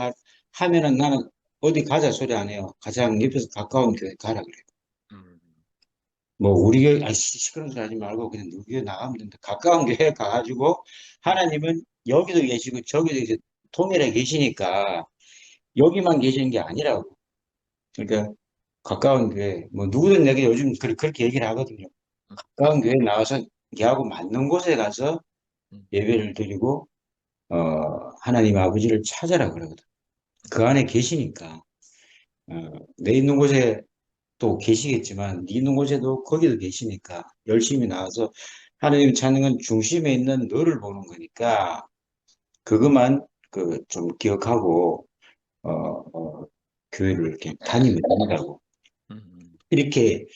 Speaker 9: 하면은 나는 어디 가자 소리 안 해요. 가장 옆에서 가까운 교회 가라 그래요.
Speaker 4: 음.
Speaker 9: 뭐 우리 교회 시끄러운 소리 하지 말고 그냥 누구 교회 나가면 된다. 가까운 교회 가가지고 하나님은 여기도 계시고 저기도 이제 통일해 계시니까 여기만 계시는 게 아니라고. 그러니까 가까운 교회 뭐 누구든 내가 요즘 그렇게 얘기를 하거든요. 가까운 교회 나와서 걔하고 맞는 곳에 가서 예배를 드리고 하나님 아버지를 찾아라 그러거든. 그 안에 계시니까 내 있는 곳에 또 계시겠지만 네 있는 곳에도 거기도 계시니까 열심히 나와서 하나님 찾는 건 중심에 있는 너를 보는 거니까 그것만 그 좀 기억하고 어, 어, 교회를 이렇게 다니면 된다고 이렇게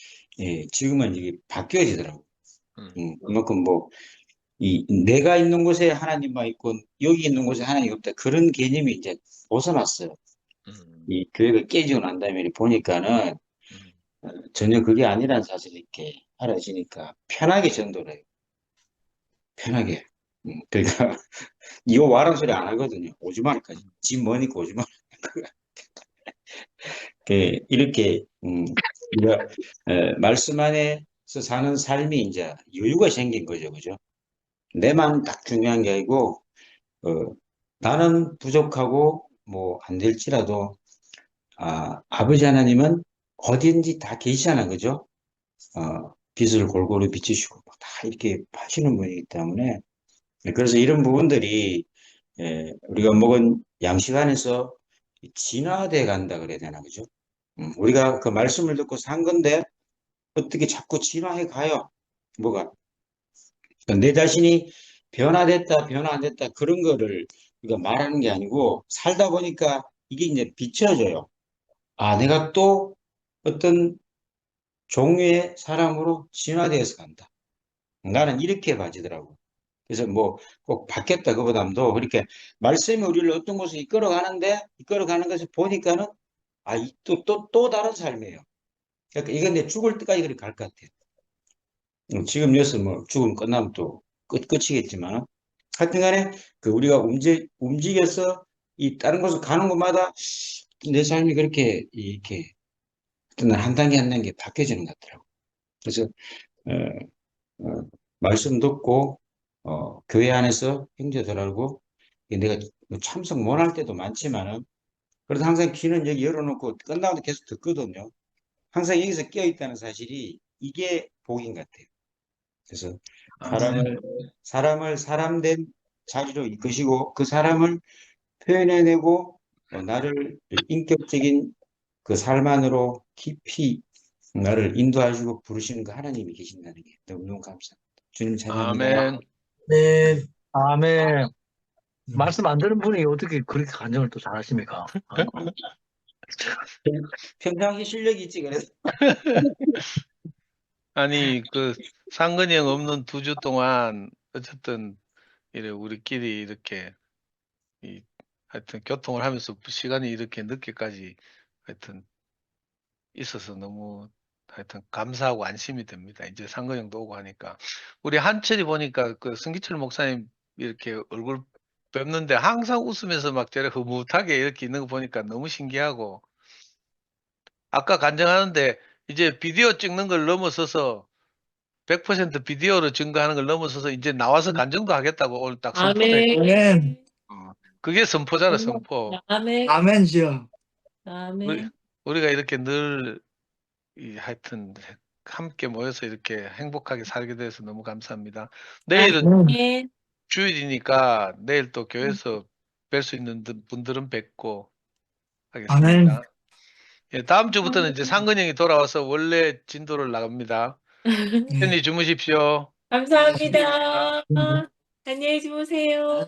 Speaker 9: 지금은 이게 바뀌어지더라고. 그만큼 뭐 내가 있는 곳에 하나님만 있고 여기 있는 곳에 하나님이 없다 그런 개념이 이제 벗어났어요. 이 교회가 깨지고 난 다음에 보니까는 전혀 그게 아니라는 사실이 이렇게 알아지니까 편하게 전도를 해요. 편하게. 그러니까 이거 와란 소리 안 하거든요. 오지 말까지. 집 머니까 오지 말. 이렇게 우리가 말씀 안에서 사는 삶이 이제 여유가 생긴 거죠, 그죠? 내만 딱 중요한 게 아니고 나는 부족하고 뭐 안 될지라도 아버지 하나님은 어디든지 다 계시잖아, 그죠? 빛을 골고루 비추시고 다 이렇게 파시는 분이기 때문에 그래서 이런 부분들이 우리가 먹은 양식 안에서 진화돼 간다 그래야 되나, 그죠? 우리가 그 말씀을 듣고 산 건데 어떻게 자꾸 진화해 가요? 뭐가? 내 자신이 변화됐다, 변화 안 됐다 그런 거를 우리가 말하는 게 아니고 살다 보니까 이게 이제 비춰져요. 내가 또 어떤 종류의 사람으로 진화되어서 간다. 나는 이렇게 봐지더라고. 그래서 뭐 꼭 바뀌었다 그보다도 이렇게 말씀이 우리를 어떤 곳에 이끌어가는 것을 보니까는 또 다른 삶이에요. 그러니까 이건 내 죽을 때까지 그렇게 갈 것 같아요. 지금 여기서 뭐 죽음 끝나면 또 끝이겠지만 하여튼 간에 그 우리가 움직여서 이 다른 곳을 가는 곳마다 내 삶이 그렇게 이렇게 어떤 한 단계 한 단계 바뀌어지는 것 같더라고. 그래서 말씀 듣고 교회 안에서 형제들하고 내가 뭐 참석 못할 때도 많지만은 그래도 항상 귀는 여기 열어놓고 끝나고도 계속 듣거든요. 항상 여기서 깨어있다는 사실이 이게 복인 것 같아요. 그래서 사람을 사람된 자리로 이끄시고 그 사람을 표현해내고 나를 인격적인 그 삶 안으로 깊이 나를 인도하시고 부르시는 그 하나님이 계신다는 게 너무너무 감사합니다. 주님 찬양합니다.
Speaker 4: 아멘.
Speaker 2: 네.
Speaker 8: 아멘. 말씀 안 들은 분이 어떻게 그렇게 간증을 또 잘하십니까?
Speaker 9: 평상시 실력이 있지 그래서.
Speaker 4: 아니 그 상근이 형 없는 2주 동안 어쨌든 우리끼리 이렇게 하여튼 교통을 하면서 시간이 이렇게 늦게까지 하여튼 있어서 너무 하여튼 감사하고 안심이 됩니다. 이제 상근 형도 오고 하니까 우리 한철이 보니까 그 승기철 목사님 이렇게 얼굴 뵙는데 항상 웃으면서 막 저렇게 흐뭇하게 이렇게 있는 거 보니까 너무 신기하고 아까 간증하는데 이제 비디오 찍는 걸 넘어서서 100% 비디오로 증거하는 걸 넘어서서 이제 나와서 간증도 하겠다고 오늘 딱 선포도 했고
Speaker 2: 아멘.
Speaker 4: 그게 선포잖아, 선포.
Speaker 3: 아멘.
Speaker 2: 아멘이요.
Speaker 3: 아멘.
Speaker 4: 우리가 이렇게 늘 하여튼 함께 모여서 이렇게 행복하게 살게 돼서 너무 감사합니다. 내일은
Speaker 3: 아멘.
Speaker 4: 주일이니까 내일 또 교회에서 뵐 수 있는 분들은 뵙고
Speaker 2: 아멘.
Speaker 4: 하겠습니다. 예, 다음 주부터는 이제 상근 형이 돌아와서 원래 진도를 나갑니다. 편히 주무십시오.
Speaker 3: 감사합니다. 안녕히 주무세요.